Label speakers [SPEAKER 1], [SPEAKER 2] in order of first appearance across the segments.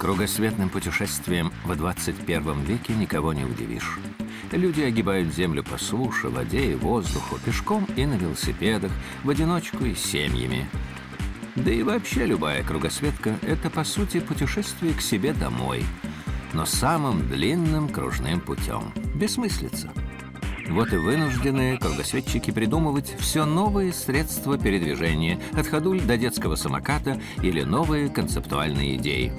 [SPEAKER 1] Кругосветным путешествием в 21 веке никого не удивишь. Люди огибают Землю по суше, воде и воздуху, пешком и на велосипедах, в одиночку и с семьями. Да и вообще любая кругосветка – это, по сути, путешествие к себе домой, но самым длинным кружным путем. Бессмыслица. Вот и вынуждены кругосветчики придумывать все новые средства передвижения, от ходуль до детского самоката или новые концептуальные идеи.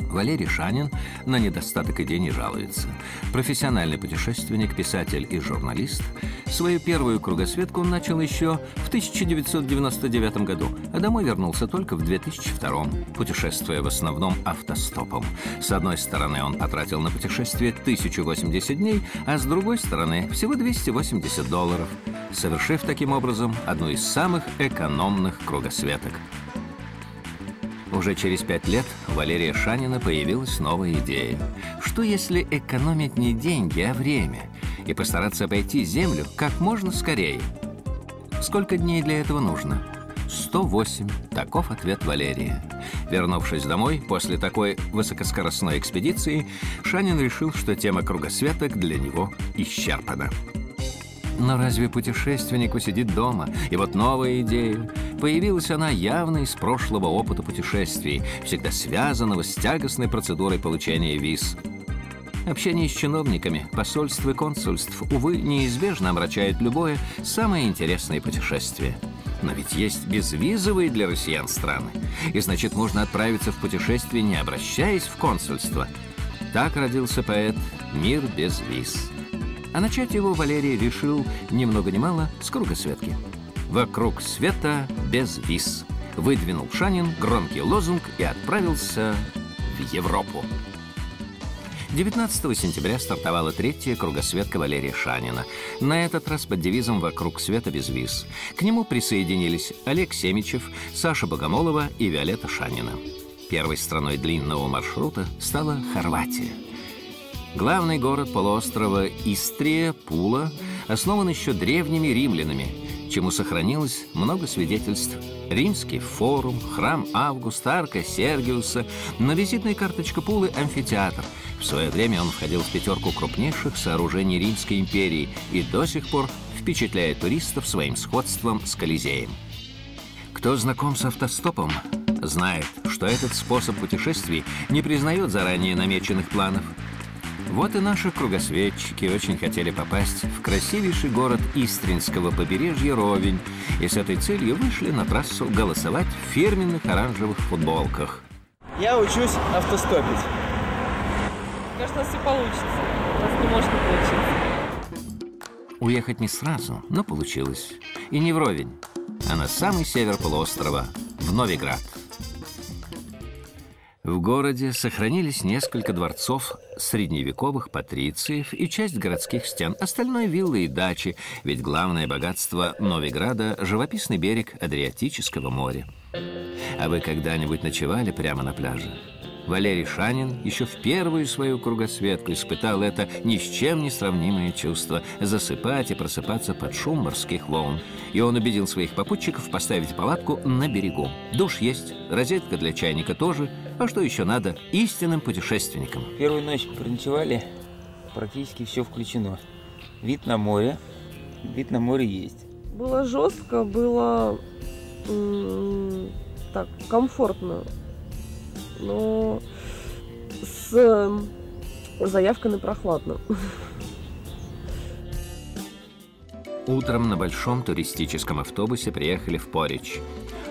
[SPEAKER 1] Валерий Шанин на недостаток идей не жалуется. Профессиональный путешественник, писатель и журналист. Свою первую кругосветку он начал еще в 1999 году, а домой вернулся только в 2002, путешествуя в основном автостопом. С одной стороны, он потратил на путешествие 1080 дней, а с другой стороны, всего $280, совершив таким образом одну из самых экономных кругосветок. Уже через 5 лет у Валерия Шанина появилась новая идея. Что если экономить не деньги, а время? И постараться обойти Землю как можно скорее? Сколько дней для этого нужно? 108. Таков ответ Валерия. Вернувшись домой после такой высокоскоростной экспедиции, Шанин решил, что тема кругосветок для него исчерпана. Но разве путешественник усидит дома? И вот новая идея. Появилась она явно из прошлого опыта путешествий, всегда связанного с тягостной процедурой получения виз. Общение с чиновниками, посольств и консульств, увы, неизбежно омрачает любое самое интересное путешествие. Но ведь есть безвизовые для россиян страны. И значит, можно отправиться в путешествие, не обращаясь в консульство. Так родился поэт «Мир без виз». А начать его Валерий решил ни много ни мало с кругосветки. «Вокруг света без виз», выдвинул Шанин громкий лозунг и отправился в Европу. 19 сентября стартовала третья кругосветка Валерия Шанина. На этот раз под девизом «Вокруг света без виз». К нему присоединились Олег Семичев, Саша Богомолова и Виолетта Шанина. Первой страной длинного маршрута стала Хорватия. Главный город полуострова Истрия, Пула, основан еще древними римлянами, чему сохранилось много свидетельств. Римский форум, храм Августа, арка Сергиуса, но визитная карточка Пулы – амфитеатр. В свое время он входил в 5 крупнейших сооружений Римской империи и до сих пор впечатляет туристов своим сходством с Колизеем. Кто знаком с автостопом, знает, что этот способ путешествий не признает заранее намеченных планов. Вот и наши кругосветчики очень хотели попасть в красивейший город Истринского побережья Ровень и с этой целью вышли на трассу голосовать в фирменных оранжевых футболках.
[SPEAKER 2] Я учусь автостопить.
[SPEAKER 3] Кажется, у нас все получится. У нас не может не получиться.
[SPEAKER 1] Уехать не сразу, но получилось. И не в Ровень, а на самый север полуострова, в Новиград. В городе сохранились несколько дворцов средневековых патрициев и часть городских стен, остальное виллы и дачи, ведь главное богатство Новиграда – живописный берег Адриатического моря. А вы когда-нибудь ночевали прямо на пляже? Валерий Шанин еще в первую свою кругосветку испытал это ни с чем не сравнимое чувство – засыпать и просыпаться под шум морских волн. И он убедил своих попутчиков поставить палатку на берегу. Душ есть, розетка для чайника тоже. А что еще надо истинным путешественникам?
[SPEAKER 2] Первую ночь проночевали, практически все включено. Вид на море есть.
[SPEAKER 3] Было жестко, было так комфортно, но с заявкой на прохладно.
[SPEAKER 1] Утром на большом туристическом автобусе приехали в Поридж.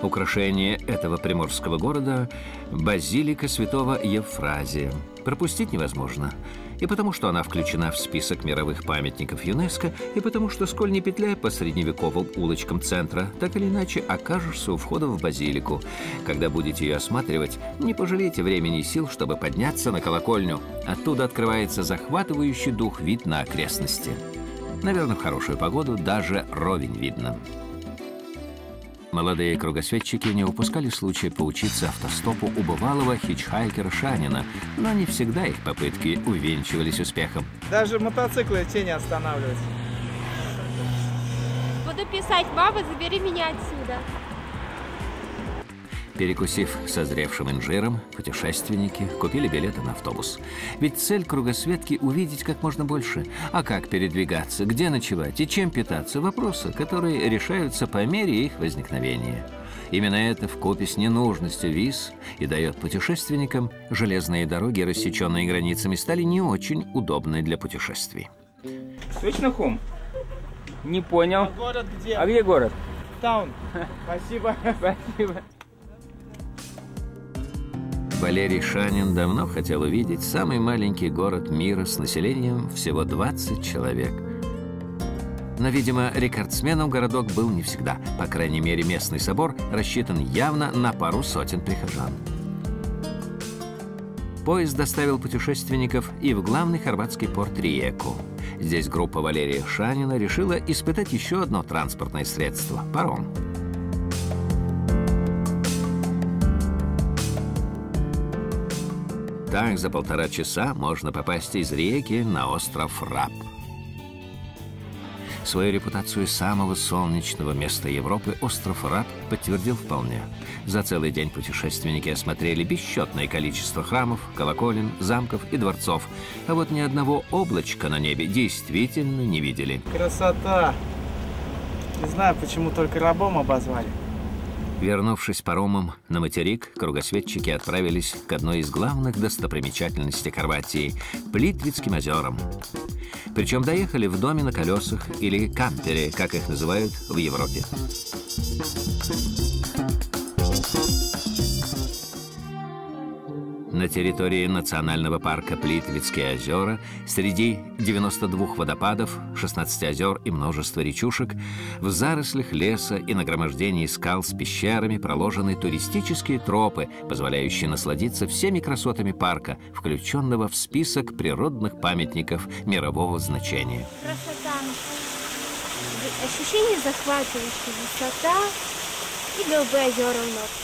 [SPEAKER 1] Украшение этого приморского города – базилика святого Евфразия. Пропустить невозможно. И потому, что она включена в список мировых памятников ЮНЕСКО, и потому, что, сколь не петляя по средневековым улочкам центра, так или иначе окажешься у входа в базилику. Когда будете ее осматривать, не пожалейте времени и сил, чтобы подняться на колокольню. Оттуда открывается захватывающий дух вид на окрестности. Наверное, в хорошую погоду даже Ровень видно. Молодые кругосветчики не упускали случая поучиться автостопу у бывалого хичхайкера Шанина, но не всегда их попытки увенчивались успехом.
[SPEAKER 2] Даже мотоциклы те не останавливаются.
[SPEAKER 4] Буду писать: «Мама, забери меня отсюда».
[SPEAKER 1] Перекусив созревшим инжиром, путешественники купили билеты на автобус. Ведь цель кругосветки – увидеть как можно больше. А как передвигаться, где ночевать и чем питаться – вопросы, которые решаются по мере их возникновения. Именно это вкупе с ненужностью виз и дает путешественникам железные дороги, рассеченные границами, стали не очень удобны для путешествий.
[SPEAKER 2] Точно Хум? Не понял.
[SPEAKER 4] А город где?
[SPEAKER 2] А где город?
[SPEAKER 4] Таун. Спасибо.
[SPEAKER 2] Спасибо.
[SPEAKER 1] Валерий Шанин давно хотел увидеть самый маленький город мира с населением всего 20 человек. Но, видимо, рекордсменом городок был не всегда. По крайней мере, местный собор рассчитан явно на пару сотен прихожан. Поезд доставил путешественников и в главный хорватский порт Риеку. Здесь группа Валерия Шанина решила испытать еще одно транспортное средство – паром. Так, за 1,5 часа можно попасть из Риеки на остров Раб. Свою репутацию самого солнечного места Европы остров Раб подтвердил вполне. За целый день путешественники осмотрели бесчетное количество храмов, колоколен, замков и дворцов. А вот ни одного облачка на небе действительно не видели.
[SPEAKER 4] Красота! Не знаю, почему только рабом обозвали.
[SPEAKER 1] Вернувшись паромом на материк, кругосветчики отправились к одной из главных достопримечательностей Хорватии – Плитвицким озерам. Причем доехали в доме на колесах или кампере, как их называют в Европе. На территории национального парка Плитвицкие озера, среди 92 водопадов, 16 озер и множества речушек, в зарослях леса и нагромождении скал с пещерами проложены туристические тропы, позволяющие насладиться всеми красотами парка, включенного в список природных памятников мирового значения.
[SPEAKER 5] Красота. Ощущение захватывающей, высота и голубые озера вновь.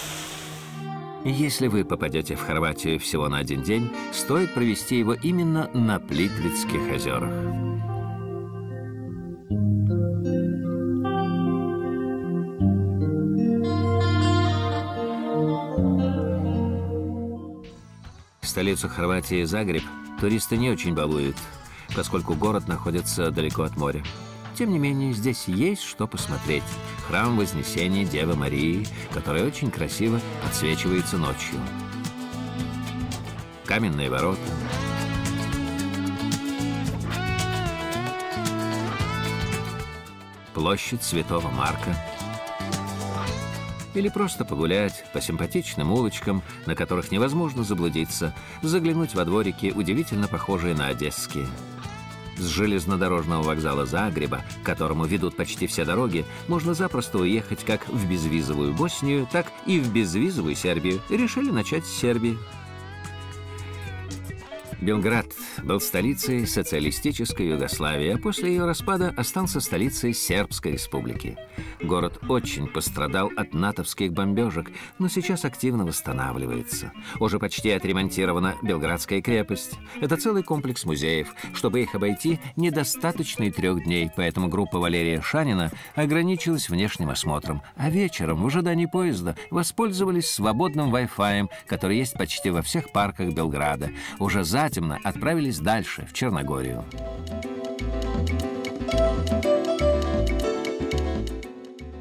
[SPEAKER 1] Если вы попадете в Хорватию всего на один день, стоит провести его именно на Плитвицких озерах. Столицу Хорватии, Загреб, туристы не очень балуют, поскольку город находится далеко от моря. Тем не менее, здесь есть что посмотреть. Храм Вознесения Девы Марии, который очень красиво подсвечивается ночью. Каменные ворота. Площадь Святого Марка. Или просто погулять по симпатичным улочкам, на которых невозможно заблудиться, заглянуть во дворики, удивительно похожие на одесские. С железнодорожного вокзала Загреба, к которому ведут почти все дороги, можно запросто уехать как в безвизовую Боснию, так и в безвизовую Сербию. Решили начать с Сербии. Белград был столицей социалистической Югославии, а после ее распада остался столицей Сербской республики. Город очень пострадал от натовских бомбежек, но сейчас активно восстанавливается. Уже почти отремонтирована Белградская крепость. Это целый комплекс музеев. Чтобы их обойти, недостаточно и 3 дней, поэтому группа Валерия Шанина ограничилась внешним осмотром. А вечером, в ожидании поезда, воспользовались свободным Wi-Fi, который есть почти во всех парках Белграда. Уже затемно отправились дальше, в Черногорию.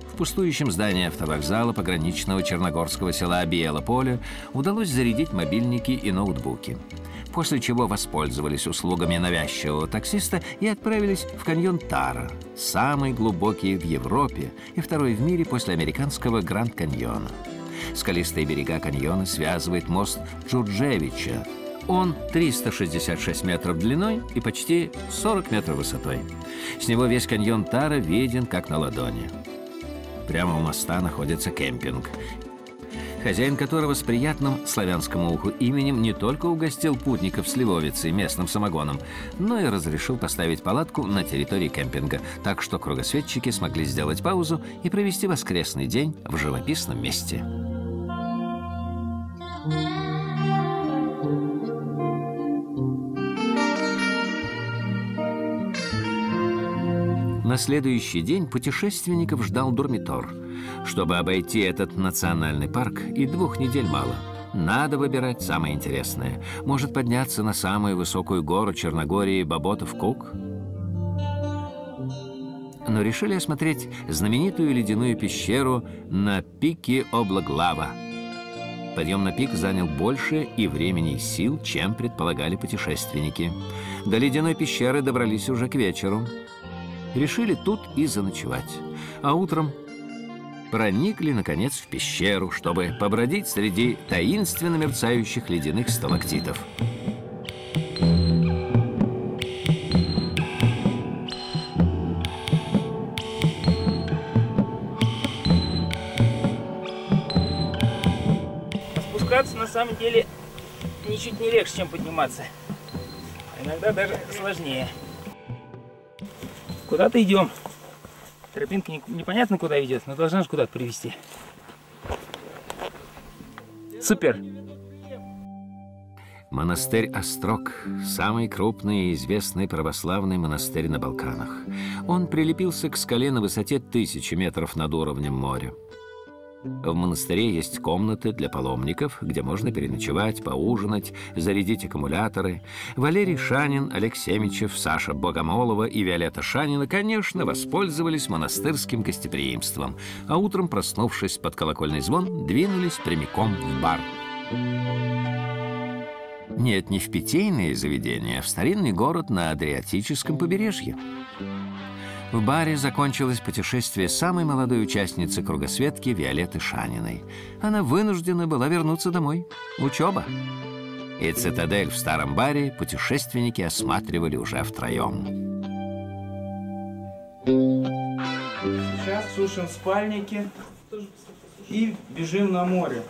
[SPEAKER 1] В пустующем здании автовокзала пограничного черногорского села Биело Поле удалось зарядить мобильники и ноутбуки. После чего воспользовались услугами навязчивого таксиста и отправились в каньон Тара, самый глубокий в Европе и второй в мире после американского Гранд-каньона. Скалистые берега каньона связывает мост Джурджевича. Он 366 метров длиной и почти 40 метров высотой. С него весь каньон Тара виден как на ладони. Прямо у моста находится кемпинг, хозяин которого с приятным славянскому уху именем не только угостил путников сливовицей, местным самогоном, но и разрешил поставить палатку на территории кемпинга, так что кругосветчики смогли сделать паузу и провести воскресный день в живописном месте. На следующий день путешественников ждал Дурмитор. Чтобы обойти этот национальный парк, и 2 недель мало. Надо выбирать самое интересное. Может подняться на самую высокую гору Черногории Баботов-Кук? Но решили осмотреть знаменитую ледяную пещеру на пике Облаглава. Подъем на пик занял больше и времени, и сил, чем предполагали путешественники. До ледяной пещеры добрались уже к вечеру. Решили тут и заночевать. А утром проникли, наконец, в пещеру, чтобы побродить среди таинственно мерцающих ледяных сталактитов.
[SPEAKER 2] Спускаться на самом деле ничуть не легче, чем подниматься. Иногда даже сложнее. Куда-то идем. Тропинка непонятно куда ведет, но должна же куда-то привести. Супер!
[SPEAKER 1] Монастырь Острог – самый крупный и известный православный монастырь на Балканах. Он прилепился к скале на высоте 1000 метров над уровнем моря. В монастыре есть комнаты для паломников, где можно переночевать, поужинать, зарядить аккумуляторы. Валерий Шанин, Олег Семичев, Саша Богомолова и Виолетта Шанина, конечно, воспользовались монастырским гостеприимством, а утром, проснувшись под колокольный звон, двинулись прямиком в бар. Нет, не в питейные заведения, а в старинный город на Адриатическом побережье. В баре закончилось путешествие самой молодой участницы кругосветки Виолетты Шаниной. Она вынуждена была вернуться домой. Учеба. И цитадель в старом баре путешественники осматривали уже втроем.
[SPEAKER 4] Сейчас сушим спальники и бежим на море.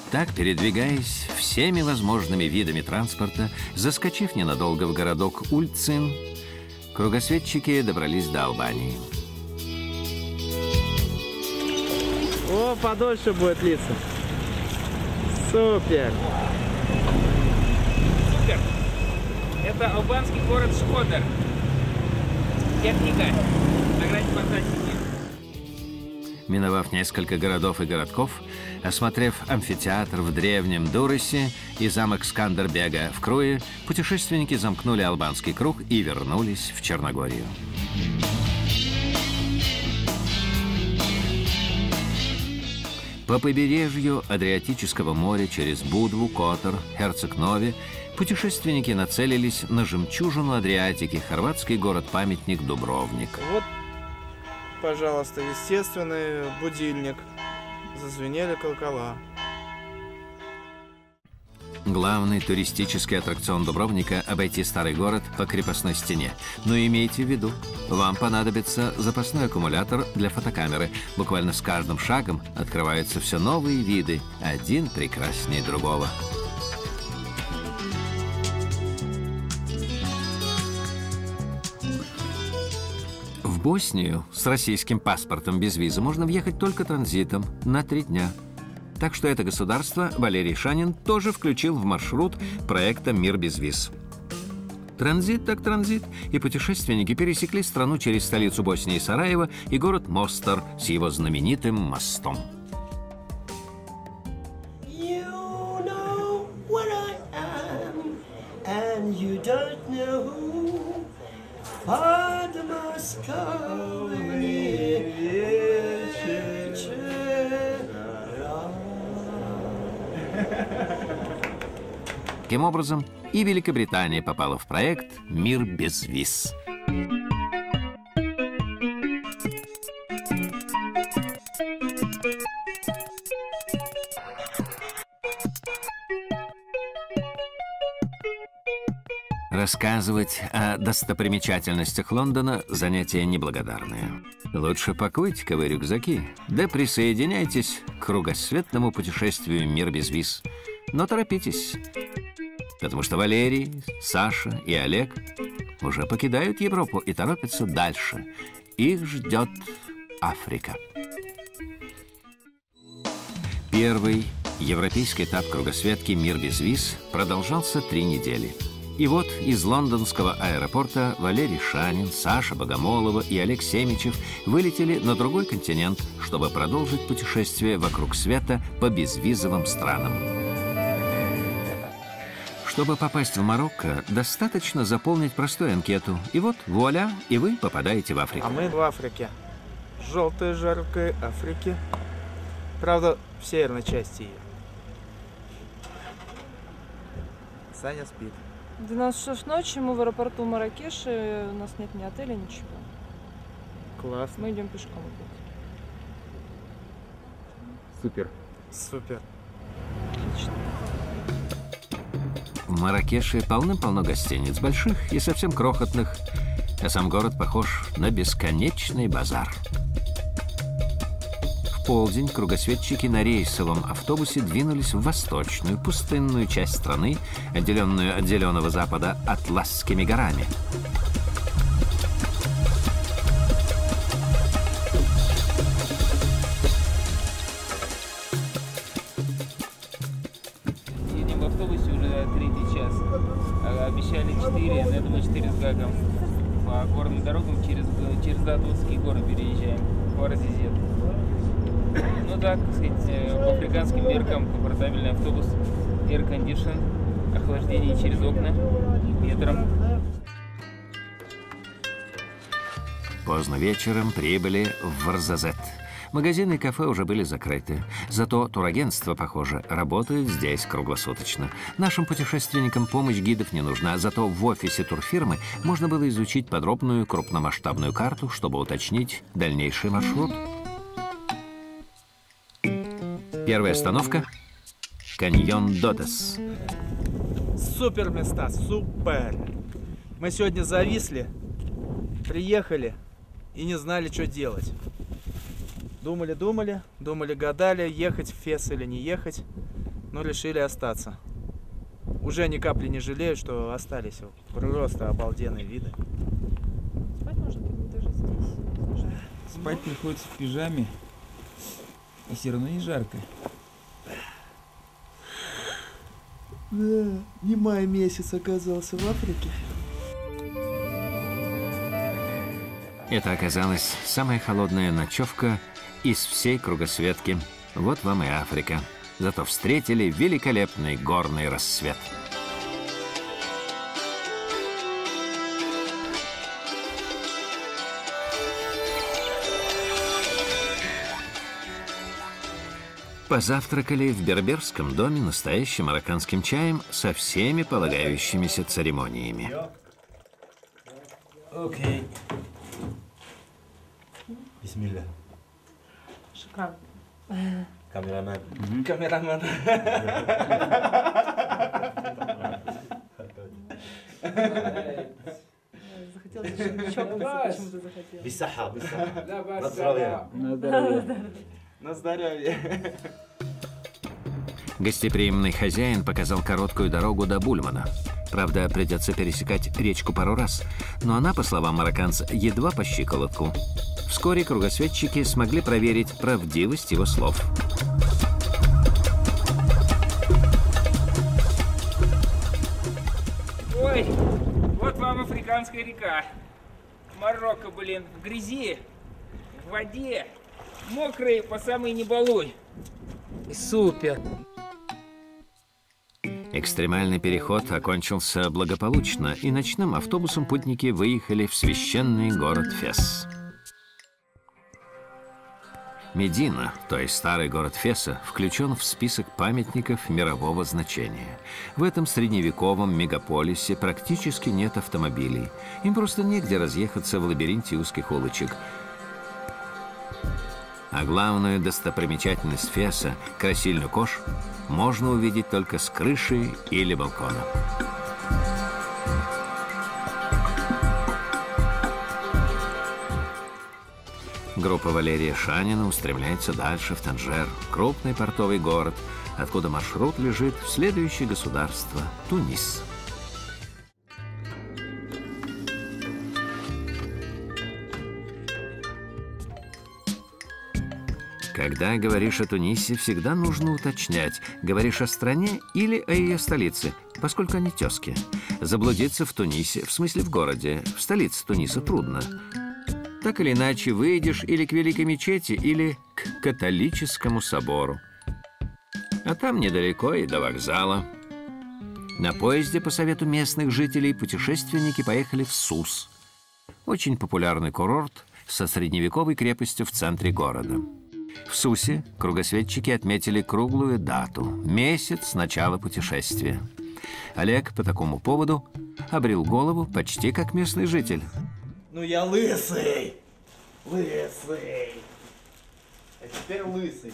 [SPEAKER 1] Так, передвигаясь всеми возможными видами транспорта, заскочив ненадолго в городок Ульцин, кругосветчики добрались до Албании.
[SPEAKER 4] О, подольше будет длиться. Супер!
[SPEAKER 2] Супер! Это албанский город Шкодер. Техника. На грани фантастики.
[SPEAKER 1] Миновав несколько городов и городков, осмотрев амфитеатр в древнем Дуросе и замок Скандербега в Круе, путешественники замкнули албанский круг и вернулись в Черногорию. По побережью Адриатического моря через Будву, Котор, Херцег-Нови путешественники нацелились на жемчужину Адриатики, хорватский город-памятник Дубровник.
[SPEAKER 4] Вот, пожалуйста, естественный будильник. Зазвенели колокола.
[SPEAKER 1] Главный туристический аттракцион Дубровника – обойти старый город по крепостной стене. Но имейте в виду, вам понадобится запасной аккумулятор для фотокамеры. Буквально с каждым шагом открываются все новые виды, один прекраснее другого. В Боснию с российским паспортом без визы можно въехать только транзитом на 3 дня. Так что это государство Валерий Шанин тоже включил в маршрут проекта «Мир без виз». Транзит так транзит, и путешественники пересекли страну через столицу Боснии Сараево и город Мостар с его знаменитым мостом. Таким образом, и Великобритания попала в проект «Мир без виз». Рассказывать о достопримечательностях Лондона – занятие неблагодарное. Лучше пакуйте-ка вы рюкзаки, да присоединяйтесь к кругосветному путешествию «Мир без виз». Но торопитесь, потому что Валерий, Саша и Олег уже покидают Европу и торопятся дальше. Их ждет Африка. Первый Европейский этап кругосветки «Мир без виз» продолжался 3 недели. И вот из лондонского аэропорта Валерий Шанин, Саша Богомолова и Олег Семичев вылетели на другой континент, чтобы продолжить путешествие вокруг света по безвизовым странам. Чтобы попасть в Марокко, достаточно заполнить простую анкету. И вот, вуаля, и вы попадаете в Африку.
[SPEAKER 4] А мы в Африке. Желтой жаркой Африки. Правда, в северной части ее. Саня спит.
[SPEAKER 3] 12 часов ночи, мы в аэропорту Марракеша, у нас нет ни отеля, ничего.
[SPEAKER 4] Классно.
[SPEAKER 3] Мы идем пешком опять.
[SPEAKER 2] Супер.
[SPEAKER 4] Супер.
[SPEAKER 3] Отлично.
[SPEAKER 1] В Марракеше полным-полно гостиниц, больших и совсем крохотных, а сам город похож на бесконечный базар. В полдень кругосветчики на рейсовом автобусе двинулись в восточную, пустынную часть страны, отделенную от зеленого запада Атласскими горами.
[SPEAKER 2] Едем в автобусе уже 3-й час. Обещали 4, но я думаю 4 с гагом. По горным дорогам через Датовские горы переезжаем, в Арзизет. Ну так, сказать, по африканским меркам, комфортабельный автобус, air condition, охлаждение через окна, ветром.
[SPEAKER 1] Поздно вечером прибыли в Варзазет. Магазины и кафе уже были закрыты. Зато турагентства, похоже, работают здесь круглосуточно. Нашим путешественникам помощь гидов не нужна, зато в офисе турфирмы можно было изучить подробную крупномасштабную карту, чтобы уточнить дальнейший маршрут. Первая остановка – каньон Додес.
[SPEAKER 4] Супер места, супер. Мы сегодня зависли, приехали и не знали, что делать. Думали, гадали, ехать в Фес или не ехать, но решили остаться. Уже ни капли не жалею, что остались. Просто обалденные виды.
[SPEAKER 3] Спать можно даже здесь.
[SPEAKER 2] Спать приходится в пижаме, и все равно не жарко.
[SPEAKER 4] Да, не май месяц оказался в Африке.
[SPEAKER 1] Это оказалась самая холодная ночевка из всей кругосветки. Вот вам и Африка. Зато встретили великолепный горный рассвет. Позавтракали в берберском доме настоящим марокканским чаем со всеми полагающимися церемониями.
[SPEAKER 6] Окей. Бисмилля.
[SPEAKER 3] Шукран.
[SPEAKER 6] Камерамен.
[SPEAKER 4] Камерамен.
[SPEAKER 3] Захотелось чокнуться, почему-то захотелось.
[SPEAKER 6] Бисаха, бисаха. На здоровье.
[SPEAKER 4] На здоровье.
[SPEAKER 1] Гостеприимный хозяин показал короткую дорогу до Бульмана. Правда, придется пересекать речку пару раз, но она, по словам марокканца, едва по щиколотку. Вскоре кругосветчики смогли проверить правдивость его слов.
[SPEAKER 2] Ой, вот вам африканская река. Марокко, блин, в грязи, в воде, мокрые по самой не балуй. Супер.
[SPEAKER 1] Экстремальный переход окончился благополучно, и ночным автобусом путники выехали в священный город Фес. Медина, то есть старый город Феса, включен в список памятников мирового значения. В этом средневековом мегаполисе практически нет автомобилей. Им просто негде разъехаться в лабиринте узких улочек. А главную достопримечательность Феса, Красильную Кош, можно увидеть только с крыши или балкона. Группа Валерия Шанина устремляется дальше в Танжер, крупный портовый город, откуда маршрут лежит в следующее государство – Тунис. Когда говоришь о Тунисе, всегда нужно уточнять, говоришь о стране или о ее столице, поскольку они тезки. Заблудиться в Тунисе, в смысле в городе, в столице Туниса трудно. Так или иначе, выйдешь или к Великой мечети, или к католическому собору. А там недалеко и до вокзала. На поезде, по совету местных жителей, путешественники поехали в Сус. Очень популярный курорт со средневековой крепостью в центре города. В Сусе кругосветчики отметили круглую дату – месяц начала путешествия. Олег по такому поводу обрел голову почти как местный житель.
[SPEAKER 4] Ну я лысый! Лысый! А теперь лысый.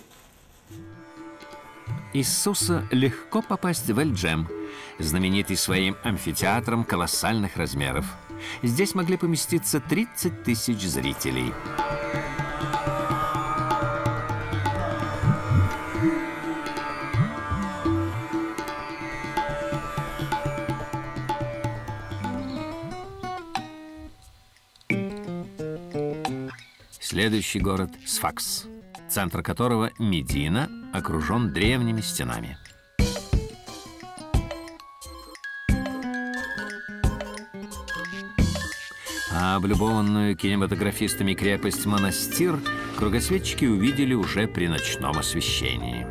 [SPEAKER 1] Из Суса легко попасть в Эль-Джем, знаменитый своим амфитеатром колоссальных размеров. Здесь могли поместиться 30 тысяч зрителей. Следующий город – Сфакс, центр которого Медина окружен древними стенами. А облюбованную кинематографистами крепость Монастир кругосветчики увидели уже при ночном освещении.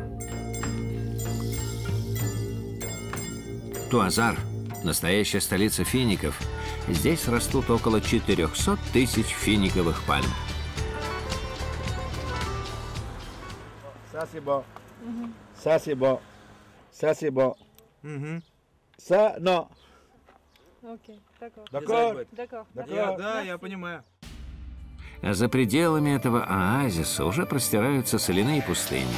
[SPEAKER 1] Туазар – настоящая столица фиников. Здесь растут около 400 тысяч финиковых пальм.
[SPEAKER 4] Сасибо. Сасибо. Сасибо. Са, но.
[SPEAKER 3] Окей,
[SPEAKER 4] D'accord.
[SPEAKER 3] D'accord.
[SPEAKER 4] Да, я понимаю.
[SPEAKER 1] А за пределами этого оазиса уже простираются соляные пустыни.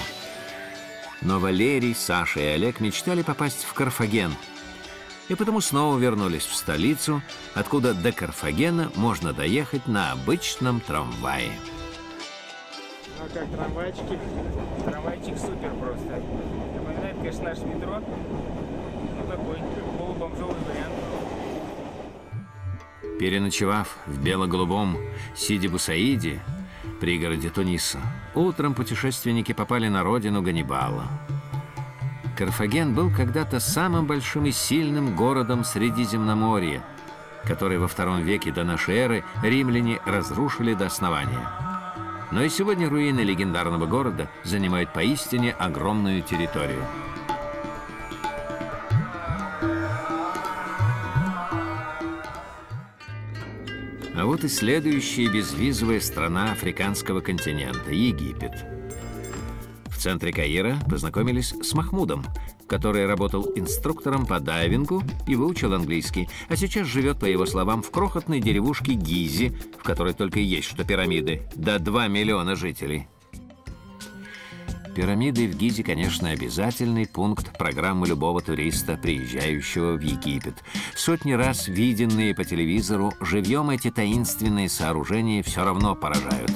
[SPEAKER 1] Но Валерий, Саша и Олег мечтали попасть в Карфаген. И потому снова вернулись в столицу, откуда до Карфагена можно доехать на обычном трамвае.
[SPEAKER 2] Ну как трамвайчики? Трамвайчик супер просто. Напоминает, конечно, наш метро. Ну такой полубомжовый вариант.
[SPEAKER 1] Переночевав в бело-голубом Сиди-Бусаиде, пригороде Туниса, утром путешественники попали на родину Ганнибала. Карфаген был когда-то самым большим и сильным городом Средиземноморья, который во II веке до нашей эры римляне разрушили до основания. Но и сегодня руины легендарного города занимают поистине огромную территорию. А вот и следующая безвизовая страна африканского континента – Египет. В центре Каира познакомились с Махмудом, который работал инструктором по дайвингу и выучил английский, а сейчас живет, по его словам, в крохотной деревушке Гизи, в которой только и есть что пирамиды, до 2 миллиона жителей. Пирамиды в Гизе, конечно, обязательный пункт программы любого туриста, приезжающего в Египет. Сотни раз виденные по телевизору, живьем эти таинственные сооружения все равно поражают.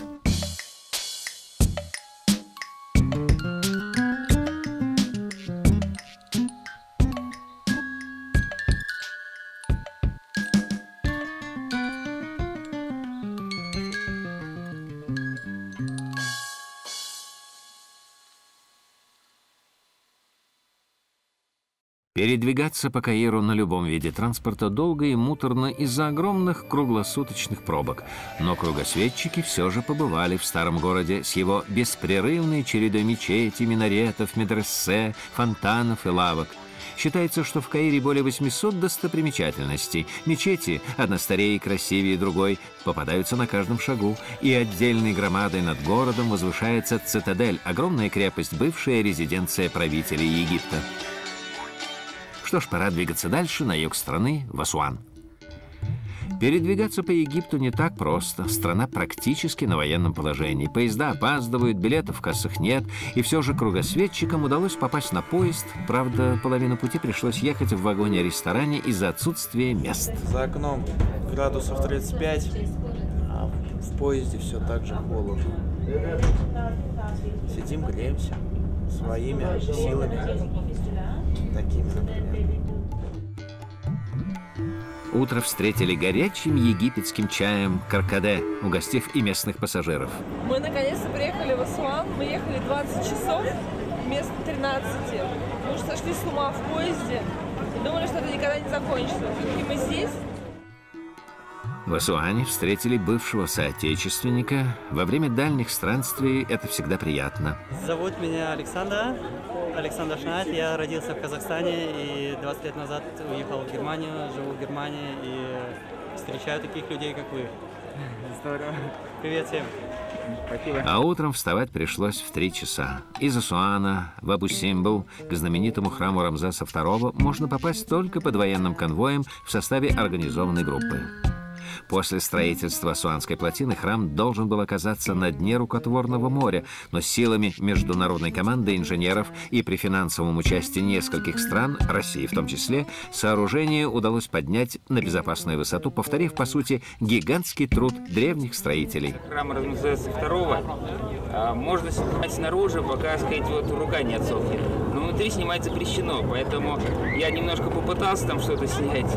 [SPEAKER 1] Передвигаться по Каиру на любом виде транспорта долго и муторно из-за огромных круглосуточных пробок. Но кругосветчики все же побывали в старом городе с его беспрерывной чередой мечетей, минаретов, медресе, фонтанов и лавок. Считается, что в Каире более 800 достопримечательностей. Мечети, одна старее и красивее другой, попадаются на каждом шагу. И отдельной громадой над городом возвышается цитадель, огромная крепость, бывшая резиденция правителей Египта. Что ж, пора двигаться дальше, на юг страны, в Асуан. Передвигаться по Египту не так просто. Страна практически на военном положении. Поезда опаздывают, билетов в кассах нет. И все же кругосветчикам удалось попасть на поезд. Правда, половину пути пришлось ехать в вагоне-ресторане из-за отсутствия мест.
[SPEAKER 4] За окном градусов 35, а в поезде все так же холодно. Сидим, греемся своими силами. Такими, например.
[SPEAKER 1] Утро встретили горячим египетским чаем каркаде, угостив и местных пассажиров.
[SPEAKER 3] Мы наконец-то приехали в Асуан. Мы ехали 20 часов вместо 13. Мы уже сошли с ума в поезде и думали, что это никогда не закончится. И мы здесь.
[SPEAKER 1] В Асуане встретили бывшего соотечественника. Во время дальних странствий это всегда приятно.
[SPEAKER 7] Зовут меня Александр Шнайд. Я родился в Казахстане и 20 лет назад уехал в Германию, живу в Германии и встречаю таких людей, как вы.
[SPEAKER 2] Здорово.
[SPEAKER 7] Привет всем.
[SPEAKER 2] Спасибо.
[SPEAKER 1] А утром вставать пришлось в 3 часа. Из Асуана в Абу-Симбл к знаменитому храму Рамзеса II можно попасть только под военным конвоем в составе организованной группы. После строительства Асуанской плотины храм должен был оказаться на дне рукотворного моря, но силами международной команды инженеров и при финансовом участии нескольких стран, России в том числе, сооружение удалось поднять на безопасную высоту, повторив, по сути, гигантский труд древних строителей.
[SPEAKER 2] Храм Рамзеса II можно снимать снаружи, пока, сказать, вот рука не отсохнет. Но внутри снимать запрещено, поэтому я немножко попытался там что-то снять.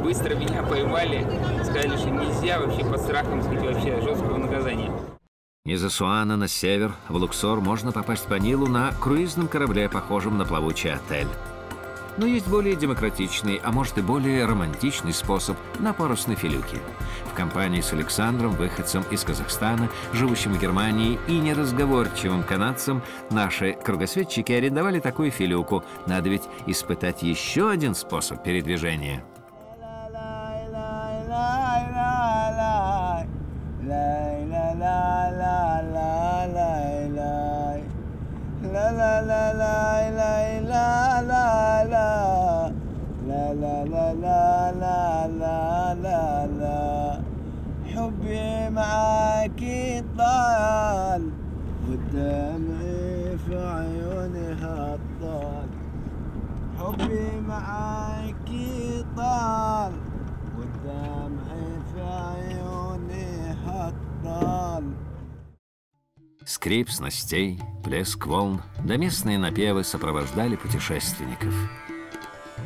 [SPEAKER 2] Быстро меня поймали, сказали, что нельзя, вообще под страхом, сказать, вообще жесткого наказания.
[SPEAKER 1] Из Асуана на север в Луксор можно попасть по Нилу на круизном корабле, похожем на плавучий отель. Но есть более демократичный, а может и более романтичный способ – на парусной филюке. В компании с Александром, выходцем из Казахстана, живущим в Германии и неразговорчивым канадцем, наши кругосветчики арендовали такую филюку. Надо ведь испытать еще один способ передвижения.
[SPEAKER 8] حبي معاك طال والدمع في عيونها طال حبي معاك طال والدمع في عيونها طال.
[SPEAKER 1] Скрип снастей, плеск волн, да местные напевы сопровождали путешественников.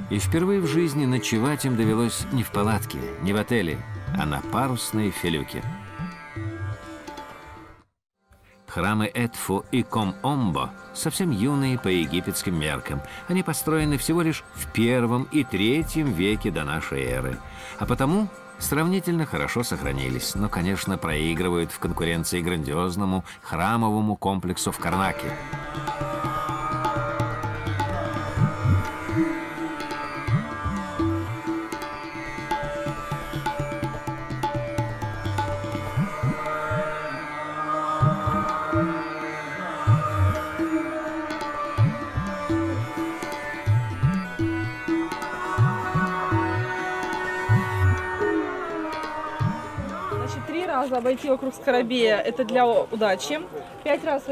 [SPEAKER 1] И впервые в жизни ночевать им довелось не в палатке, не в отеле, а на парусной филюке. Храмы Эдфу и Ком-Омбо совсем юные по египетским меркам. Они построены всего лишь в I и III веке до нашей эры, а потому сравнительно хорошо сохранились, но, конечно, проигрывают в конкуренции грандиозному храмовому комплексу в Карнаке.
[SPEAKER 3] Обойти вокруг Скоробея – это для удачи. 5 раз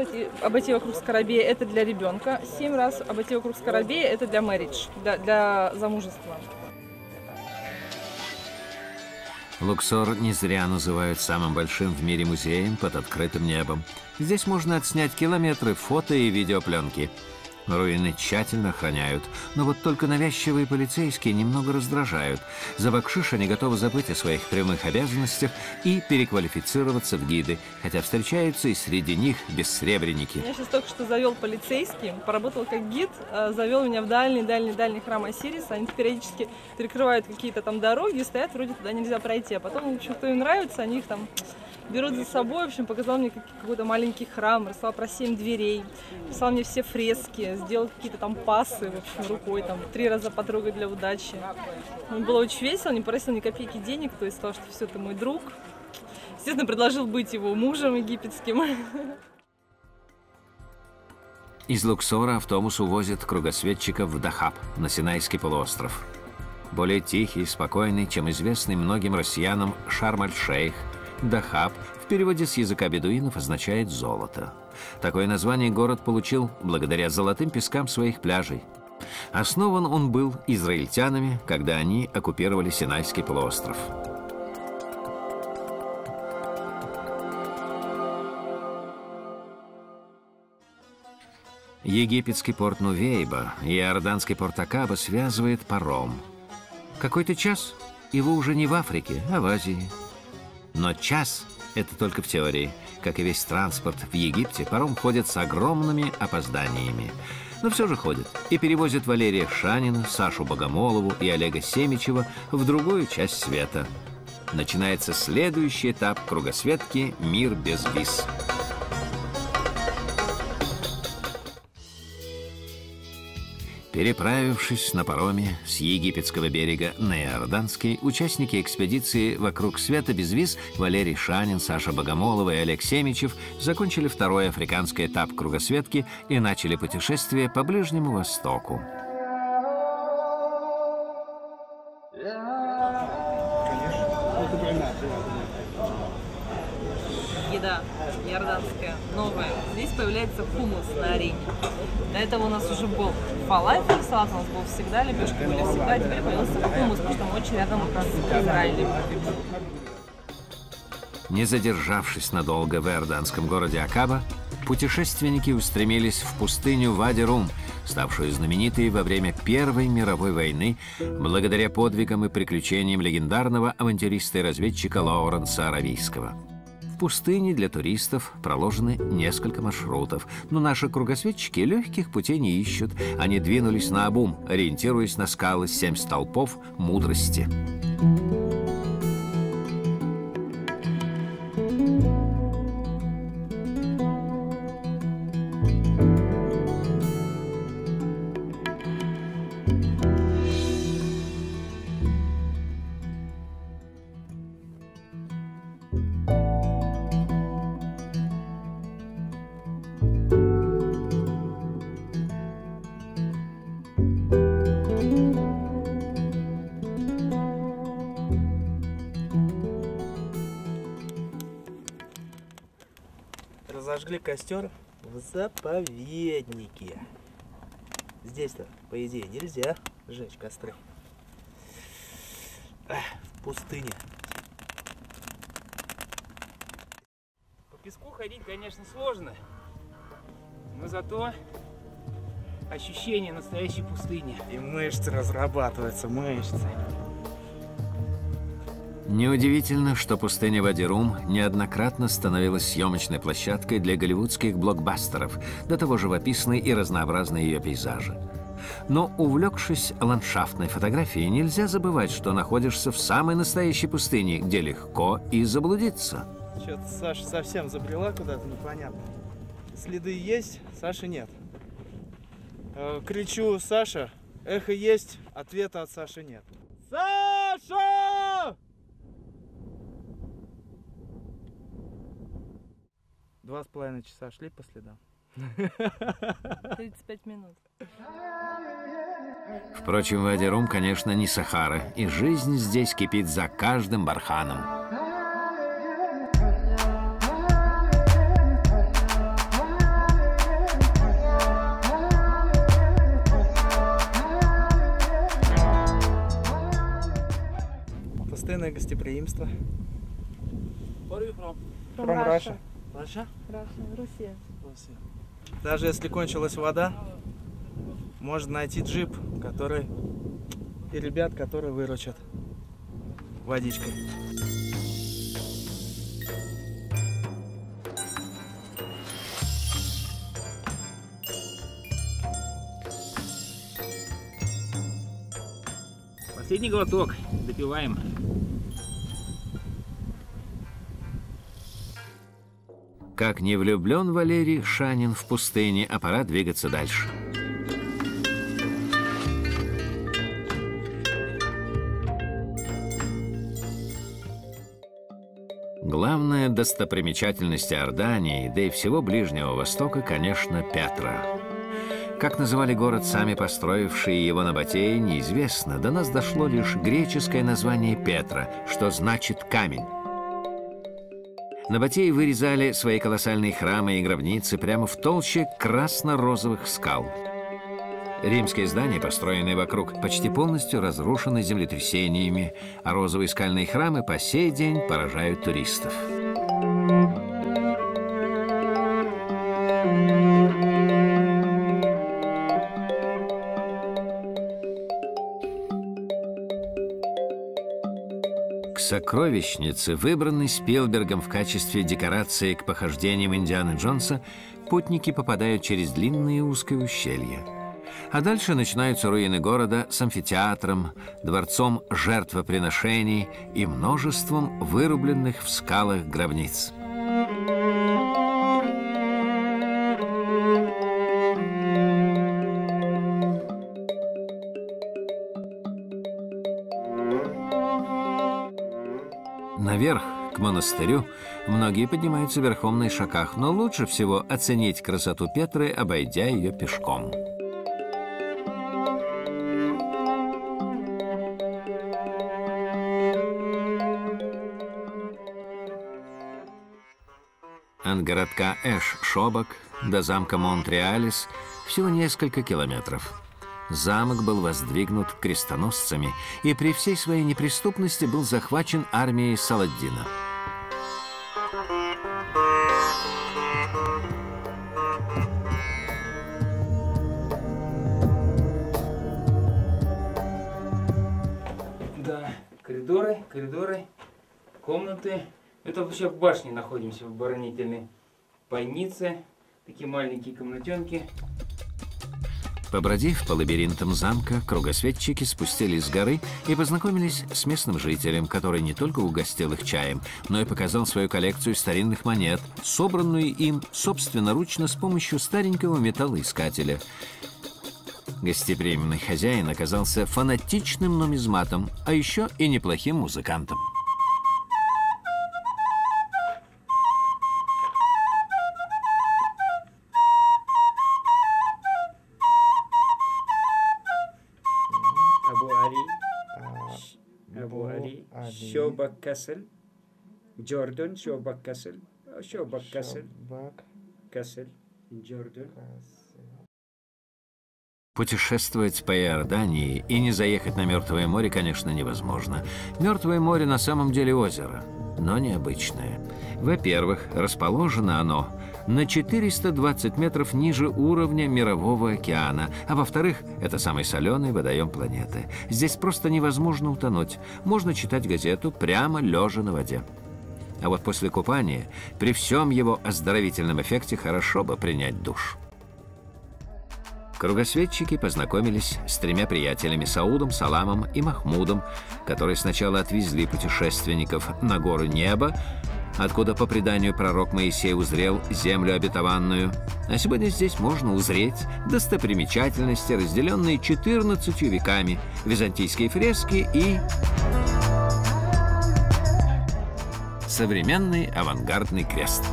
[SPEAKER 3] обойти вокруг Скоробея – это для ребенка. 7 раз обойти вокруг Скоробея – это для marriage, для замужества.
[SPEAKER 1] Луксор не зря называют самым большим в мире музеем под открытым небом. Здесь можно отснять километры фото и видеопленки. Руины тщательно охраняют, но вот только навязчивые полицейские немного раздражают. За бакшиш они готовы забыть о своих прямых обязанностях и переквалифицироваться в гиды, хотя встречаются и среди них бессребреники.
[SPEAKER 3] Меня сейчас только что завел полицейский, поработал как гид, завел меня в дальний храм Осириса. Они периодически перекрывают какие-то там дороги, стоят, вроде туда нельзя пройти, а потом, в общем, кто им нравится, они их там берут за собой. В общем, показал мне какой-то маленький храм, рассказал про 7 дверей, писал мне все фрески, сделал какие-то там пассы, в общем, рукой, там, 3 раза потрогать для удачи. Мне было очень весело, не просил ни копейки денег, то есть сказал, что все, ты мой друг. Естественно, предложил быть его мужем египетским.
[SPEAKER 1] Из Луксора автобус увозит кругосветчиков в Дахаб, на Синайский полуостров. Более тихий, спокойный, чем известный многим россиянам Шарм-эль-Шейх. Дахаб в переводе с языка бедуинов означает «золото». Такое название город получил благодаря золотым пескам своих пляжей. Основан он был израильтянами, когда они оккупировали Синайский полуостров. Египетский порт Нувейба и иорданский порт Акаба связывает паром. Какой-то час и вы уже не в Африке, а в Азии. Но час – это только в теории. Как и весь транспорт в Египте, паром ходит с огромными опозданиями. Но все же ходит и перевозит Валерия Шанина, Сашу Богомолову и Олега Семичева в другую часть света. Начинается следующий этап кругосветки «Мир без виз». Переправившись на пароме с египетского берега на Иорданский, участники экспедиции «Вокруг света без виз» Валерий Шанин, Саша Богомолова и Олег Семичев закончили второй африканский этап кругосветки и начали путешествие по Ближнему Востоку.
[SPEAKER 3] Еда иорданская, новая. Здесь появляется хумус на арене. До этого у нас уже был фалафель, салат у нас был всегда, лепешки были всегда, а теперь появился хумус, потому что мы очень рядом с Израилем.
[SPEAKER 1] Не задержавшись надолго в иорданском городе Акаба, путешественники устремились в пустыню Вади-Рум, ставшую знаменитой во время Первой мировой войны благодаря подвигам и приключениям легендарного авантюриста и разведчика Лоуренса Аравийского. В пустыне для туристов проложены несколько маршрутов, но наши кругосветчики легких путей не ищут. Они двинулись наобум, ориентируясь на скалы 7 столпов мудрости.
[SPEAKER 4] Разожгли костер в заповеднике. Здесь-то, по идее, нельзя сжечь костры. В пустыне.
[SPEAKER 2] По песку ходить, конечно, сложно, но зато ощущение настоящей пустыни.
[SPEAKER 4] И мышцы разрабатываются, мышцы.
[SPEAKER 1] Неудивительно, что пустыня Вади-Рум неоднократно становилась съемочной площадкой для голливудских блокбастеров, до того живописной и разнообразной ее пейзажи. Но, увлекшись ландшафтной фотографией, нельзя забывать, что находишься в самой настоящей пустыне, где легко и заблудиться.
[SPEAKER 4] Что-то Саша совсем забрела куда-то, непонятно. Следы есть, Саши нет. Кричу: Саша, эхо есть, ответа от Саши нет. Саша! 2,5 часа шли по следам.
[SPEAKER 3] 35 минут.
[SPEAKER 1] Впрочем, Вади-Рум, конечно, не Сахара, и жизнь здесь кипит за каждым барханом.
[SPEAKER 4] Постоянное гостеприимство.
[SPEAKER 3] From
[SPEAKER 4] Russia.
[SPEAKER 3] Russia, Россия.
[SPEAKER 4] Даже если кончилась вода, можно найти джип, который и ребят, которые выручат водичкой.
[SPEAKER 2] Последний глоток, допиваем.
[SPEAKER 1] Как не влюблен Валерий Шанин в пустыне, а пора двигаться дальше. Главная достопримечательность Иордании, да и всего Ближнего Востока, конечно, Петра. Как называли город сами построившие его набатеи, неизвестно. До нас дошло лишь греческое название Петра, что значит «камень». Набатеи вырезали свои колоссальные храмы и гробницы прямо в толще красно-розовых скал. Римские здания, построенные вокруг, почти полностью разрушены землетрясениями, а розовые скальные храмы по сей день поражают туристов. сокровищницы, выбранной Спилбергом в качестве декорации к похождениям Индианы Джонса, путники попадают через длинные узкие ущелья. А дальше начинаются руины города с амфитеатром, дворцом жертвоприношений и множеством вырубленных в скалах гробниц. Наверх, к монастырю, многие поднимаются верхом на ишаках, но лучше всего оценить красоту Петры, обойдя ее пешком. От городка Эш-Шобак до замка Монтреалис всего несколько километров. Замок был воздвигнут крестоносцами и при всей своей неприступности был захвачен армией Саладдина.
[SPEAKER 2] Да, коридоры, комнаты. Это вообще в башне находимся, в оборонительной бойнице. Такие маленькие комнатенки.
[SPEAKER 1] Побродив по лабиринтам замка, кругосветчики спустились с горы и познакомились с местным жителем, который не только угостил их чаем, но и показал свою коллекцию старинных монет, собранную им собственноручно с помощью старенького металлоискателя. Гостеприимный хозяин оказался фанатичным нумизматом, а еще и неплохим музыкантом.
[SPEAKER 9] Abu Ali, Shobak Castle, Jordan, Shobak Castle, Castle, Jordan.
[SPEAKER 1] Путешествовать по Иордании и не заехать на Мертвое море, конечно, невозможно. Мертвое море на самом деле озеро, но необычное. Во-первых, расположено оно на 420 метров ниже уровня Мирового океана, а во-вторых, это самый соленый водоем планеты. Здесь просто невозможно утонуть. Можно читать газету прямо лежа на воде. А вот после купания, при всем его оздоровительном эффекте, хорошо бы принять душ. Кругосветчики познакомились с тремя приятелями — Саудом, Саламом и Махмудом, которые сначала отвезли путешественников на гору Неба, откуда, по преданию, пророк Моисей узрел землю обетованную. А сегодня здесь можно узреть достопримечательности, разделенные 14 веками, византийские фрески и современный авангардный крест.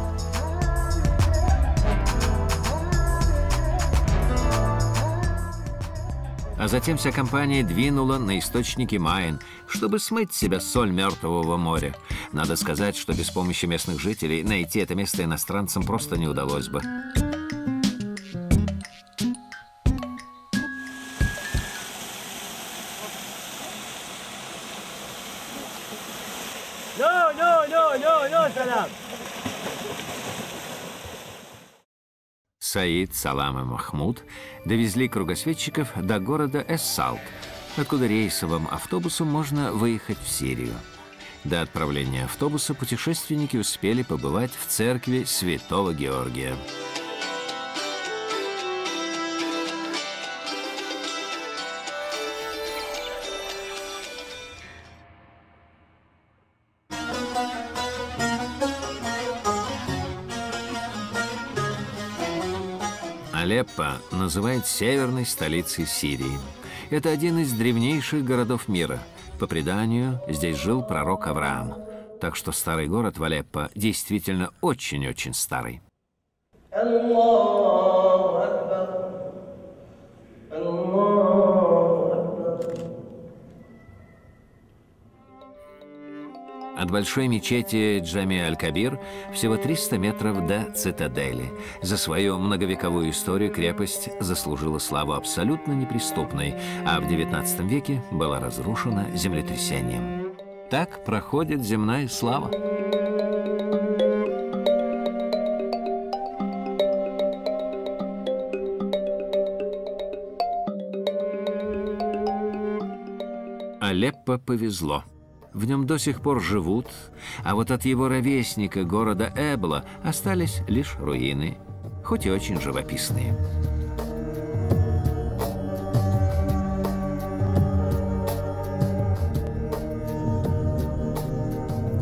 [SPEAKER 1] А затем вся компания двинула на источники Майн, чтобы смыть с себя соль Мертвого моря. Надо сказать, что без помощи местных жителей найти это место иностранцам просто не удалось бы. Саид, Салам и Махмуд довезли кругосветчиков до города Эс-Салт, откуда рейсовым автобусом можно выехать в Сирию. До отправления автобуса путешественники успели побывать в церкви Святого Георгия. Алеппо называют северной столицей Сирии. Это один из древнейших городов мира. По преданию, здесь жил пророк Авраам. Так что старый город в Алеппо действительно очень-очень старый. От большой мечети Джами-аль-Кабир всего 300 метров до цитадели. За свою многовековую историю крепость заслужила славу абсолютно неприступной, а в XIX веке была разрушена землетрясением. Так проходит земная слава. Алеппо повезло. В в нем до сих пор живут, а вот от его ровесника, города Эбла, остались лишь руины, хоть и очень живописные.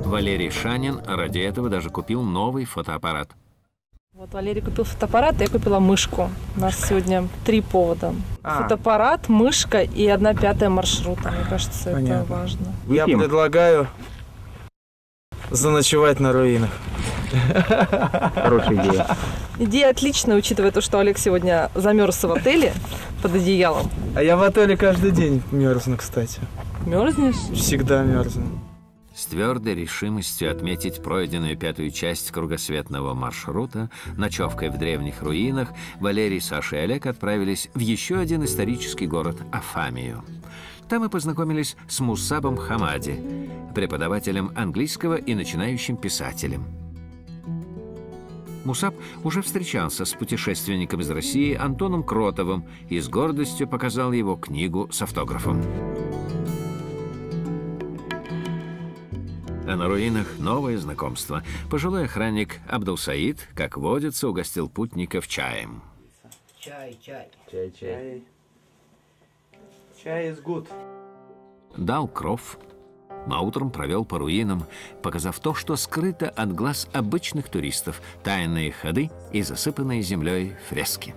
[SPEAKER 1] Валерий Шанин ради этого даже купил новый фотоаппарат.
[SPEAKER 3] Вот Валерий купил фотоаппарат, я купила мышку. У нас сегодня 3 повода. Фотоаппарат, мышка и 1/5 маршрута. Мне кажется,
[SPEAKER 4] Понятно.
[SPEAKER 3] это важно.
[SPEAKER 4] Я предлагаю заночевать на руинах.
[SPEAKER 10] Хорошая идея.
[SPEAKER 3] Идея отличная, учитывая то, что Олег сегодня замерз в отеле под одеялом.
[SPEAKER 4] А я в отеле каждый день мерзну, кстати.
[SPEAKER 3] Мерзнешь?
[SPEAKER 4] Всегда мерзну.
[SPEAKER 1] С твердой решимостью отметить пройденную 5-ю часть кругосветного маршрута ночевкой в древних руинах, Валерий, Саша и Олег отправились в еще один исторический город Афамию. Там мы познакомились с Мусабом Хамади, преподавателем английского и начинающим писателем. Мусаб уже встречался с путешественником из России Антоном Кротовым и с гордостью показал его книгу с автографом. А на руинах новое знакомство. Пожилой охранник Абдул-Саид, как водится, угостил путников чаем.
[SPEAKER 8] Чай.
[SPEAKER 4] Чай is good.
[SPEAKER 1] Дал кров, а утром провел по руинам, показав то, что скрыто от глаз обычных туристов, тайные ходы и засыпанные землей фрески.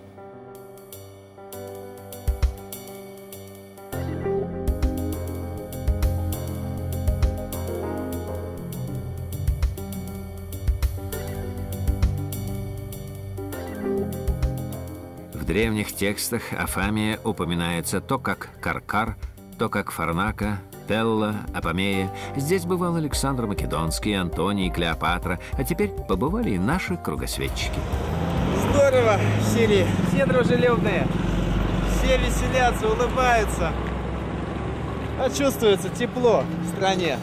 [SPEAKER 1] В древних текстах Афамия упоминается то как Каркар, то как Фарнака, Телла, Апамея. Здесь бывал Александр Македонский, Антоний, Клеопатра, а теперь побывали и наши кругосветчики.
[SPEAKER 4] Здорово, Сири, все дружелюбные, все веселятся, улыбаются. А чувствуется тепло в стране.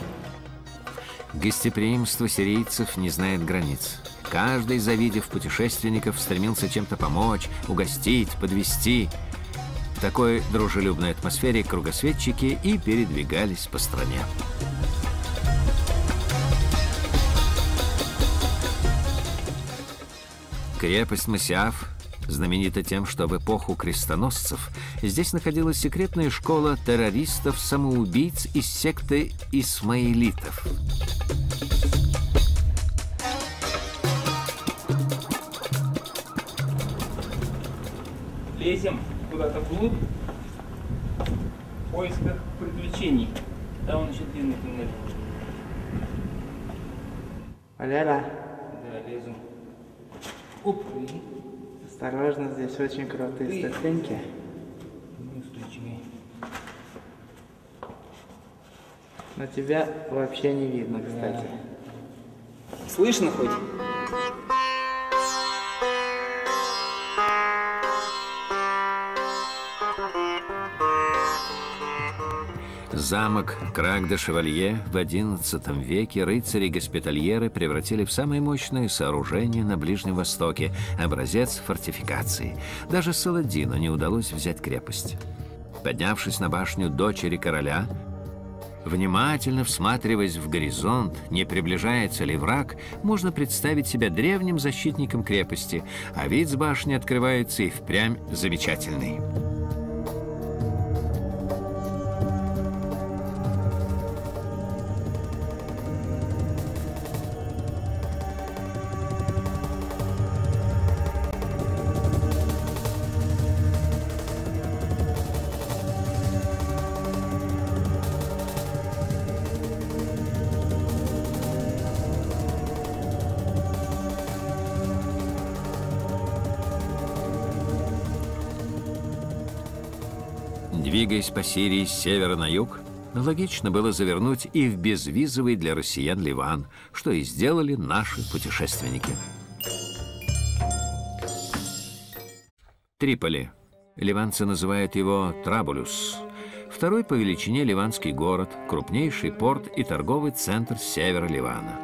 [SPEAKER 1] Гостеприимство сирийцев не знает границ. Каждый, завидев путешественников, стремился чем-то помочь, угостить, подвезти. В такой дружелюбной атмосфере кругосветчики и передвигались по стране. Крепость Масиаф знаменита тем, что в эпоху крестоносцев здесь находилась секретная школа террористов-самоубийц из секты исмаилитов.
[SPEAKER 2] Лезем куда-то вглубь в поисках приключений. Там он еще длинный туннель.
[SPEAKER 4] Валера,
[SPEAKER 2] Да, лезем. Оп, и
[SPEAKER 4] осторожно, здесь очень крутые ступеньки.
[SPEAKER 2] неустойчивый.
[SPEAKER 4] Но тебя вообще не видно, кстати.
[SPEAKER 2] Слышно хоть?
[SPEAKER 1] Замок Краг-де-Шевалье в XI веке рыцари-госпитальеры превратили в самое мощное сооружение на Ближнем Востоке, образец фортификации. Даже Саладину не удалось взять крепость. Поднявшись на башню дочери короля, внимательно всматриваясь в горизонт, не приближается ли враг, можно представить себя древним защитником крепости, а вид с башни открывается и впрямь замечательный. Двигаясь по Сирии с севера на юг, логично было завернуть и в безвизовый для россиян Ливан, что и сделали наши путешественники. Триполи. Ливанцы называют его Трабулюс. Второй по величине ливанский город, крупнейший порт и торговый центр севера Ливана.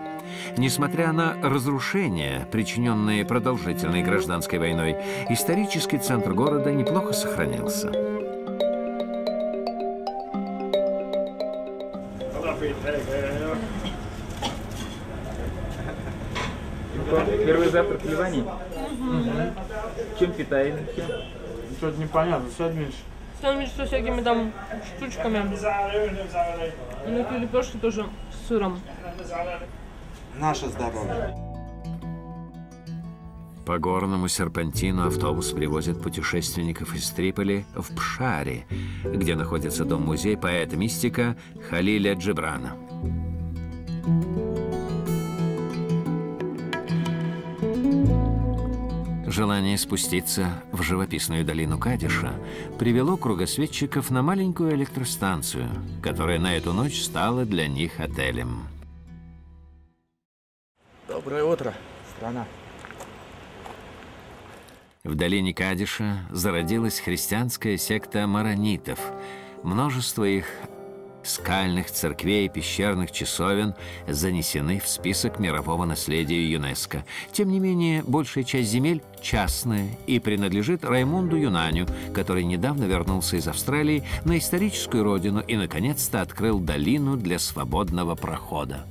[SPEAKER 1] Несмотря на разрушения, причиненные продолжительной гражданской войной, исторический центр города неплохо сохранился.
[SPEAKER 2] Первый завтрак в Ливане? Чем питаетесь?
[SPEAKER 4] Что-то непонятно, сэндвич.
[SPEAKER 3] Сэндвич со всякими там штучками. Ну и лепешки тоже с сыром.
[SPEAKER 4] Наше здоровье.
[SPEAKER 1] По горному серпантину автобус привозит путешественников из Триполи в Пшари, где находится дом-музей поэта-мистика Халиля Джибрана. Желание спуститься в живописную долину Кадиша привело кругосветчиков на маленькую электростанцию, которая на эту ночь стала для них отелем.
[SPEAKER 4] Доброе утро, страна.
[SPEAKER 1] В долине Кадиша зародилась христианская секта маронитов. Множество их скальных церквей и пещерных часовен занесены в список мирового наследия ЮНЕСКО. Тем не менее, большая часть земель частная и принадлежит Раймунду Юнаню, который недавно вернулся из Австралии на историческую родину и, наконец-то, открыл долину для свободного прохода.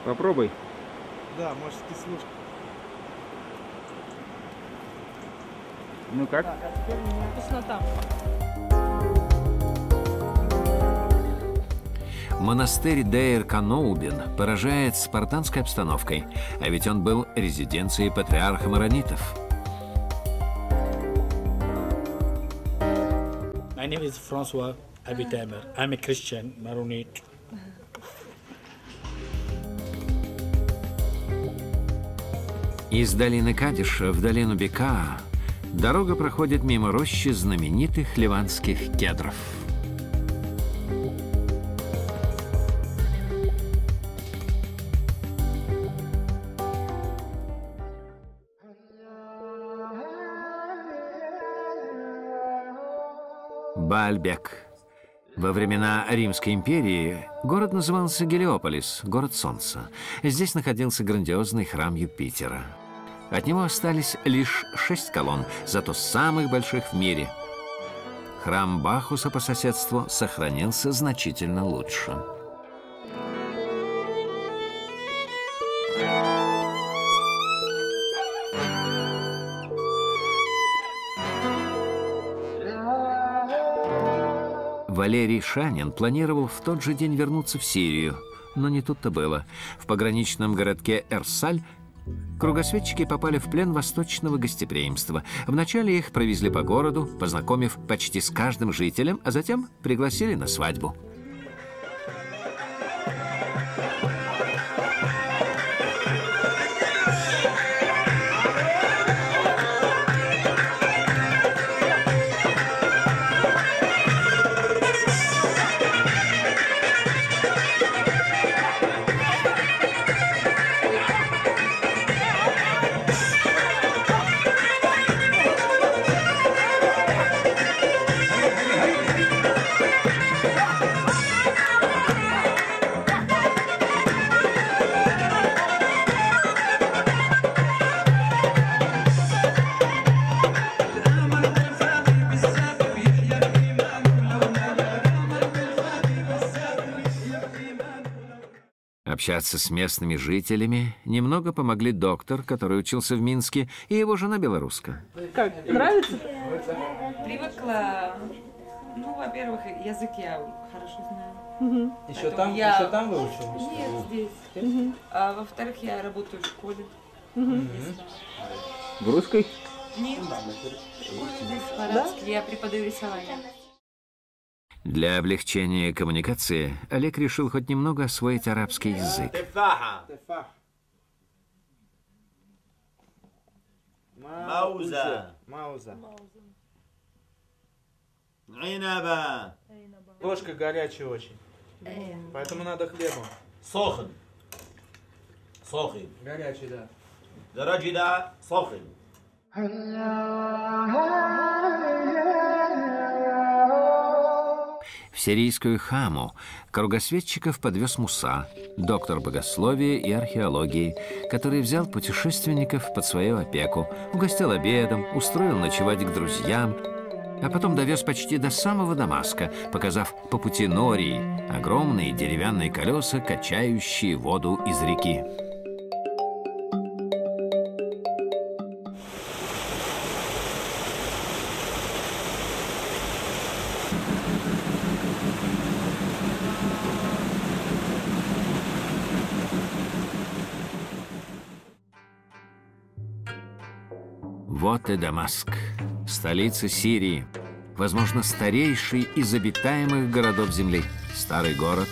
[SPEAKER 2] Попробуй.
[SPEAKER 4] Да, может, кислушка.
[SPEAKER 2] Ну как?
[SPEAKER 3] Вкуснота.
[SPEAKER 1] Монастырь Дейр-Каноубин поражает спартанской обстановкой, а ведь он был резиденцией патриарха маронитов.
[SPEAKER 11] My name is François Abitamer. I'm a Christian Maronite.
[SPEAKER 1] Из долины Кадиша в долину Бекаа дорога проходит мимо рощи знаменитых ливанских кедров. Баальбек. Во времена Римской империи город назывался Гелиополис, город солнца. Здесь находился грандиозный храм Юпитера. От него остались лишь 6 колонн, зато самых больших в мире. Храм Бахуса по соседству сохранился значительно лучше. Валерий Шанин планировал в тот же день вернуться в Сирию, но не тут-то было. В пограничном городке Эрсаль кругосветчики попали в плен восточного гостеприимства. Вначале их провезли по городу, познакомив почти с каждым жителем, а затем пригласили на свадьбу. Общаться с местными жителями немного помогли доктор, который учился в Минске, и его жена белоруска.
[SPEAKER 3] Как, нравится?
[SPEAKER 12] Привыкла. Ну, во-первых, язык я хорошо знаю.
[SPEAKER 3] Угу.
[SPEAKER 4] Еще там выучилась?
[SPEAKER 12] Нет, здесь.
[SPEAKER 3] Угу.
[SPEAKER 12] А во-вторых, я работаю в школе.
[SPEAKER 3] Угу.
[SPEAKER 2] В русской?
[SPEAKER 12] Нет. В школе здесь по-арабски. Я преподаю рисование.
[SPEAKER 1] Для облегчения коммуникации Олег решил хоть немного освоить арабский язык.
[SPEAKER 6] Мауза. Инаба.
[SPEAKER 4] Ложка горячая очень. Поэтому надо хлебом.
[SPEAKER 6] Сохн. Сохин.
[SPEAKER 4] Горячий, да.
[SPEAKER 6] Дараджида сохин.
[SPEAKER 1] В сирийскую Хаму кругосветчиков подвез Муса, доктор богословия и археологии, который взял путешественников под свою опеку, угостил обедом, устроил ночевать к друзьям, а потом довез почти до самого Дамаска, показав по пути Нории огромные деревянные колеса, качающие воду из реки. Вот и Дамаск, столица Сирии, возможно, старейший из обитаемых городов земли. Старый город,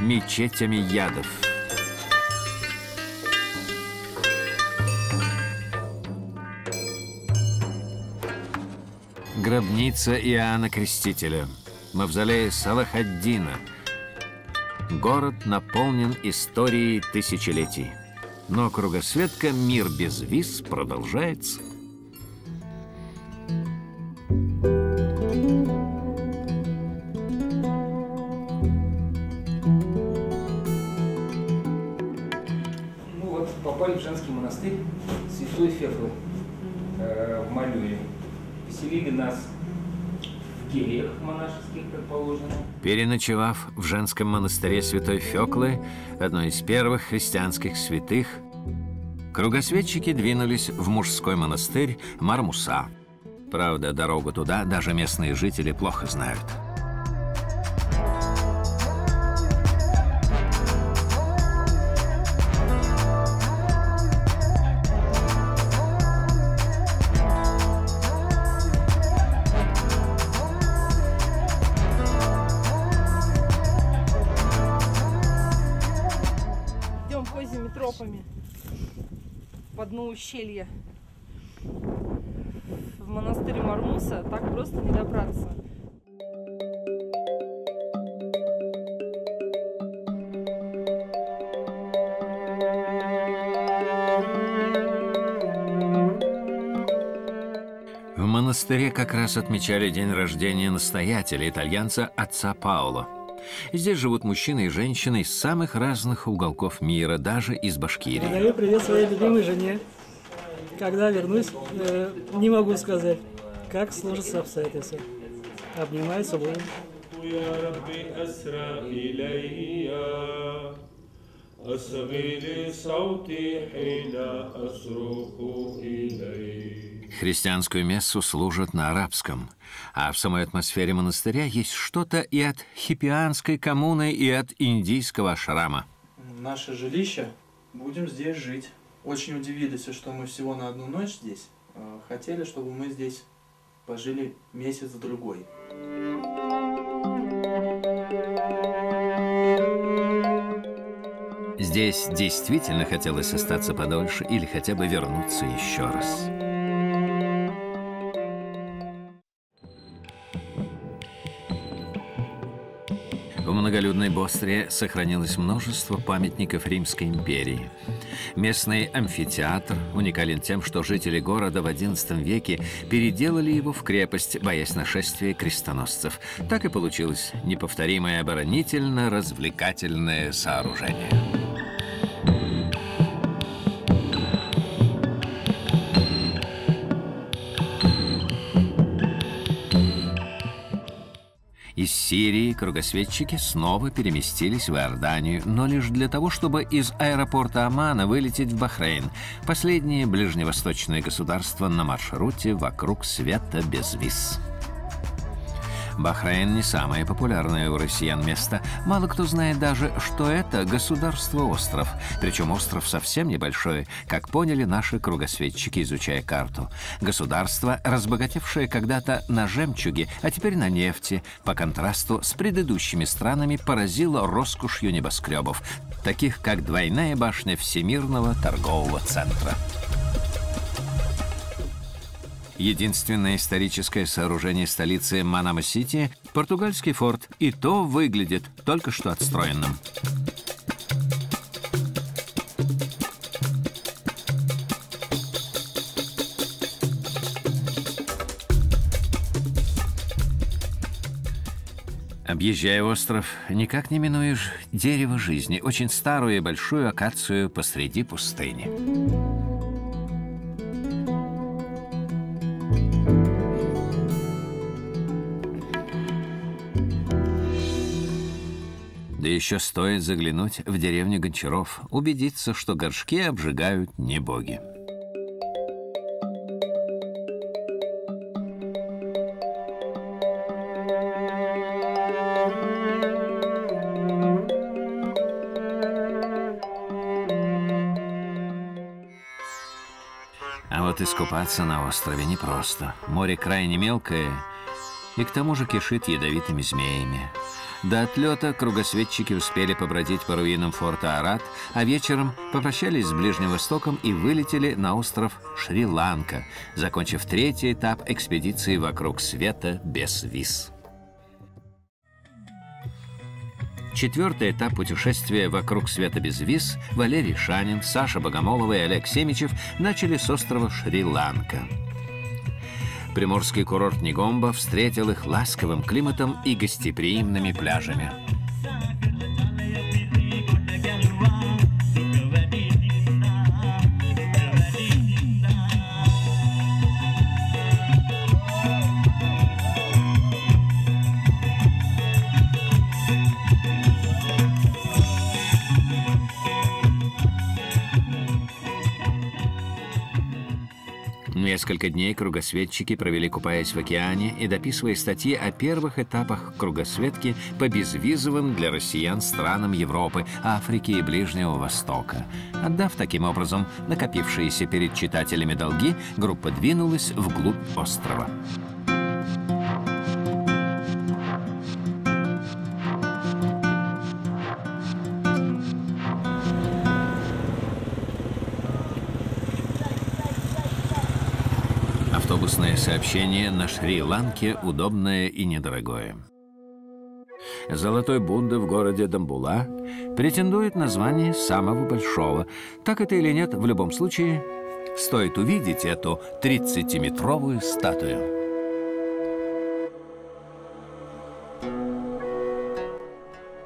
[SPEAKER 1] мечеть Омейядов, гробница Иоанна Крестителя, мавзолей Салах-ад-Дина. Город наполнен историей тысячелетий. Но кругосветка «Мир без виз» продолжается.
[SPEAKER 2] Ну вот, попали в женский монастырь Святой Феклы в Малюе. Поселили нас в кельях монашеских, как положено.
[SPEAKER 1] Переночевав в женском монастыре Святой Феклы, одной из первых христианских святых, кругосветчики двинулись в мужской монастырь Мармуса. Правда, дорогу туда даже местные жители плохо знают.
[SPEAKER 3] Тропами по дну ущелья в монастырь Мармуса так просто не добраться.
[SPEAKER 1] В монастыре как раз отмечали день рождения настоятеля, итальянца отца Паоло. Здесь живут мужчины и женщины из самых разных уголков мира, даже из Башкирии.
[SPEAKER 13] Передаю привет своей любимой жене. Когда вернусь, не могу сказать, как сложится обстоятельства. Обнимаю с обоим.
[SPEAKER 1] Христианскую мессу служат на арабском, а в самой атмосфере монастыря есть что-то и от хиппианской коммуны, и от индийского ашрама.
[SPEAKER 4] Наше жилище, будем здесь жить. Очень удивились, что мы всего на одну ночь здесь. Хотели, чтобы мы здесь пожили месяц-другой.
[SPEAKER 1] Здесь действительно хотелось остаться подольше или хотя бы вернуться еще раз. В многолюдной Бостре сохранилось множество памятников Римской империи. Местный амфитеатр уникален тем, что жители города в XI веке переделали его в крепость, боясь нашествия крестоносцев. Так и получилось неповторимое оборонительно-развлекательное сооружение. Из Сирии кругосветчики снова переместились в Иорданию, но лишь для того, чтобы из аэропорта Омана вылететь в Бахрейн, последнее ближневосточное государство на маршруте вокруг света без виз. Бахрейн не самое популярное у россиян место. Мало кто знает даже, что это государство-остров. Причем остров совсем небольшой, как поняли наши кругосветчики, изучая карту. Государство, разбогатевшее когда-то на жемчуге, а теперь на нефти, по контрасту с предыдущими странами поразило роскошью небоскребов, таких как двойная башня Всемирного торгового центра. Единственное историческое сооружение столицы Манама-Сити – португальский форт, и то выглядит только что отстроенным. Объезжая остров, никак не минуешь дерево жизни, очень старую и большую акацию посреди пустыни. Да еще стоит заглянуть в деревню Гончаров, убедиться, что горшки обжигают не боги. А вот искупаться на острове непросто. Море крайне мелкое и к тому же кишит ядовитыми змеями. До отлета кругосветчики успели побродить по руинам форта Арат, а вечером попрощались с Ближним Востоком и вылетели на остров Шри-Ланка, закончив третий этап экспедиции вокруг света без виз. Четвертый этап путешествия вокруг света без виз Валерий Шанин, Саша Богомолова и Олег Семичев начали с острова Шри-Ланка. Приморский курорт Негомбо встретил их ласковым климатом и гостеприимными пляжами. Несколько дней кругосветчики провели, купаясь в океане и дописывая статьи о первых этапах кругосветки по безвизовым для россиян странам Европы, Африки и Ближнего Востока. Отдав таким образом накопившиеся перед читателями долги, группа двинулась вглубь острова. Автобусное сообщение на Шри-Ланке удобное и недорогое. Золотой Будда в городе Дамбула претендует на звание самого большого. Так это или нет, в любом случае, стоит увидеть эту 30-метровую статую.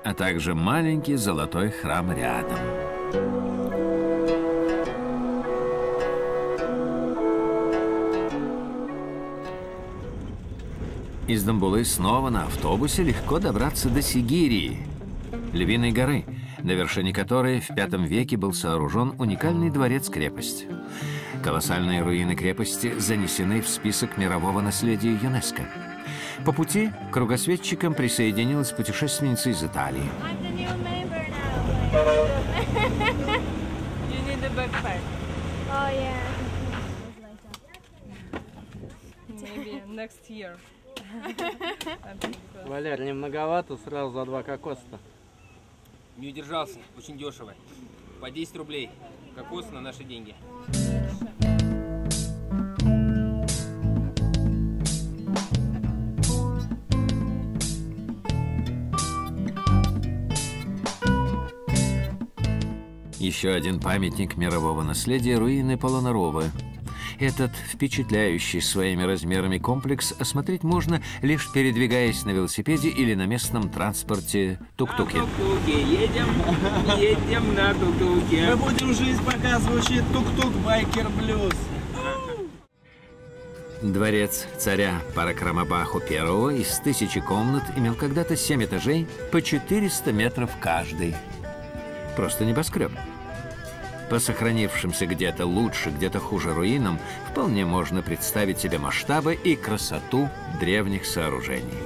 [SPEAKER 1] А также маленький золотой храм рядом. Из Дамбулы снова на автобусе легко добраться до Сигирии, Львиной горы, на вершине которой в V веке был сооружен уникальный дворец-крепость. Колоссальные руины крепости занесены в список мирового наследия ЮНЕСКО. По пути к кругосветчикам присоединилась путешественница из Италии.
[SPEAKER 14] Валер, не многовато сразу за 2 кокоса-то?
[SPEAKER 2] Не удержался, очень дешево. По 10 рублей. Кокос на наши деньги.
[SPEAKER 1] Еще один памятник мирового наследия — руины Полонаровы. Этот впечатляющий своими размерами комплекс осмотреть можно, лишь передвигаясь на велосипеде или на местном транспорте тук-туке.
[SPEAKER 2] Едем на тук-туке.
[SPEAKER 4] Мы будем жизнь, пока звучит тук-тук байкер блюз.
[SPEAKER 1] Дворец царя Паракрамабаху I из 1000 комнат имел когда-то 7 этажей по 400 метров каждый. Просто небоскреб. По сохранившимся где-то лучше, где-то хуже руинам вполне можно представить себе масштабы и красоту древних сооружений.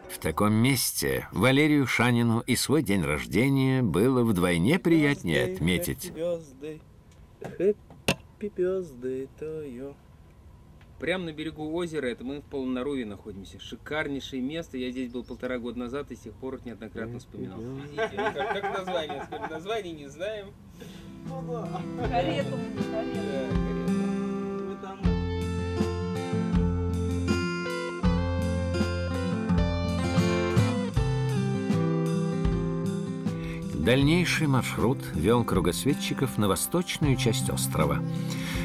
[SPEAKER 1] В таком месте Валерию Шанину и свой день рождения было вдвойне приятнее отметить.
[SPEAKER 4] Happy birthday to you.
[SPEAKER 2] Прямо на берегу озера, это мы в Полунорове находимся. Шикарнейшее место. Я здесь был 1,5 года назад и с тех пор неоднократно вспоминал. Видите, как название? Скажем, название не знаем.
[SPEAKER 3] Карету.
[SPEAKER 1] Дальнейший маршрут вел кругосветчиков на восточную часть острова.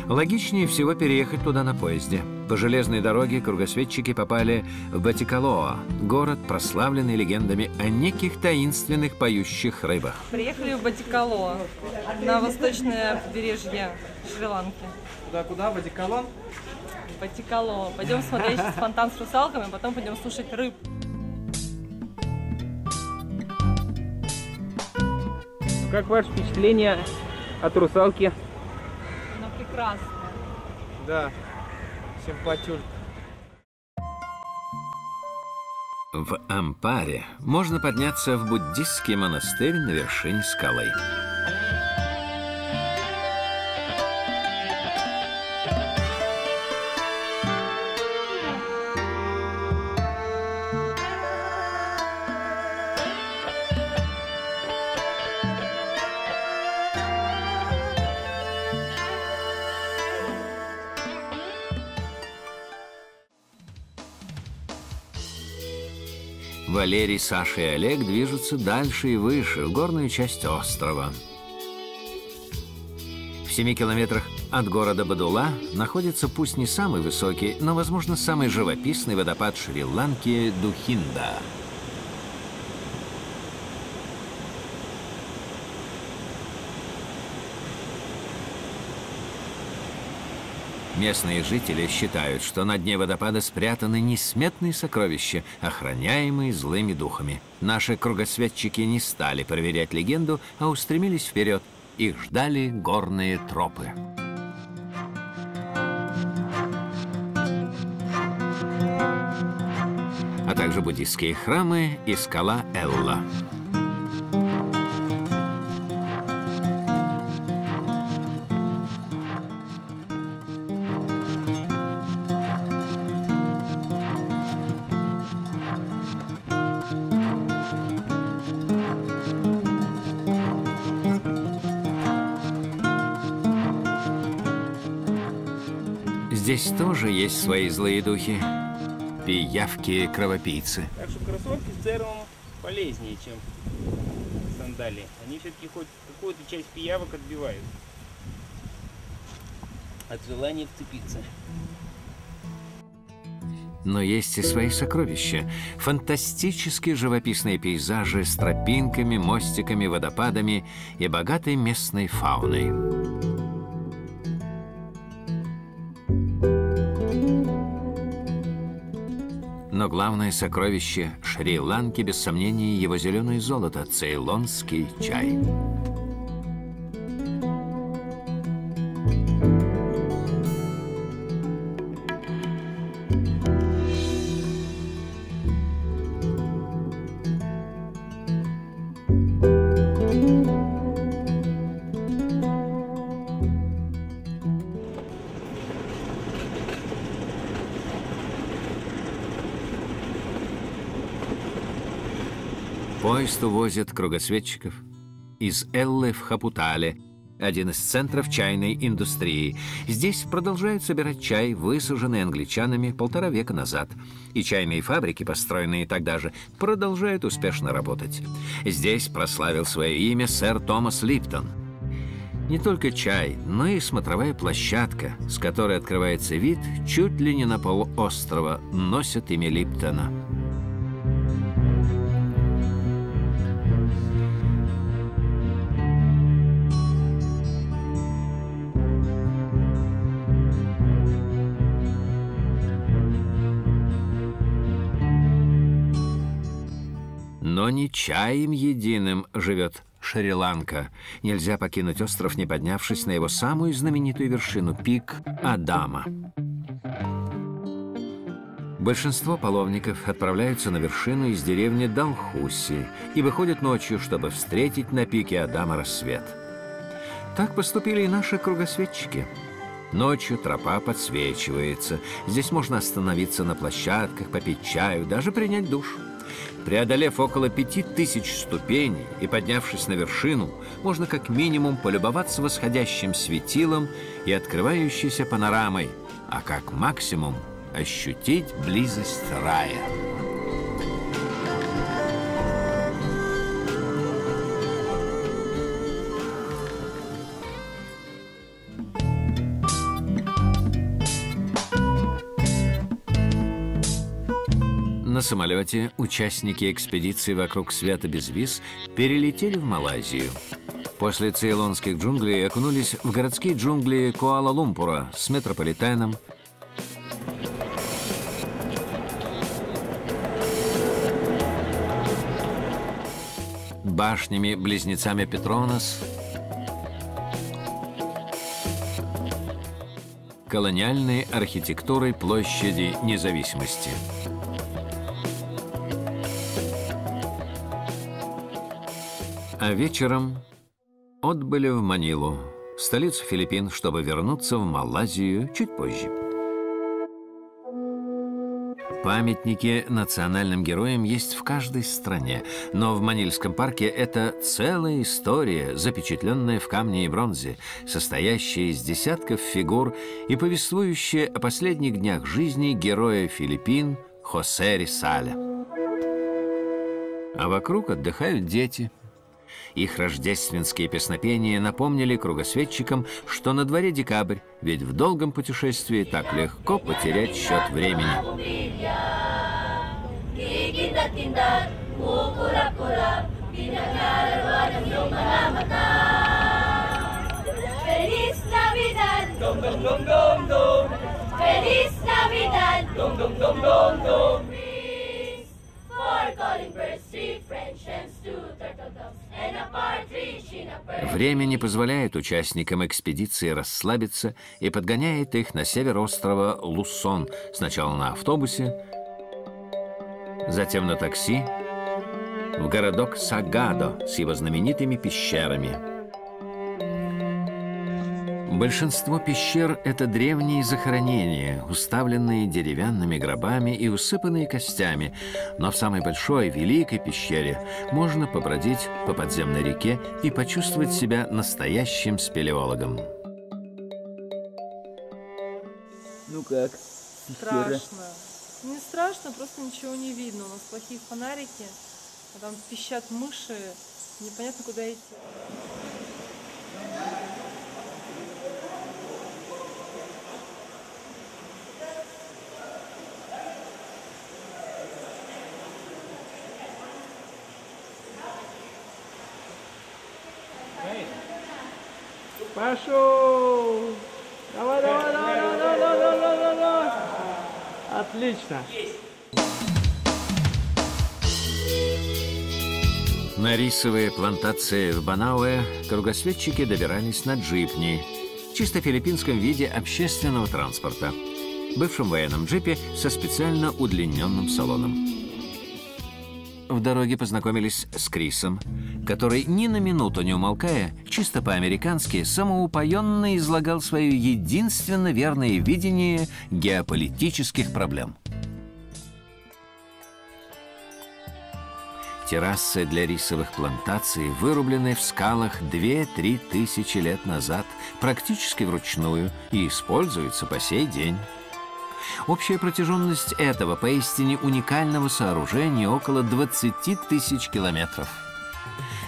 [SPEAKER 1] Логичнее всего переехать туда на поезде. По железной дороге кругосветчики попали в Батикалоа, город, прославленный легендами о неких таинственных поющих рыбах.
[SPEAKER 3] Приехали в Батикалоа, на восточное побережье Шри-Ланки.
[SPEAKER 4] Куда? Батикалон?
[SPEAKER 3] Батикалоа. Пойдем смотреть сейчас фонтан с русалками, а потом пойдем слушать рыб.
[SPEAKER 2] Как ваше впечатление от русалки?
[SPEAKER 3] Она прекрасная.
[SPEAKER 4] Да, симпатюль.
[SPEAKER 1] В Ампаре можно подняться в буддистский монастырь на вершине скалы. Валерий, Саша и Олег движутся дальше и выше, в горную часть острова. В 7 километрах от города Бадула находится пусть не самый высокий, но, возможно, самый живописный водопад Шри-Ланки Духинда. Местные жители считают, что на дне водопада спрятаны несметные сокровища, охраняемые злыми духами. Наши кругосветчики не стали проверять легенду, а устремились вперед. Их ждали горные тропы. А также буддистские храмы и скала Элла. Здесь тоже есть свои злые духи, пиявки-кровопийцы.
[SPEAKER 2] Так что кроссовки в целом полезнее, чем сандалии. Они все-таки хоть какую-то часть пиявок отбивают от желания вцепиться.
[SPEAKER 1] Но есть и свои сокровища. Фантастические живописные пейзажи с тропинками, мостиками, водопадами и богатой местной фауной. Но главное сокровище Шри-Ланки, без сомнения, его зеленое золото – цейлонский чай. Поезд увозит кругосветчиков из Эллы в Хапутале, один из центров чайной индустрии. Здесь продолжают собирать чай, высаженный англичанами 1,5 века назад. И чайные фабрики, построенные тогда же, продолжают успешно работать. Здесь прославил свое имя сэр Томас Липтон. Не только чай, но и смотровая площадка, с которой открывается вид чуть ли не на полуострова, носят имя Липтона. Но не чаем единым живет Шри-Ланка. Нельзя покинуть остров, не поднявшись на его самую знаменитую вершину – пик Адама. Большинство паломников отправляются на вершину из деревни Далхуси и выходят ночью, чтобы встретить на пике Адама рассвет. Так поступили и наши кругосветчики. Ночью тропа подсвечивается. Здесь можно остановиться на площадках, попить чаю, даже принять душ. Преодолев около 5000 ступеней и поднявшись на вершину, можно как минимум полюбоваться восходящим светилом и открывающейся панорамой, а как максимум ощутить близость рая. На самолете участники экспедиции «Вокруг света без виз» перелетели в Малайзию. После цейлонских джунглей окунулись в городские джунгли Куала-Лумпура с метрополитеном, башнями-близнецами Петронас, колониальной архитектурой площади Независимости. А вечером отбыли в Манилу, столицу Филиппин, чтобы вернуться в Малайзию чуть позже. Памятники национальным героям есть в каждой стране, но в Манильском парке это целая история, запечатленная в камне и бронзе, состоящая из десятков фигур и повествующая о последних днях жизни героя Филиппин Хосе Рисаля. А вокруг отдыхают дети. Их рождественские песнопения напомнили кругосветчикам, что на дворе декабрь, ведь в долгом путешествии так легко потерять счет времени. Время не позволяет участникам экспедиции расслабиться и подгоняет их на север острова Лусон, сначала на автобусе, затем на такси, в городок Сагадо с его знаменитыми пещерами. Большинство пещер – это древние захоронения, уставленные деревянными гробами и усыпанные костями. Но в самой большой, великой пещере можно побродить по подземной реке и почувствовать себя настоящим спелеологом.
[SPEAKER 4] Ну как?
[SPEAKER 3] Страшно. Не страшно, просто ничего не видно. У нас плохие фонарики, а там пищат мыши, непонятно, куда идти.
[SPEAKER 14] Пошел! Давай, давай, давай, давай, давай, давай, давай, давай. Отлично.
[SPEAKER 1] На рисовые плантации в Банауэ кругосветчики добирались на джипни, чисто филиппинском виде общественного транспорта, бывшем военном джипе со специально удлиненным салоном. В дороге познакомились с Крисом, который, ни на минуту не умолкая, чисто по-американски самоупоенно излагал свое единственно верное видение геополитических проблем. Террасы для рисовых плантаций, вырубленные в скалах 2-3 тысячи лет назад, практически вручную и используются по сей день. Общая протяженность этого поистине уникального сооружения около 20 тысяч километров.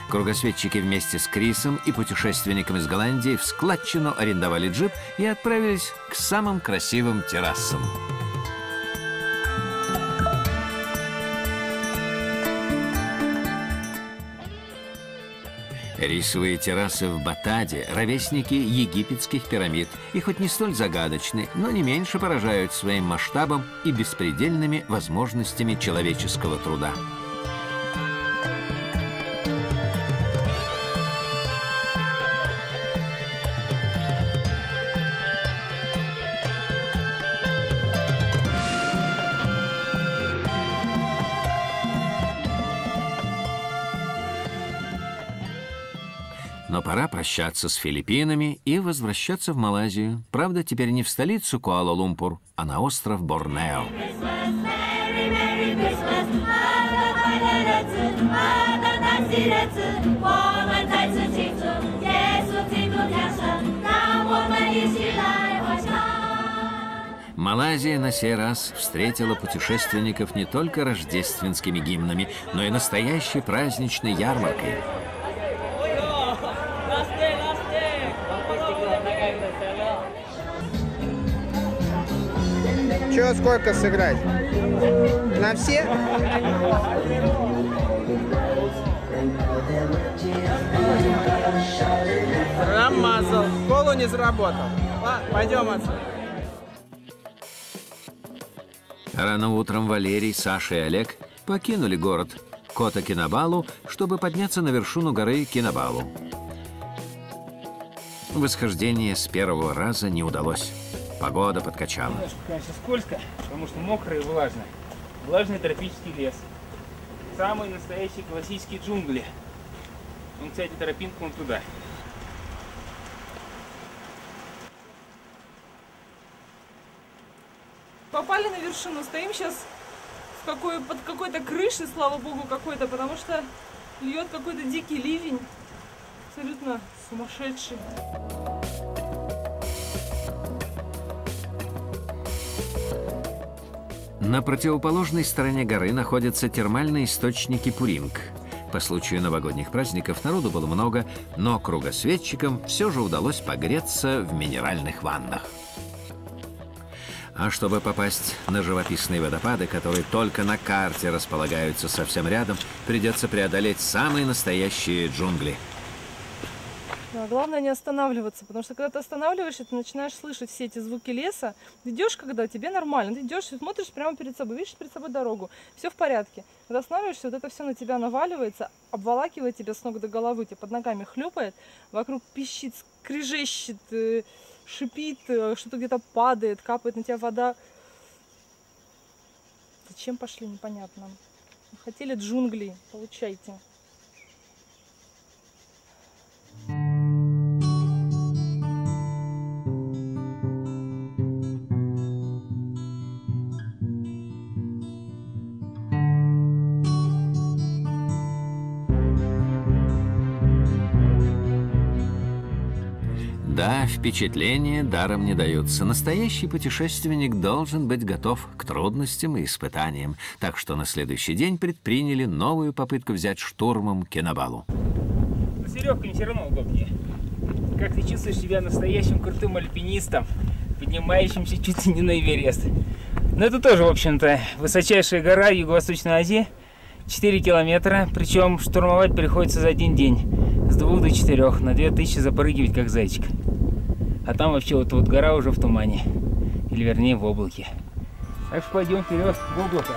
[SPEAKER 1] Кругосветчики вместе с Крисом и путешественником из Голландии в складчину арендовали джип и отправились к самым красивым террасам. Рисовые террасы в Батаде – ровесники египетских пирамид, и хоть не столь загадочны, но не меньше поражают своим масштабом и беспредельными возможностями человеческого труда. Но пора прощаться с Филиппинами и возвращаться в Малайзию. Правда, теперь не в столицу Куала-Лумпур, а на остров Борнео. Малайзия на сей раз встретила путешественников не только рождественскими гимнами, но и настоящей праздничной ярмаркой.
[SPEAKER 4] Чё, сколько сыграть? На все? Промазал. Колу не заработал. Пойдем отсюда.
[SPEAKER 1] Рано утром Валерий, Саша и Олег покинули город Кота-Кинабалу, чтобы подняться на вершину горы Кинабалу. Восхождение с первого раза не удалось. Погода подкачала.
[SPEAKER 2] Немножко, конечно, скользко, потому что мокро и влажно. Влажный тропический лес. Самые настоящие классические джунгли. Вон, кстати, тропинка вон туда.
[SPEAKER 3] Попали на вершину, стоим сейчас под какой-то крышей, слава богу, какой-то, потому что льет какой-то дикий ливень, абсолютно сумасшедший.
[SPEAKER 1] На противоположной стороне горы находятся термальные источники Пуринг. По случаю новогодних праздников народу было много, но кругосветчикам все же удалось погреться в минеральных ваннах. А чтобы попасть на живописные водопады, которые только на карте располагаются совсем рядом, придется преодолеть самые настоящие джунгли.
[SPEAKER 3] Да, главное не останавливаться, потому что когда ты останавливаешься, ты начинаешь слышать все эти звуки леса. Ты идешь, когда тебе нормально, ты идешь и смотришь прямо перед собой, видишь перед собой дорогу, все в порядке. Когда останавливаешься, вот это все на тебя наваливается, обволакивает тебя с ног до головы, тебе под ногами хлюпает, вокруг пищит, скрежещет, шипит, что-то где-то падает, капает на тебя вода. Зачем пошли, непонятно. Хотели джунгли, получайте.
[SPEAKER 1] Да, впечатления даром не даются. Настоящий путешественник должен быть готов к трудностям и испытаниям. Так что на следующий день предприняли новую попытку взять штурмом Кинабалу.
[SPEAKER 2] С веревками все равно удобнее. Как ты чувствуешь себя настоящим крутым альпинистом, поднимающимся чуть ли не на Эверест. Но это тоже, в общем-то, высочайшая гора в Юго-Восточной Азии. 4 километра, причем штурмовать приходится за один день. С 2 до 4, на 2000 запрыгивать как зайчик. А там вообще вот гора уже в тумане. Или вернее в облаке. Так что пойдем вперед в облако.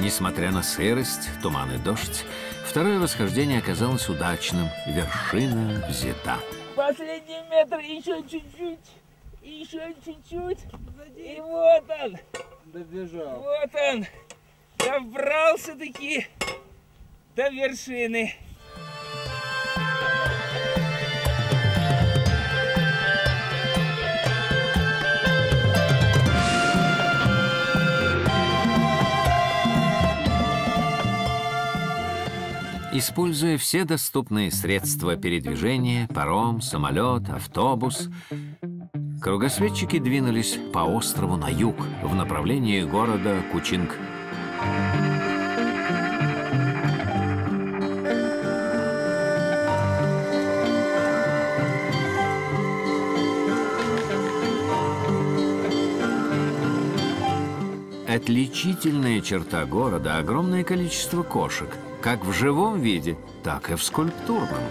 [SPEAKER 1] Несмотря на сырость, туман и дождь, второе восхождение оказалось удачным. Вершина взята.
[SPEAKER 2] Последний метр, еще чуть-чуть. Еще чуть-чуть. И вот он.
[SPEAKER 4] Добежал.
[SPEAKER 2] Вот он. Добрался-таки до вершины.
[SPEAKER 1] Используя все доступные средства передвижения, паром, самолет, автобус, кругосветчики двинулись по острову на юг, в направлении города Кучинг. Отличительная черта города – огромное количество кошек, как в живом виде, так и в скульптурном.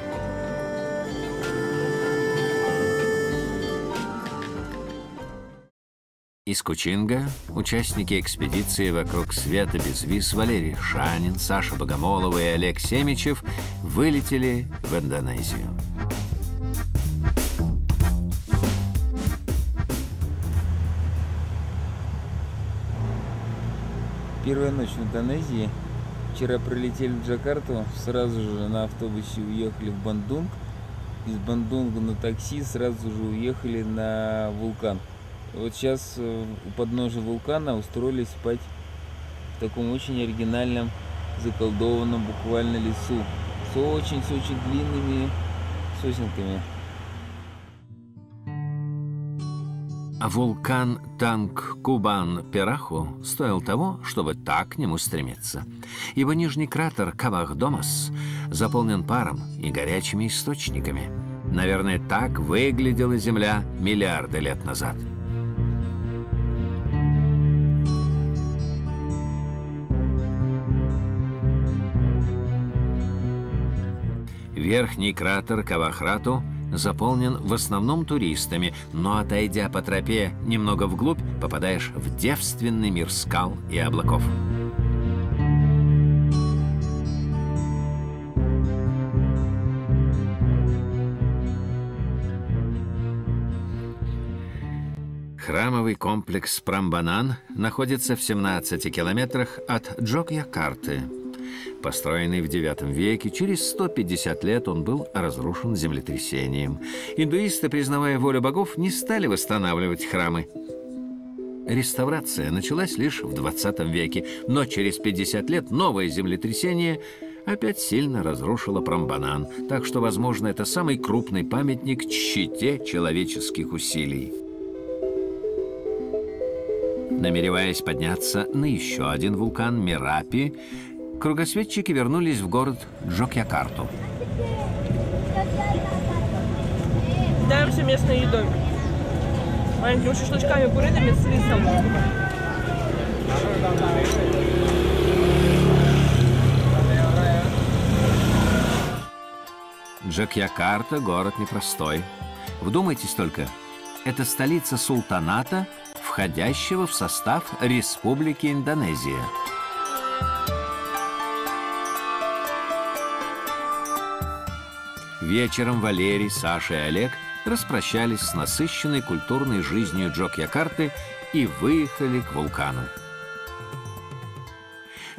[SPEAKER 1] Из Кучинга участники экспедиции «Вокруг света без виз» Валерий Шанин, Саша Богомолова и Олег Семичев вылетели в Индонезию.
[SPEAKER 15] Первая ночь в Индонезии. Вчера прилетели в Джакарту, сразу же на автобусе уехали в Бандунг. Из Бандунга на такси сразу же уехали на вулкан. Вот сейчас у подножия вулкана устроились спать в таком очень оригинальном, заколдованном буквально лесу. С очень длинными сосенками.
[SPEAKER 1] Вулкан Танг-Кубан-Пераху стоил того, чтобы так к нему стремиться. Его нижний кратер Кавах-Домас заполнен паром и горячими источниками. Наверное, так выглядела Земля миллиарды лет назад. Верхний кратер Кавахрату заполнен в основном туристами, но, отойдя по тропе немного вглубь, попадаешь в девственный мир скал и облаков. Храмовый комплекс Прамбанан находится в 17 километрах от Джокьякарты. Построенный в IX веке, через 150 лет он был разрушен землетрясением. Индуисты, признавая волю богов, не стали восстанавливать храмы. Реставрация началась лишь в XX веке, но через 50 лет новое землетрясение опять сильно разрушило Прамбанан, так что, возможно, это самый крупный памятник тщете человеческих усилий. Намереваясь подняться на еще один вулкан Мерапи, кругосветчики вернулись в город Джокьякарту.
[SPEAKER 3] Питаемся местной едой. Маленькими шашлычками куриными с рисом.
[SPEAKER 1] Джокьякарта – город непростой. Вдумайтесь только, это столица султаната, входящего в состав Республики Индонезия. Вечером Валерий, Саша и Олег распрощались с насыщенной культурной жизнью Джокьякарты и выехали к вулкану.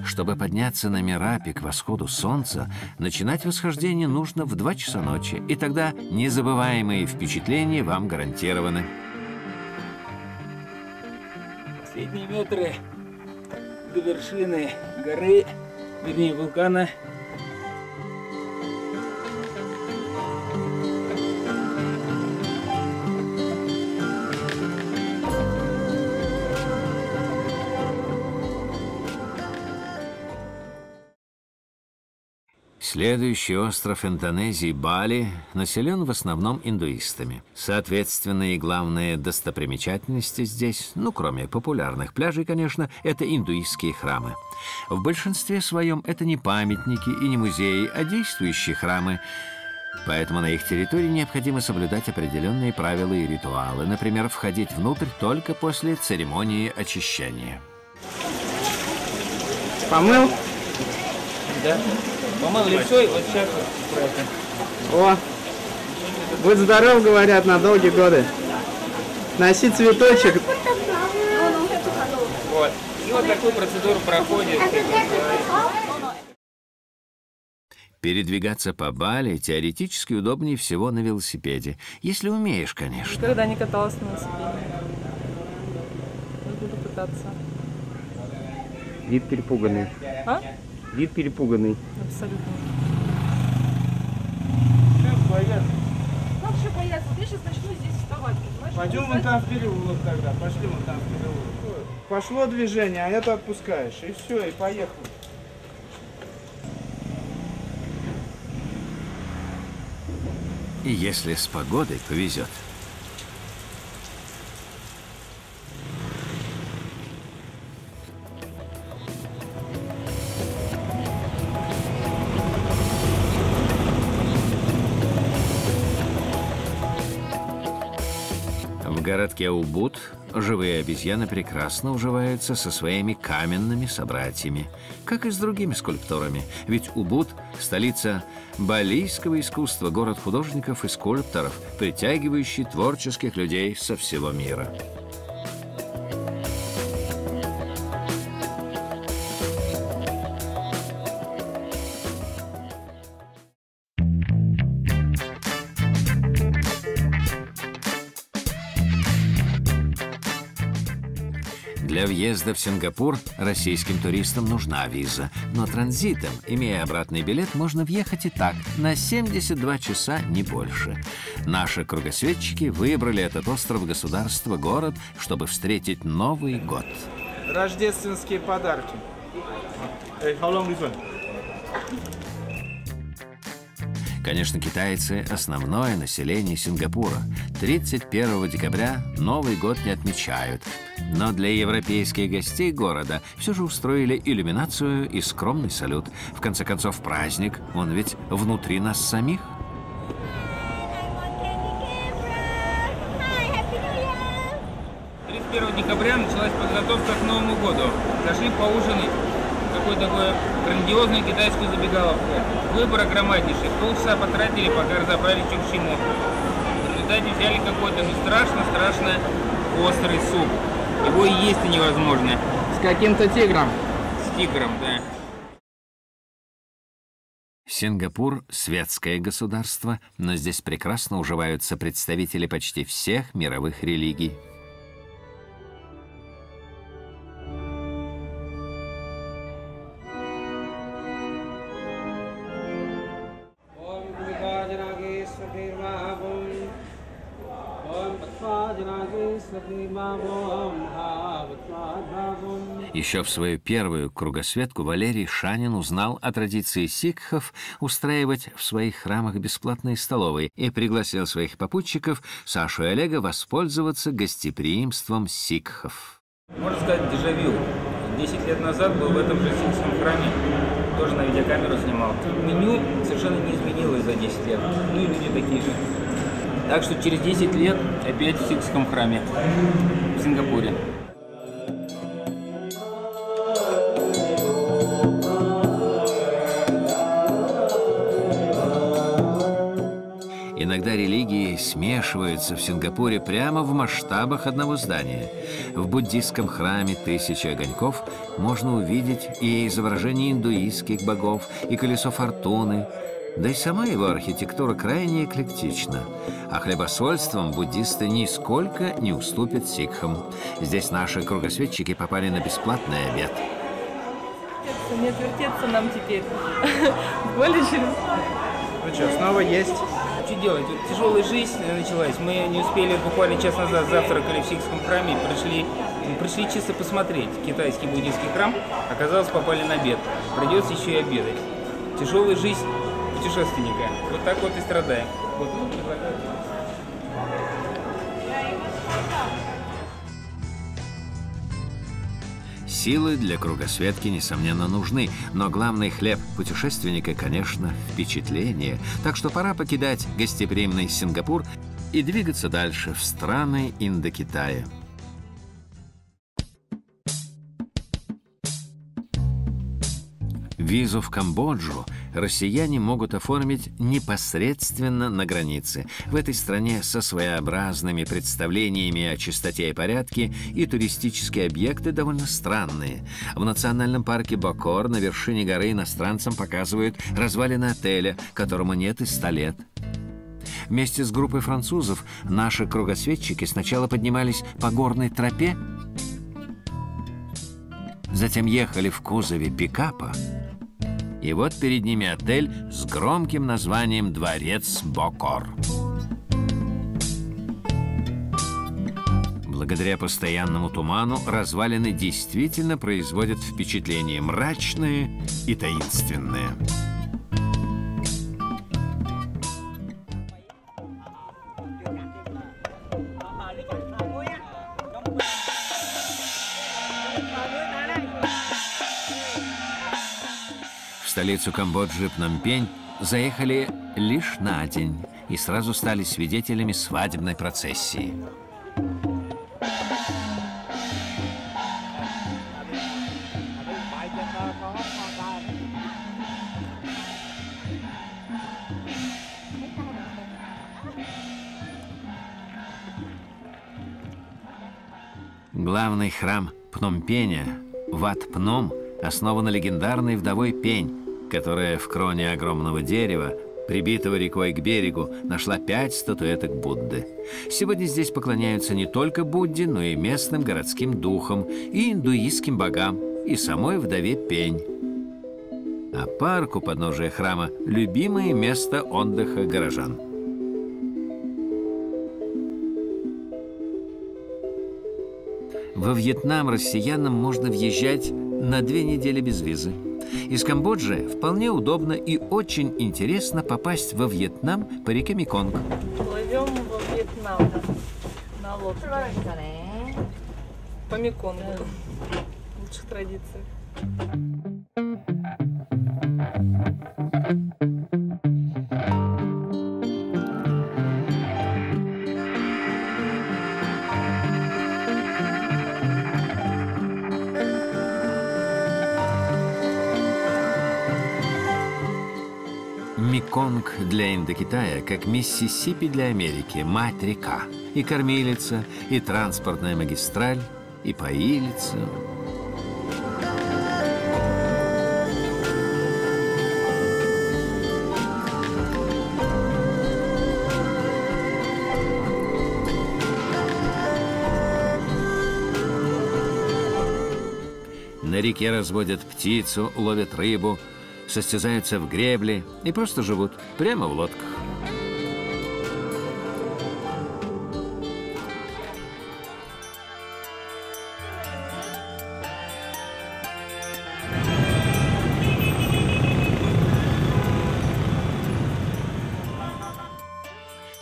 [SPEAKER 1] Чтобы подняться на Мерапи к восходу солнца, начинать восхождение нужно в 2 часа ночи, и тогда незабываемые впечатления вам гарантированы.
[SPEAKER 2] Последние метры до вершины горы, вернее вулкана.
[SPEAKER 1] Следующий остров Индонезии, Бали, населен в основном индуистами. Соответственно, и главные достопримечательности здесь, ну, кроме популярных пляжей, конечно, это индуистские храмы. В большинстве своем это не памятники и не музеи, а действующие храмы. Поэтому на их территории необходимо соблюдать определенные правила и ритуалы. Например, входить внутрь только после церемонии очищения.
[SPEAKER 14] Помыл?
[SPEAKER 2] Да. Помыл лицо, и вот сейчас вот
[SPEAKER 14] О, будь здоров, говорят, на долгие годы. Носи цветочек.
[SPEAKER 2] Вот. И вот такую процедуру проходит.
[SPEAKER 1] Передвигаться по Бали теоретически удобнее всего на велосипеде. Если умеешь, конечно.
[SPEAKER 3] Никогда не каталась на велосипеде. Буду пытаться.
[SPEAKER 10] Вид перепуганный.
[SPEAKER 3] А?
[SPEAKER 10] Вид перепуганный.
[SPEAKER 3] Абсолютно.
[SPEAKER 2] Как бояться?
[SPEAKER 3] Как еще бояться? Я сейчас начну здесь вставать.
[SPEAKER 4] Пойдем вон там в переулок тогда. Пошли вон там в переулок. Пошло движение, а это отпускаешь. И все, и поехал.
[SPEAKER 1] И если с погодой повезет. В городке Убуд живые обезьяны прекрасно уживаются со своими каменными собратьями, как и с другими скульптурами. Ведь Убуд – столица балийского искусства, город художников и скульпторов, притягивающий творческих людей со всего мира. Для въезда в Сингапур российским туристам нужна виза, но транзитом, имея обратный билет, можно въехать и так, на 72 часа, не больше. Наши кругосветчики выбрали этот остров-государство, город, чтобы встретить Новый год.
[SPEAKER 4] Рождественские подарки. How long this one?
[SPEAKER 1] Конечно, китайцы – основное население Сингапура. 31 декабря Новый год не отмечают. Но для европейских гостей города все же устроили иллюминацию и скромный салют. В конце концов, праздник, он ведь внутри нас самих.
[SPEAKER 2] 31 декабря началась подготовка к Новому году. Зашли поужинать в какую-то такую грандиозную китайскую забегаловку. Выбор огромнейший. Полчаса потратили, пока разобрали, что к чему. В результате взяли какой-то страшно острый суп. Его и есть-то невозможно.
[SPEAKER 14] С каким-то тигром.
[SPEAKER 2] С тигром, да.
[SPEAKER 1] Сингапур – светское государство, но здесь прекрасно уживаются представители почти всех мировых религий. Еще в свою первую кругосветку Валерий Шанин узнал о традиции сикхов устраивать в своих храмах бесплатные столовые и пригласил своих попутчиков Сашу и Олега воспользоваться гостеприимством сикхов.
[SPEAKER 2] Можно сказать, дежавю. 10 лет назад был в этом же сикхском храме, тоже на видеокамеру снимал. Меню совершенно не изменилось за 10 лет, ну и люди такие же. Так что через 10 лет опять в сикхском храме в Сингапуре.
[SPEAKER 1] Иногда религии смешиваются в Сингапуре прямо в масштабах одного здания. В буддийском храме «Тысячи огоньков» можно увидеть и изображение индуистских богов, и колесо фортуны. Да и сама его архитектура крайне эклектична. А хлебосольством буддисты нисколько не уступят сикхам. Здесь наши кругосветчики попали на бесплатный обед.
[SPEAKER 3] Не отвертеться нам теперь. Более через...
[SPEAKER 4] Ну что, снова есть?
[SPEAKER 2] Что делать? Вот тяжелая жизнь началась. Мы не успели, буквально час назад завтракали в сикхском храме, пришли чисто посмотреть китайский буддийский храм. Оказалось, попали на обед. Придется еще и обедать. Тяжелая жизнь путешественника. Вот так вот и страдаем. Вот.
[SPEAKER 1] Силы для кругосветки, несомненно, нужны, но главный хлеб путешественника, конечно, впечатление. Так что пора покидать гостеприимный Сингапур и двигаться дальше в страны Индокитая. Визу в Камбоджу россияне могут оформить непосредственно на границе. В этой стране со своеобразными представлениями о чистоте и порядке, и туристические объекты довольно странные. В национальном парке Бокор на вершине горы иностранцам показывают развалины отеля, которому нет и 100 лет. Вместе с группой французов наши кругосветчики сначала поднимались по горной тропе, затем ехали в кузове пикапа. И вот перед ними отель с громким названием «Дворец Бокор». Благодаря постоянному туману развалины действительно производят впечатление мрачное и таинственное. В столицу Камбоджи Пномпень заехали лишь на день и сразу стали свидетелями свадебной процессии. Главный храм Пномпеня, Ват Пном, основан на легендарной вдовой Пень, которая в кроне огромного дерева прибитого рекой к берегу, нашла 5 статуэток Будды. Сегодня здесь поклоняются не только Будде, но и местным городским духам, и индуистским богам, и самой вдове Пень. А парк у подножия храма – любимое место отдыха горожан. Во Вьетнам россиянам можно въезжать на 2 недели без визы. Из Камбоджи вполне удобно и очень интересно попасть во Вьетнам по реке Меконг.
[SPEAKER 3] Плывем во Вьетнам на лодке по Меконгу. В лучших традициях.
[SPEAKER 1] Меконг для Индокитая, как Миссисипи для Америки, мать-река. И кормилица, и транспортная магистраль, и поилица. На реке разводят птицу, ловят рыбу, состязаются в гребле и просто живут прямо в лодках.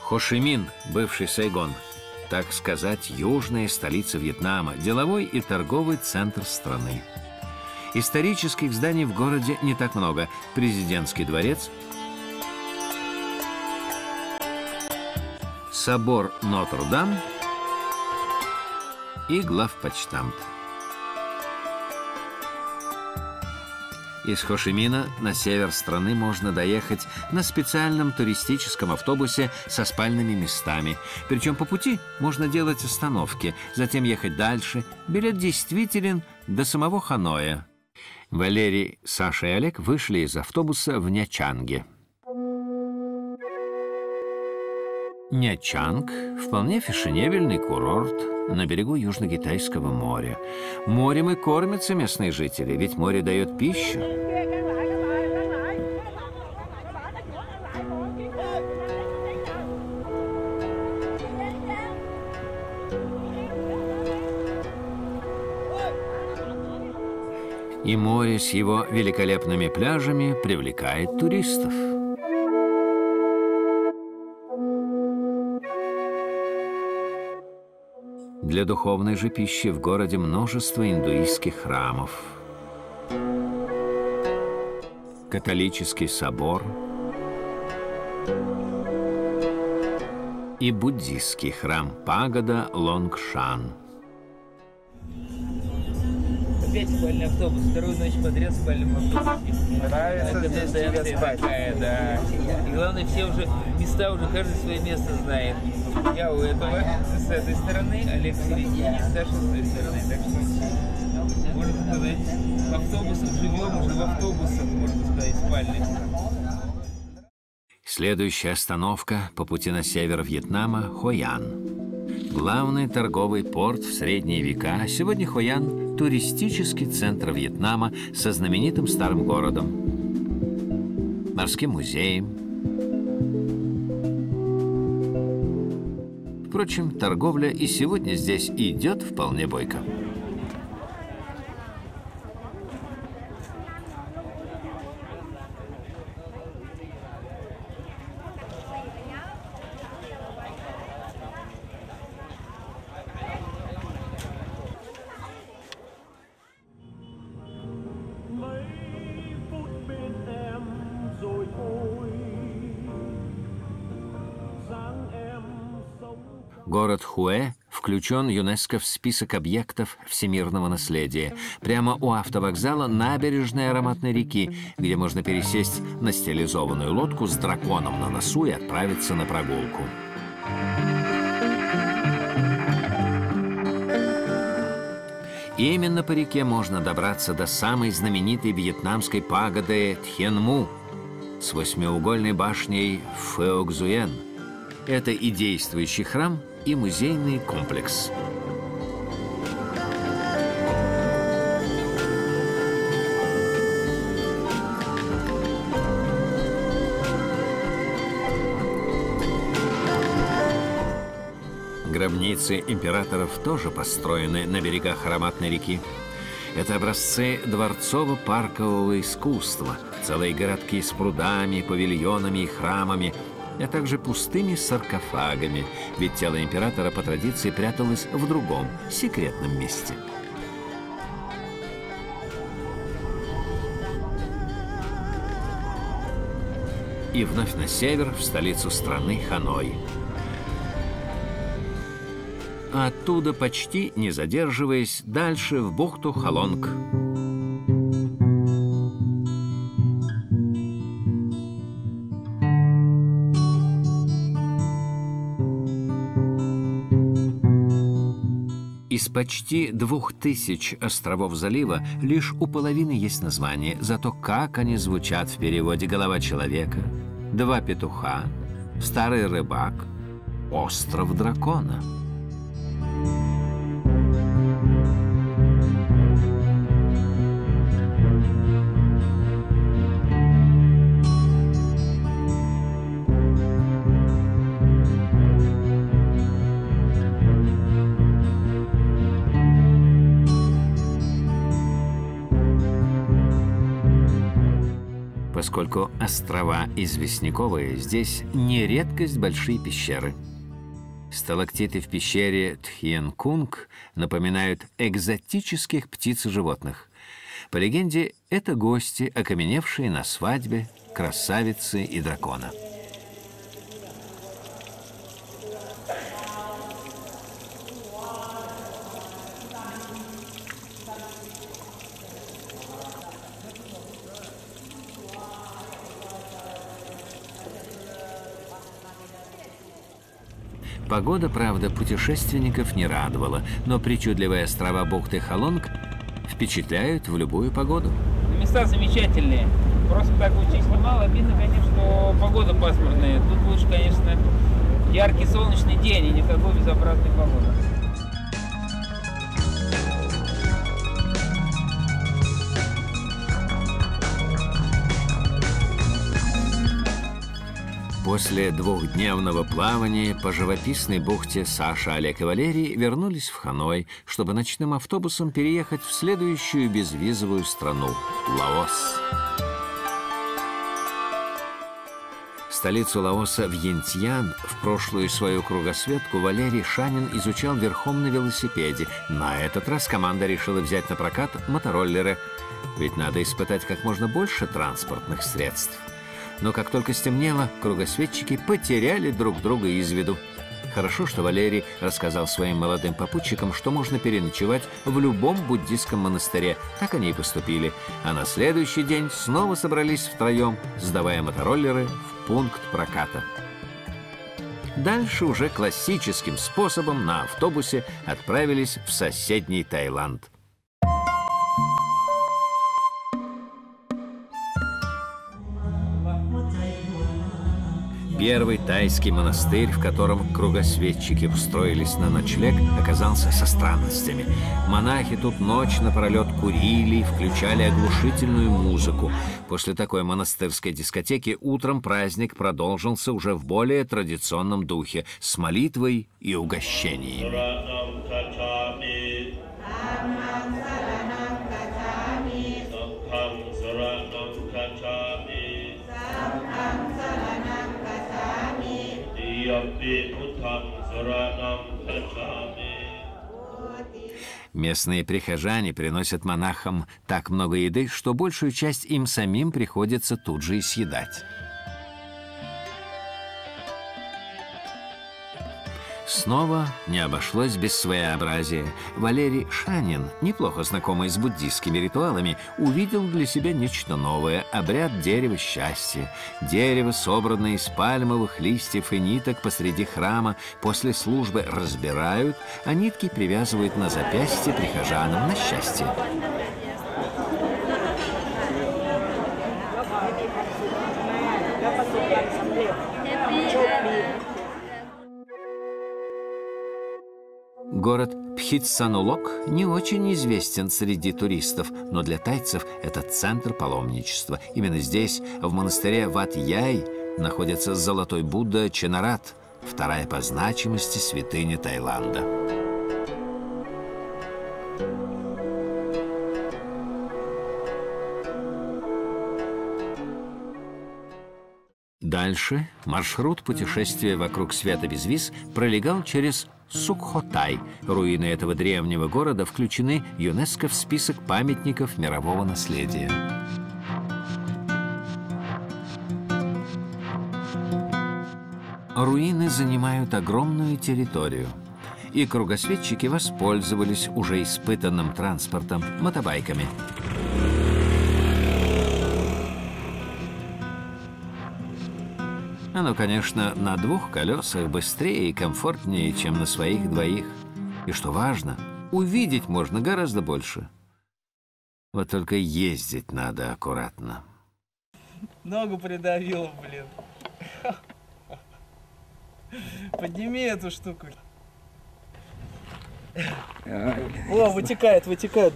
[SPEAKER 1] Хошимин, бывший Сайгон, так сказать, южная столица Вьетнама, деловой и торговый центр страны. Исторических зданий в городе не так много. Президентский дворец, собор Нотр-Дам и главпочтамт. Из Хошимина на север страны можно доехать на специальном туристическом автобусе со спальными местами. Причем по пути можно делать остановки, затем ехать дальше. Билет действителен до самого Ханоя. Валерий, Саша и Олег вышли из автобуса в Нячанге. Нячанг – вполне фешенебельный курорт на берегу Южно-Китайского моря. Морем и кормятся местные жители, ведь море дает пищу. И море с его великолепными пляжами привлекает туристов. Для духовной же пищи в городе множество индуистских храмов. Католический собор и буддийский храм пагода Лонгшан.
[SPEAKER 2] Опять спальный автобус, 2-ю ночь подряд в спальном автобусе.
[SPEAKER 4] Нравится здесь тебе спать.
[SPEAKER 2] Да. И главное, все уже места, уже каждый свое место знает. Я у этого с этой стороны, Олег в середине, Саша с той стороны. Так что, можно сказать, в автобусах живем, уже в автобусах, можно сказать, спальных.
[SPEAKER 1] Следующая остановка по пути на север Вьетнама – Хоян. Главный торговый порт в средние века. Сегодня Хоян – туристический центр Вьетнама со знаменитым старым городом, морским музеем. Впрочем, торговля и сегодня здесь идет вполне бойко. Город Хуэ включен ЮНЕСКО в список объектов всемирного наследия. Прямо у автовокзала набережная ароматной реки, где можно пересесть на стилизованную лодку с драконом на носу и отправиться на прогулку. И именно по реке можно добраться до самой знаменитой вьетнамской пагоды Тхен Му. с 8-угольной башней Фэогзуэн. Это и действующий храм, и музейный комплекс. Гробницы императоров тоже построены на берегах ароматной реки. Это образцы дворцово-паркового искусства, целые городки с прудами, павильонами и храмами, а также пустыми саркофагами, ведь тело императора по традиции пряталось в другом, секретном месте. И вновь на север, в столицу страны Ханой. А оттуда, почти не задерживаясь, дальше в бухту Халонг. Из почти 2000 островов залива лишь у половины есть название, зато как они звучат в переводе: голова человека, два петуха, старый рыбак, остров дракона. Поскольку острова известняковые, здесь не редкость большие пещеры. Сталактиты в пещере Тхьен-Кунг напоминают экзотических птиц и животных. По легенде, это гости, окаменевшие на свадьбе красавицы и дракона. Погода, правда, путешественников не радовала, но причудливые острова бухты Халонг впечатляют в любую погоду.
[SPEAKER 2] Места замечательные. Просто так вот чисто мало. Обидно, конечно, что погода пасмурная. Тут лучше, конечно, яркий солнечный день и никакой безобразной погоды.
[SPEAKER 1] После двухдневного плавания по живописной бухте Саша, Олег и Валерий вернулись в Ханой, чтобы ночным автобусом переехать в следующую безвизовую страну – Лаос. Столицу Лаоса Вьентьян в прошлую свою кругосветку Валерий Шанин изучал верхом на велосипеде. На этот раз команда решила взять на прокат мотороллеры, ведь надо испытать как можно больше транспортных средств. Но как только стемнело, кругосветчики потеряли друг друга из виду. Хорошо, что Валерий рассказал своим молодым попутчикам, что можно переночевать в любом буддийском монастыре. Так они и поступили. А на следующий день снова собрались втроем, сдавая мотороллеры в пункт проката. Дальше уже классическим способом на автобусе отправились в соседний Таиланд. Первый тайский монастырь, в котором кругосветчики устроились на ночлег, оказался со странностями. Монахи тут ночь напролет курили и включали оглушительную музыку. После такой монастырской дискотеки утром праздник продолжился уже в более традиционном духе, с молитвой и угощениями. Местные прихожане приносят монахам так много еды, что большую часть им самим приходится тут же и съедать. Снова не обошлось без своеобразия. Валерий Шанин, неплохо знакомый с буддийскими ритуалами, увидел для себя нечто новое – обряд дерева счастья. Дерево, собранное из пальмовых листьев и ниток посреди храма, после службы разбирают, а нитки привязывают на запястье прихожанам на счастье. Город Пхитсанулок не очень известен среди туристов, но для тайцев это центр паломничества. Именно здесь, в монастыре Ват-Яй, находится золотой Будда Чанарат, вторая по значимости святыня Таиланда. Дальше маршрут путешествия вокруг света без виз пролегал через Сукхотай. Руины этого древнего города включены ЮНЕСКО в список памятников мирового наследия. Руины занимают огромную территорию, и кругосветчики воспользовались уже испытанным транспортом – мотобайками. Оно, конечно, на двух колесах быстрее и комфортнее, чем на своих двоих. И что важно, увидеть можно гораздо больше. Вот только ездить надо аккуратно.
[SPEAKER 4] Ногу придавило, блин. Подними эту штуку. О, вытекает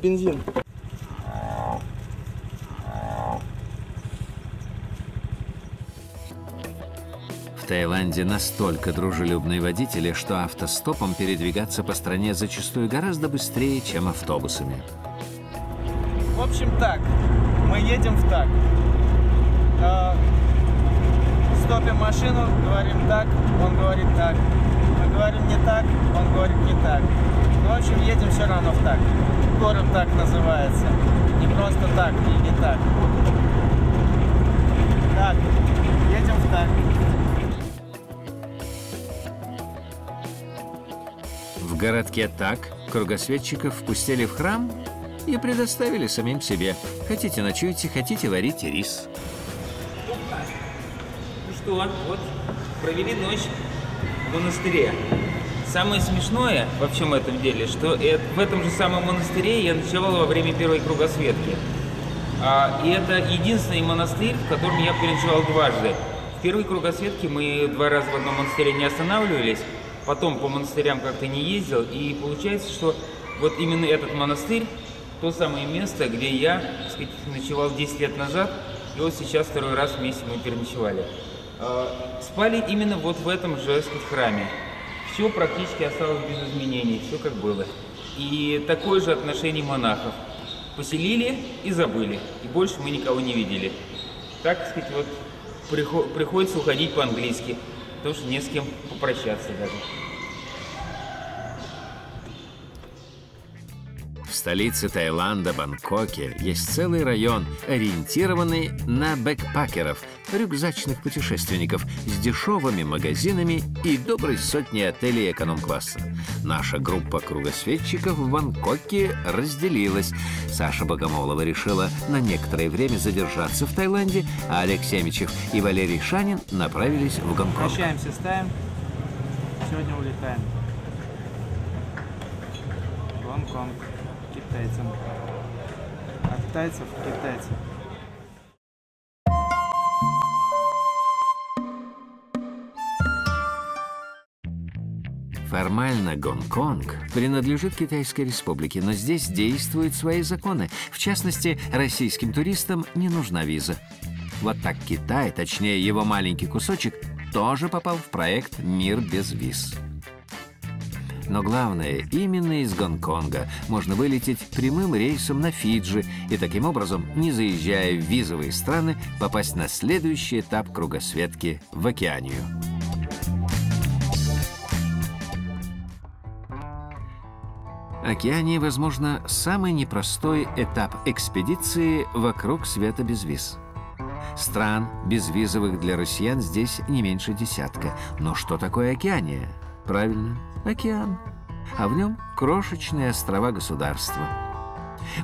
[SPEAKER 4] бензин.
[SPEAKER 1] В Таиланде настолько дружелюбные водители, что автостопом передвигаться по стране зачастую гораздо быстрее, чем автобусами.
[SPEAKER 4] В общем так, мы едем в так. Стопим машину, говорим так, он говорит так. Мы говорим не так, он говорит не так. Ну, в общем, едем все равно в так. Город так называется. Не просто так, и не так. Так, едем в так.
[SPEAKER 1] В городке Так кругосветчиков впустили в храм и предоставили самим себе. Хотите, ночуйте, хотите, варите рис.
[SPEAKER 2] Ну что, вот, провели ночь в монастыре. Самое смешное во всем этом деле, что в этом же самом монастыре я ночевал во время первой кругосветки. И это единственный монастырь, в котором я переночевал дважды. В первой кругосветке мы 2 раза в одном монастыре не останавливались, потом по монастырям как-то не ездил, и получается, что вот именно этот монастырь, то самое место, где я, так сказать, ночевал 10 лет назад, и вот сейчас 2-й раз вместе мы переночевали. Спали именно вот в этом же, так сказать, храме. Все практически осталось без изменений, все как было. И такое же отношение монахов. Поселили и забыли, и больше мы никого не видели. Так, так сказать, вот приходится уходить по-английски, потому что не с кем попрощаться даже.
[SPEAKER 1] В столице Таиланда, Бангкоке, есть целый район, ориентированный на бэкпакеров, рюкзачных путешественников с дешевыми магазинами и доброй сотней отелей эконом-класса. Наша группа кругосветчиков в Бангкоке разделилась. Саша Богомолова решила на некоторое время задержаться в Таиланде, а Олег Семичев и Валерий Шанин направились в Гонконг.
[SPEAKER 4] Прощаемся с Таем. Сегодня улетаем. Гонконг. Китайцам. От тайцев к китайцам.
[SPEAKER 1] Формально Гонконг принадлежит Китайской Республике, но здесь действуют свои законы. В частности, российским туристам не нужна виза. Вот так Китай, точнее его маленький кусочек, тоже попал в проект «Мир без виз». Но главное, именно из Гонконга можно вылететь прямым рейсом на Фиджи и таким образом, не заезжая в визовые страны, попасть на следующий этап кругосветки в Океанию. Океания, возможно, самый непростой этап экспедиции вокруг света без виз. Стран безвизовых для россиян здесь не меньше 10. Но что такое Океания? Правильно, океан. А в нем крошечные острова-государства.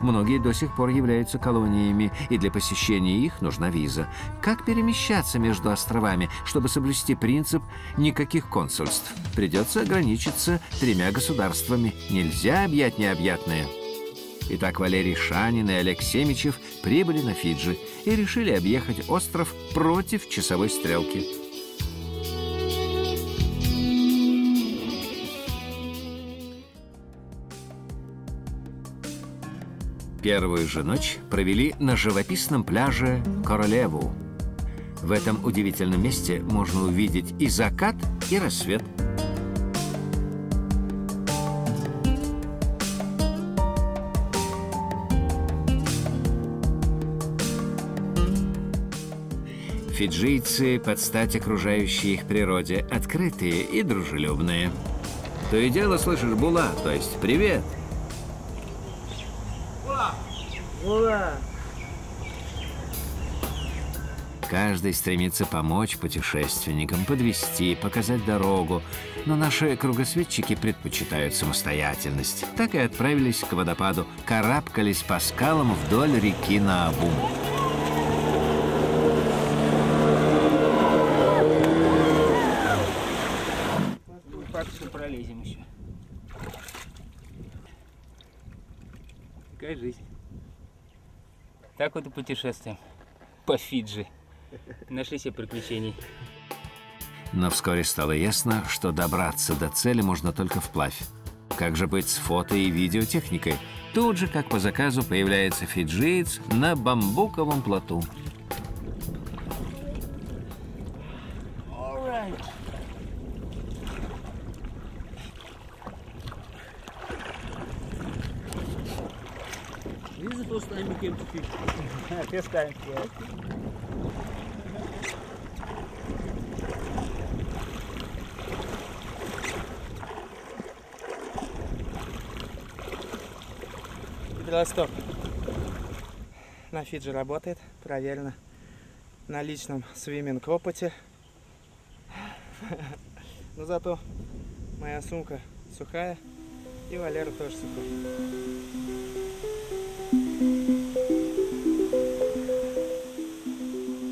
[SPEAKER 1] Многие до сих пор являются колониями, и для посещения их нужна виза. Как перемещаться между островами, чтобы соблюсти принцип никаких консульств? Придется ограничиться 3 государствами. Нельзя объять необъятное. Итак, Валерий Шанин и Олег Семичев прибыли на Фиджи и решили объехать остров против часовой стрелки. Первую же ночь провели на живописном пляже Королеву. В этом удивительном месте можно увидеть и закат, и рассвет. Фиджийцы под стать окружающей их природе открытые и дружелюбные. То и дело слышишь «була», то есть «привет».
[SPEAKER 14] Була.
[SPEAKER 1] Каждый стремится помочь путешественникам, подвести, показать дорогу. Но наши кругосветчики предпочитают самостоятельность. Так и отправились к водопаду, карабкались по скалам вдоль реки Наабум.
[SPEAKER 2] Пролезем еще. Какая жизнь. Так вот и путешествуем по Фиджи. Нашли себе приключений.
[SPEAKER 1] Но вскоре стало ясно, что добраться до цели можно только вплавь. Как же быть с фото- и видеотехникой? Тут же, как по заказу, появляется фиджиец на бамбуковом плоту.
[SPEAKER 4] Белосток на Фиджи работает, проверено на личном свиминг-опыте. Но зато моя сумка сухая и Валера тоже сухой.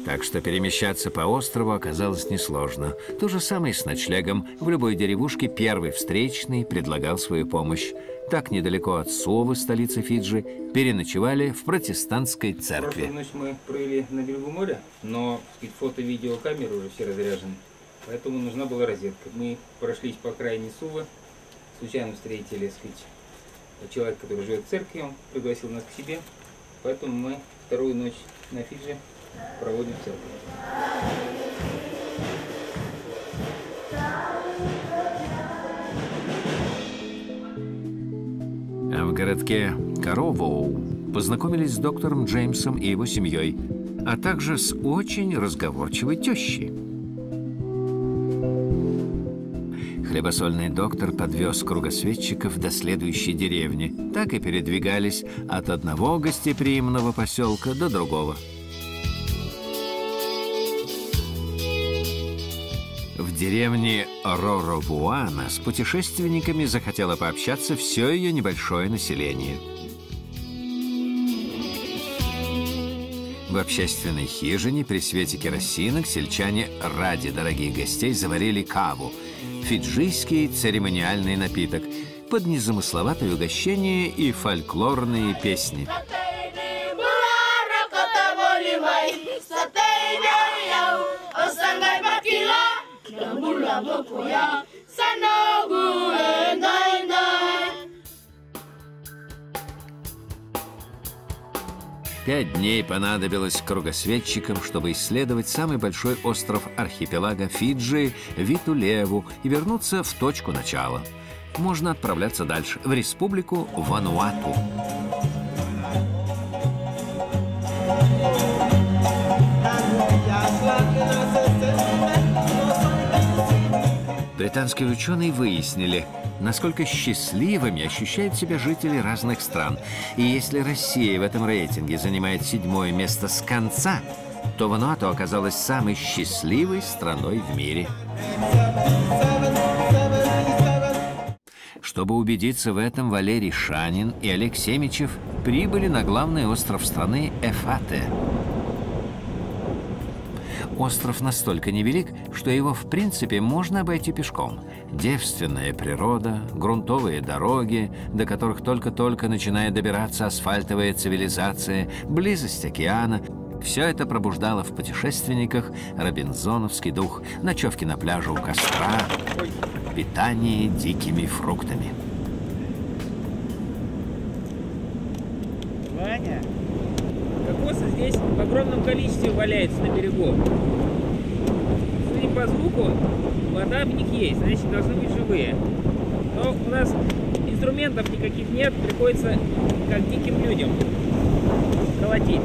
[SPEAKER 1] Так что перемещаться по острову оказалось несложно. То же самое с ночлегом. В любой деревушке первый встречный предлагал свою помощь. Так недалеко от Совы, столицы Фиджи, переночевали в протестантской церкви.
[SPEAKER 2] Прошлую ночь мы провели на берегу моря, но фото-видеокамеры уже все разряжены. Поэтому нужна была розетка. Мы прошлись по окраине Сувы, случайно встретили, человека, который живет в церкви, он пригласил нас к себе. Поэтому мы вторую ночь на Фиджи проводим в церкви.
[SPEAKER 1] А в городке Каровоу познакомились с доктором Джеймсом и его семьей, а также с очень разговорчивой тещей. Хлебосольный доктор подвез кругосветчиков до следующей деревни. Так и передвигались от одного гостеприимного поселка до другого. В деревне Роровуана с путешественниками захотело пообщаться все ее небольшое население. В общественной хижине при свете керосинок сельчане ради дорогих гостей заварили каву – фиджийский церемониальный напиток, под незамысловатое угощение и фольклорные песни. Пять дней понадобилось кругосветчикам, чтобы исследовать самый большой остров архипелага Фиджи, Витулеву, и вернуться в точку начала. Можно отправляться дальше, в республику Вануату. Британские ученые выяснили, насколько счастливыми ощущают себя жители разных стран. И если Россия в этом рейтинге занимает 7-е место с конца, то Вануату оказалась самой счастливой страной в мире. Чтобы убедиться в этом, Валерий Шанин и Олег Семичев прибыли на главный остров страны Эфате. Остров настолько невелик, что его в принципе можно обойти пешком. Девственная природа, грунтовые дороги, до которых только-только начинает добираться асфальтовая цивилизация, близость океана – все это пробуждало в путешественниках робинзоновский дух, ночевки на пляже у костра, питание дикими фруктами.
[SPEAKER 2] Ваня, кокосы здесь в огромном количестве валяются на берегу. Судя по звуку, вода в них есть, значит, должны быть живые. Но у нас инструментов никаких нет, приходится как диким людям колотить.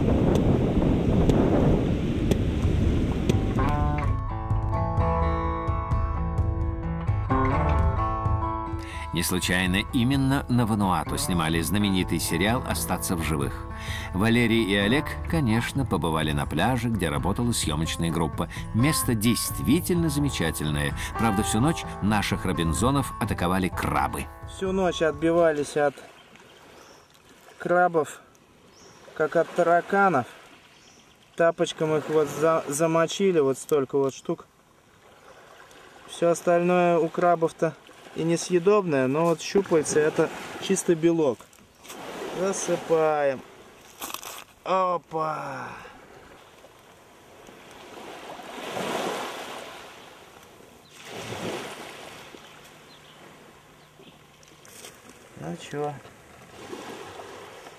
[SPEAKER 1] Не случайно именно на Вануату снимали знаменитый сериал «Остаться в живых». Валерий и Олег, конечно, побывали на пляже, где работала съемочная группа. Место действительно замечательное. Правда, всю ночь наших робинзонов атаковали крабы.
[SPEAKER 4] Всю ночь отбивались от крабов, как от тараканов. Тапочком их вот замочили, вот столько вот штук. Все остальное у крабов-то и несъедобное, но вот щупальца — это чисто белок. Засыпаем. Опа! Ну чё?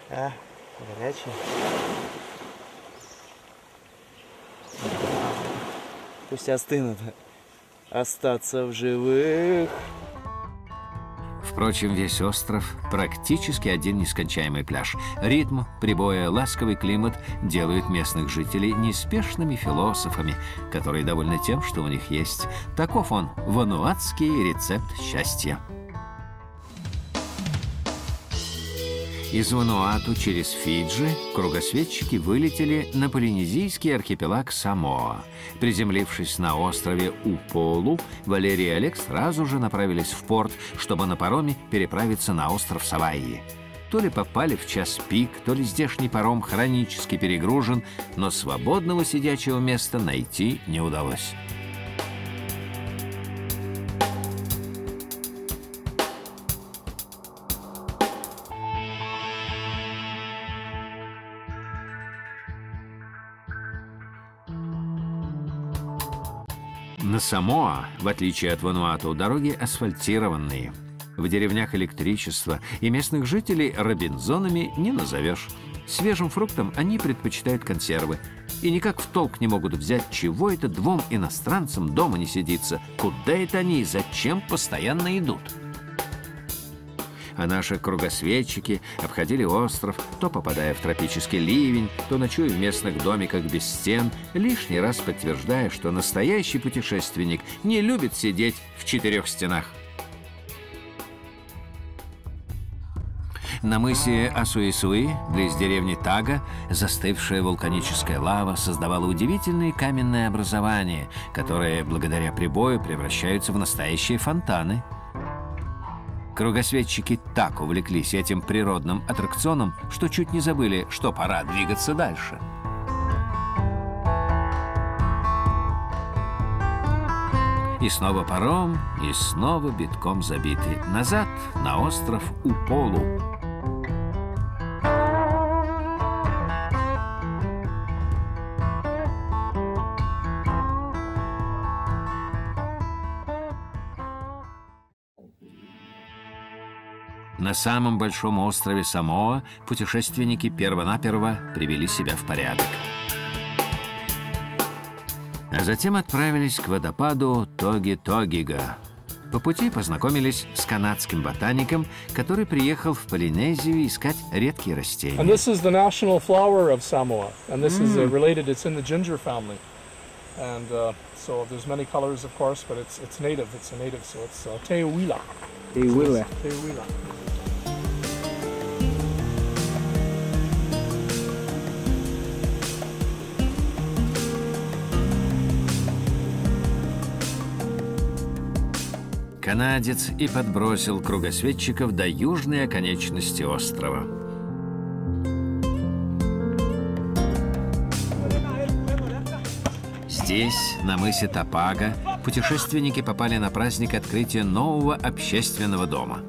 [SPEAKER 4] Горячий. Пусть остынут. Остаться в живых.
[SPEAKER 1] Впрочем, весь остров практически один нескончаемый пляж. Ритм прибоя, ласковый климат делают местных жителей неспешными философами, которые довольны тем, что у них есть. Таков он, вануатский рецепт счастья. Из Вануату через Фиджи кругосветчики вылетели на полинезийский архипелаг Самоа. Приземлившись на острове Уполу, Валерий и Олег сразу же направились в порт, чтобы на пароме переправиться на остров Савайи. То ли попали в час пик, то ли здешний паром хронически перегружен, но свободного сидячего места найти не удалось. На Самоа, в отличие от Вануату, дороги асфальтированные. В деревнях электричество, и местных жителей робинзонами не назовешь. Свежим фруктам они предпочитают консервы. И никак в толк не могут взять, чего это двум иностранцам дома не сидится, куда это они и зачем постоянно идут. А наши кругосветчики обходили остров, то попадая в тропический ливень, то ночуя в местных домиках без стен, лишний раз подтверждая, что настоящий путешественник не любит сидеть в четырех стенах. На мысе Асуисуи, близ деревни Тага, застывшая вулканическая лава создавала удивительные каменные образования, которые благодаря прибою превращаются в настоящие фонтаны. Кругосветчики так увлеклись этим природным аттракционом, что чуть не забыли, что пора двигаться дальше. И снова паром, и снова битком забитый. Назад на остров Уполу. На самом большом острове Самоа путешественники перво-наперво привели себя в порядок. А затем отправились к водопаду Тоги-Тогига. По пути познакомились с канадским ботаником, который приехал в Полинезию искать редкие растения.
[SPEAKER 16] And this is the national flower of Samoa, and this is related. It's in the ginger family, and so there's many colors, of course, but it's native. It's a native, so it's Teuila.
[SPEAKER 9] Teuila.
[SPEAKER 16] Teuila.
[SPEAKER 1] Канадец и подбросил кругосветчиков до южной оконечности острова. Здесь, на мысе Тапага, путешественники попали на праздник открытия нового общественного дома.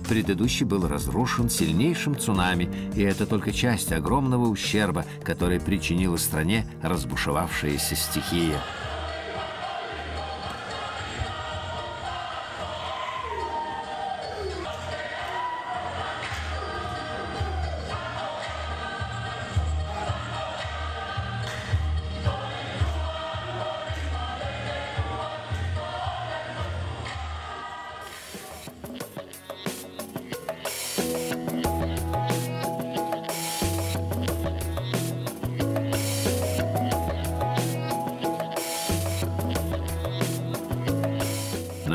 [SPEAKER 1] Предыдущий был разрушен сильнейшим цунами, и это только часть огромного ущерба, который причинила стране разбушевавшаяся стихия.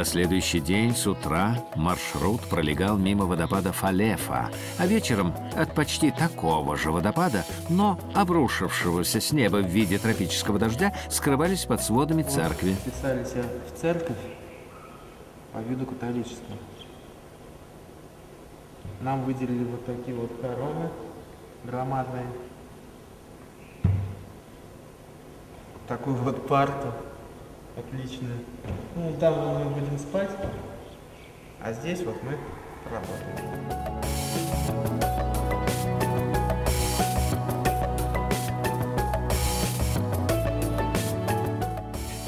[SPEAKER 1] На следующий день с утра маршрут пролегал мимо водопада Фалефа, а вечером от почти такого же водопада, но обрушившегося с неба в виде тропического дождя, скрывались под сводами церкви.
[SPEAKER 4] Вписались в церковь по виду католическую. Нам выделили вот такие вот хоромы громадные. Такую вот парту отличную. Ну, там мы будем спать, а здесь вот мы работаем.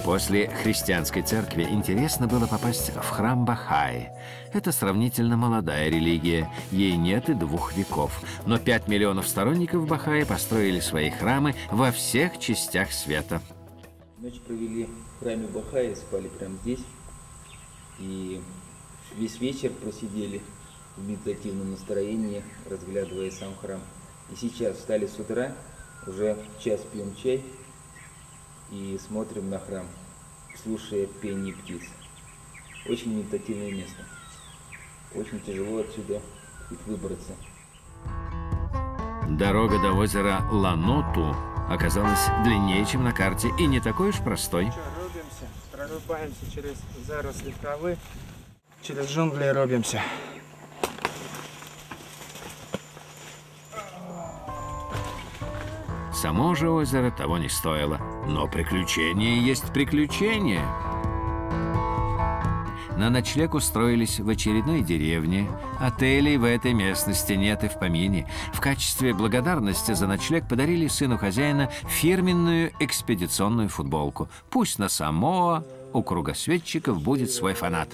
[SPEAKER 1] После христианской церкви интересно было попасть в храм Бахаи. Это сравнительно молодая религия, ей нет и 2 веков. Но 5 миллионов сторонников Бахаи построили свои храмы во всех частях света.
[SPEAKER 15] Ночь провели в храме Бахаи, спали прямо здесь. И весь вечер просидели в медитативном настроении, разглядывая сам храм. И сейчас встали с утра, уже час пьем чай и смотрим на храм, слушая пение птиц. Очень медитативное место. Очень тяжело отсюда выбраться.
[SPEAKER 1] Дорога до озера Ланоту оказалась длиннее, чем на карте, и не такой уж простой.
[SPEAKER 4] Рубимся, прорубаемся через заросли травы, через джунгли рубимся.
[SPEAKER 1] Само же озеро того не стоило, но приключение есть приключение. На ночлег устроились в очередной деревне. Отелей в этой местности нет и в помине. В качестве благодарности за ночлег подарили сыну хозяина фирменную экспедиционную футболку. Пусть на Самоа у кругосветчиков будет свой фанат.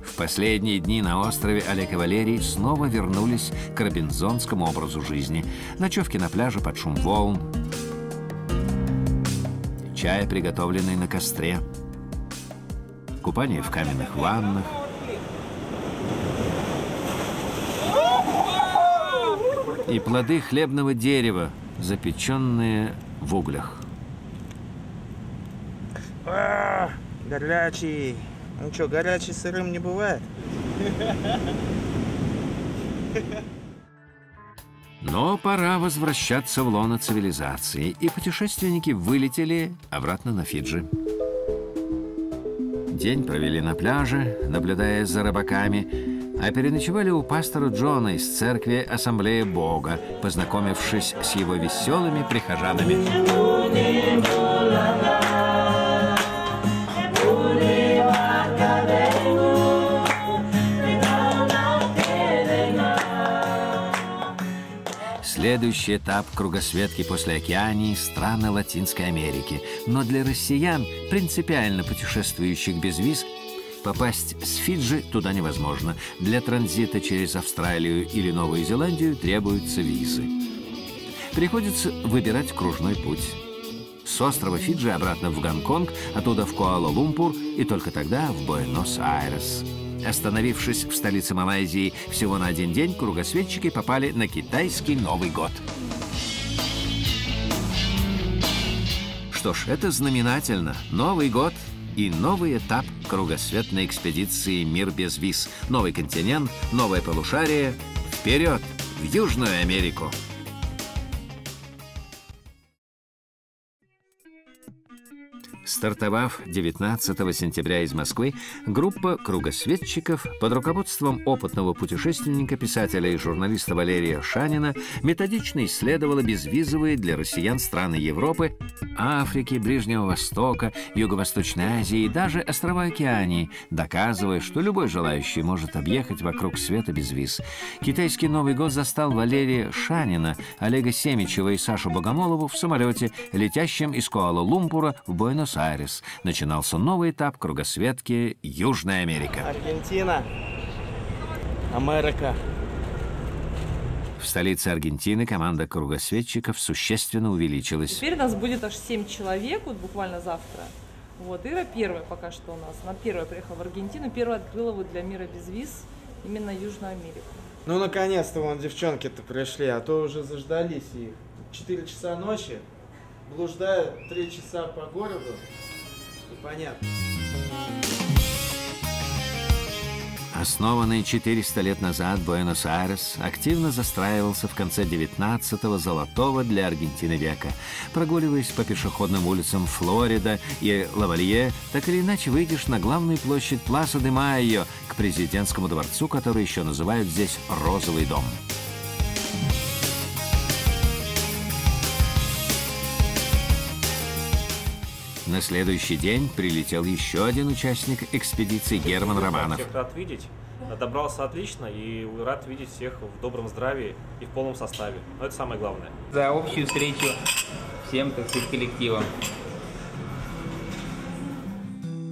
[SPEAKER 1] В последние дни на острове Олег и Валерий снова вернулись к робинзонскому образу жизни. Ночевки на пляже под шум волн, чай, приготовленный на костре, купание в каменных ваннах, и плоды хлебного дерева, запеченные в углях.
[SPEAKER 4] Горячий. Ну что, горячий сырым не бывает?
[SPEAKER 1] Но пора возвращаться в лоно цивилизации, и путешественники вылетели обратно на Фиджи. День провели на пляже, наблюдая за рыбаками, а переночевали у пастора Джона из церкви Ассамблея Бога, познакомившись с его веселыми прихожанами. Следующий этап кругосветки после Океании – страны Латинской Америки. Но для россиян, принципиально путешествующих без виз, попасть с Фиджи туда невозможно. Для транзита через Австралию или Новую Зеландию требуются визы. Приходится выбирать кружной путь. С острова Фиджи обратно в Гонконг, оттуда в Куала-Лумпур и только тогда в Буэнос-Айрес. Остановившись в столице Малайзии всего на 1 день, кругосветчики попали на китайский Новый год. Что ж, это знаменательно. Новый год и новый этап кругосветной экспедиции «Мир без виз». Новый континент, новое полушарие. Вперед, в Южную Америку! Стартовав 19 сентября из Москвы, группа кругосветчиков под руководством опытного путешественника, писателя и журналиста Валерия Шанина методично исследовала безвизовые для россиян страны Европы, Африки, Ближнего Востока, Юго-Восточной Азии и даже острова Океании, доказывая, что любой желающий может объехать вокруг света без виз. Китайский Новый год застал Валерия Шанина, Олега Семичева и Сашу Богомолову в самолете, летящем из Куала-Лумпура в Буэнос-Айрес. Начинался новый этап кругосветки Южная Америка.
[SPEAKER 4] Аргентина, Америка.
[SPEAKER 1] В столице Аргентины команда кругосветчиков существенно увеличилась.
[SPEAKER 3] Теперь нас будет аж 7 человек, вот буквально завтра. Вот, Ира первая пока что у нас. Она первая приехала в Аргентину, первая открыла вот для мира без виз именно Южную Америку.
[SPEAKER 4] Ну, наконец-то, вон, девчонки-то пришли, а то уже заждались их. 4 часа ночи, блуждают 3 часа по городу, и понятно.
[SPEAKER 1] Основанный 400 лет назад Буэнос-Айрес активно застраивался в конце 19-го золотого для Аргентины века. Прогуливаясь по пешеходным улицам Флорида и Лавалье, так или иначе выйдешь на главную площадь Пласа де Майо, к президентскому дворцу, который еще называют здесь «Розовый дом». На следующий день прилетел еще один участник экспедиции Герман Романов.
[SPEAKER 17] Всех рад видеть. Добрался отлично и рад видеть всех в добром здравии и в полном составе. Но это самое главное.
[SPEAKER 2] За общую встречу всем, так сказать, коллективом.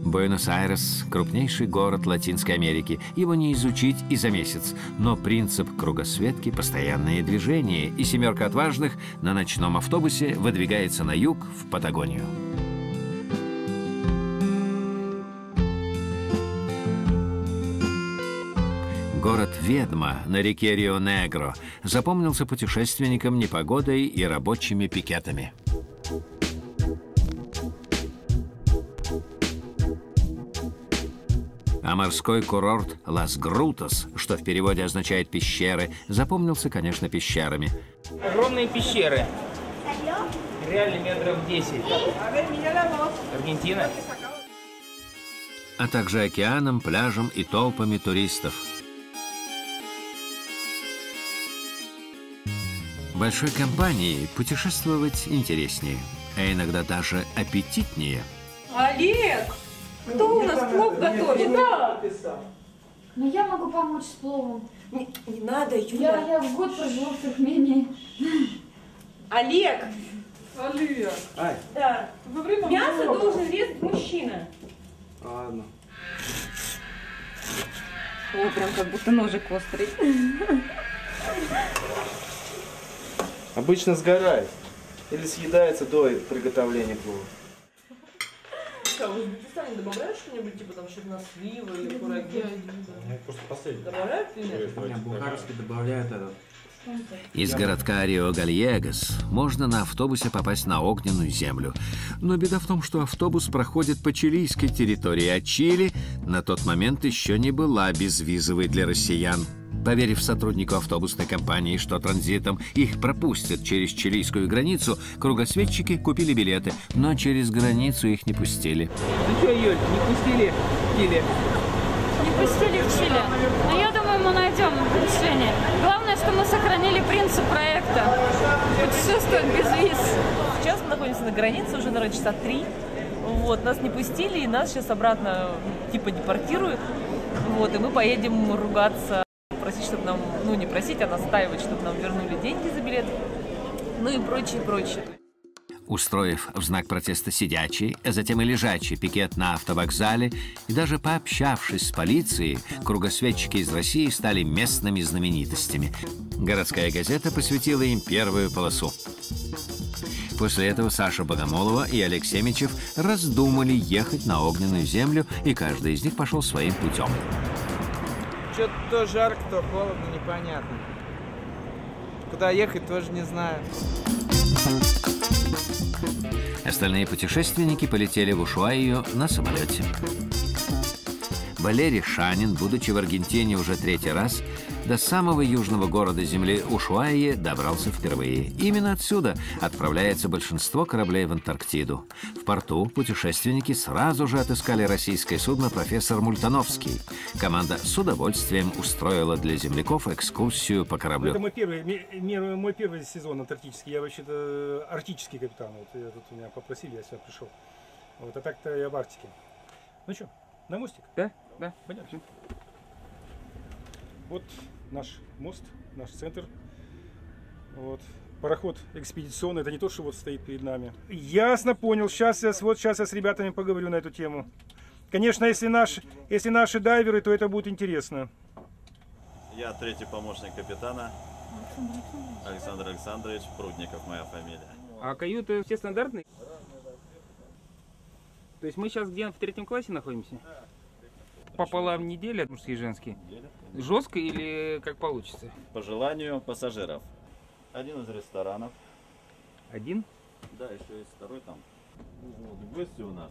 [SPEAKER 1] Буэнос-Айрес – крупнейший город Латинской Америки. Его не изучить и за месяц. Но принцип кругосветки – постоянное движение, и 7 отважных на ночном автобусе выдвигается на юг в Патагонию. Город Ведма на реке Рио-Негро запомнился путешественникам непогодой и рабочими пикетами. А морской курорт Лас-Грутас, что в переводе означает «пещеры», запомнился, конечно, пещерами.
[SPEAKER 2] Огромные пещеры. Реально метров 10. Аргентина.
[SPEAKER 1] А также океаном, пляжем и толпами туристов. Большой компанией путешествовать интереснее, а иногда даже аппетитнее.
[SPEAKER 5] Олег! Кто у нас плов готовит? Да! Но я могу помочь с пловом.
[SPEAKER 18] Не надо, Юля.
[SPEAKER 5] Я год прожила в Туркмении.
[SPEAKER 18] Олег!
[SPEAKER 3] Олег!
[SPEAKER 4] Ай.
[SPEAKER 18] Да. Мясо должен резать мужчина.
[SPEAKER 4] Ладно.
[SPEAKER 18] О, прям как будто ножик острый.
[SPEAKER 4] Обычно сгорает или съедается до приготовления плова.
[SPEAKER 3] В Узбекистане добавляют что-нибудь, типа там чернослива или кураги?
[SPEAKER 6] Просто последний.
[SPEAKER 3] Добавляют или нет?
[SPEAKER 6] Бухарский добавляют этот.
[SPEAKER 1] Из городка Рио-Гальегас можно на автобусе попасть на огненную землю. Но беда в том, что автобус проходит по чилийской территории, а Чили на тот момент еще не была безвизовой для россиян. Поверив сотруднику автобусной компании, что транзитом их пропустят через чилийскую границу, кругосветчики купили билеты, но через границу их не пустили.
[SPEAKER 2] Ну что, Юль, не пустили в Чили?
[SPEAKER 5] Не пустили в Чили. Но я думаю, мы найдем решение. Главное, что мы сохранили принцип проекта. Путешествовать без виз.
[SPEAKER 3] Сейчас мы находимся на границе уже, наверное, часа 3. Вот, нас не пустили, и нас сейчас обратно типа депортируют. Вот, и мы поедем ругаться, просить, чтобы нам, ну не просить, а настаивать, чтобы нам вернули деньги за билет. Ну и прочее, прочее.
[SPEAKER 1] Устроив в знак протеста сидячий, а затем и лежачий пикет на автовокзале, и даже пообщавшись с полицией, кругосветчики из России стали местными знаменитостями. Городская газета посвятила им первую полосу. После этого Саша Богомолова и Олег Семичев раздумали ехать на огненную землю, и каждый из них пошел своим путем.
[SPEAKER 4] Что-то то жарко, то холодно, непонятно. Куда ехать, тоже не знаю.
[SPEAKER 1] Остальные путешественники полетели в Ушуайю на самолете. Валерий Шанин, будучи в Аргентине уже 3-й раз, до самого южного города земли Ушуайи добрался впервые. Именно отсюда отправляется большинство кораблей в Антарктиду. В порту путешественники сразу же отыскали российское судно «Профессор Мультановский». Команда с удовольствием устроила для земляков экскурсию по кораблю.
[SPEAKER 19] Это мой первый сезон антарктический. Я вообще-то арктический капитан. Вот я тут меня попросили, я сюда пришел. Вот, а так-то я в Арктике. Ну что, на мостик?
[SPEAKER 2] Да, да.
[SPEAKER 19] Пойдем. Вот наш мост, наш центр. Вот. Пароход экспедиционный, это не то, что вот стоит перед нами. Ясно, понял. Сейчас я с ребятами поговорю на эту тему. Конечно, если наши дайверы, то это будет интересно.
[SPEAKER 20] Я 3-й помощник капитана. Александр Александрович Прудников, моя фамилия.
[SPEAKER 2] А каюты все стандартные? То есть мы сейчас где в 3-м классе находимся? пополам не делят, мужские и женские? Жестко или как получится?
[SPEAKER 20] По желанию пассажиров. Один из ресторанов.
[SPEAKER 2] Один?
[SPEAKER 20] Да, еще есть второй там. Вот, гости у нас.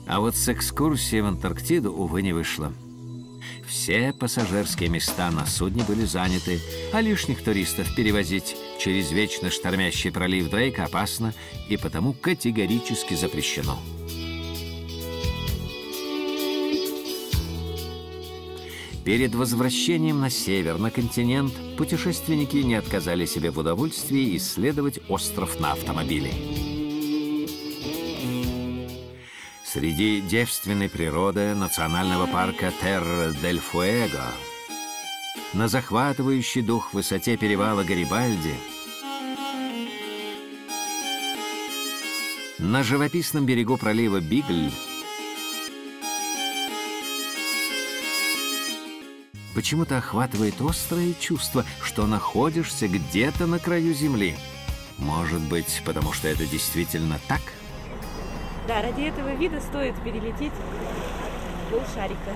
[SPEAKER 1] А вот с экскурсией в Антарктиду, увы, не вышло. Все пассажирские места на судне были заняты, а лишних туристов перевозить через вечно штормящий пролив Дрейка опасно и потому категорически запрещено. Перед возвращением на север, на континент, путешественники не отказали себе в удовольствии исследовать остров на автомобиле. Среди девственной природы национального парка Терра-дель-Фуэго, на захватывающий дух высоте перевала Гарибальди, на живописном берегу пролива Бигль, почему-то охватывает острое чувство, что находишься где-то на краю земли. Может быть, потому что это действительно так?
[SPEAKER 18] Да, ради этого вида стоит перелететь полшарика.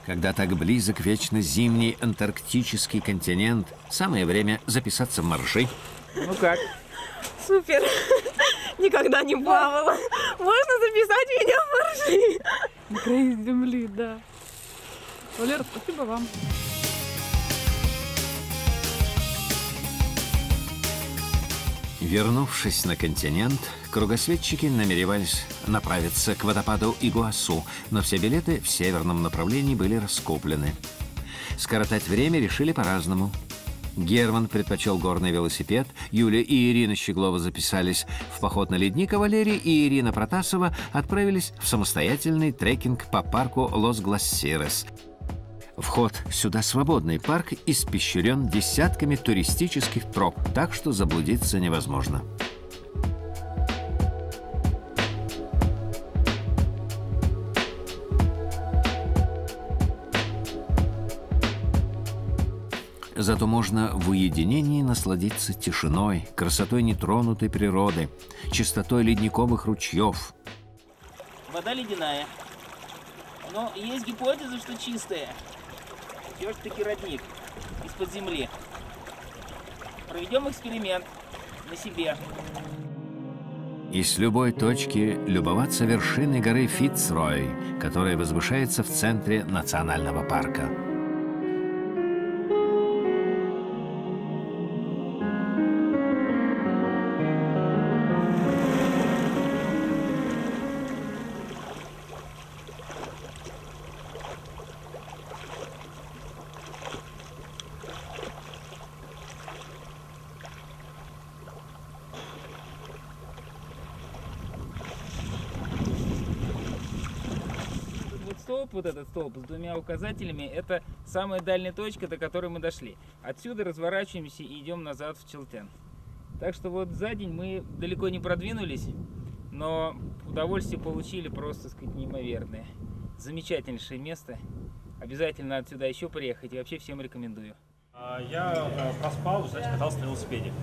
[SPEAKER 1] Когда так близок вечно зимний антарктический континент, самое время записаться в моржи.
[SPEAKER 2] Ну как?
[SPEAKER 18] Супер! Никогда не плавала. Можно записать меня в моржи?
[SPEAKER 3] На краю земли, да. Валера, спасибо вам.
[SPEAKER 1] Вернувшись на континент, кругосветчики намеревались направиться к водопаду Игуасу, но все билеты в северном направлении были раскуплены. Скоротать время решили по-разному. Герман предпочел горный велосипед, Юля и Ирина Щеглова записались в поход на ледник, а Валерий и Ирина Протасова отправились в самостоятельный трекинг по парку Лос-Гласирес. Вход сюда свободный, парк испещрен десятками туристических троп, так что заблудиться невозможно. Зато можно в уединении насладиться тишиной, красотой нетронутой природы, чистотой ледниковых ручьев.
[SPEAKER 2] Вода ледяная, но есть гипотеза, что чистая. Все-таки родник из-под земли. Проведем эксперимент на себе.
[SPEAKER 1] И с любой точки любоваться вершиной горы Фицрой, которая возвышается в центре национального парка.
[SPEAKER 2] Вот этот столб с двумя указателями, это самая дальняя точка, до которой мы дошли. Отсюда разворачиваемся и идем назад в Челтен. Так что вот за день мы далеко не продвинулись, но удовольствие получили просто, так сказать, неимоверное. Замечательнейшее место. Обязательно отсюда еще приехать и вообще всем рекомендую.
[SPEAKER 17] Я проспал, значит, катался на велосипеде.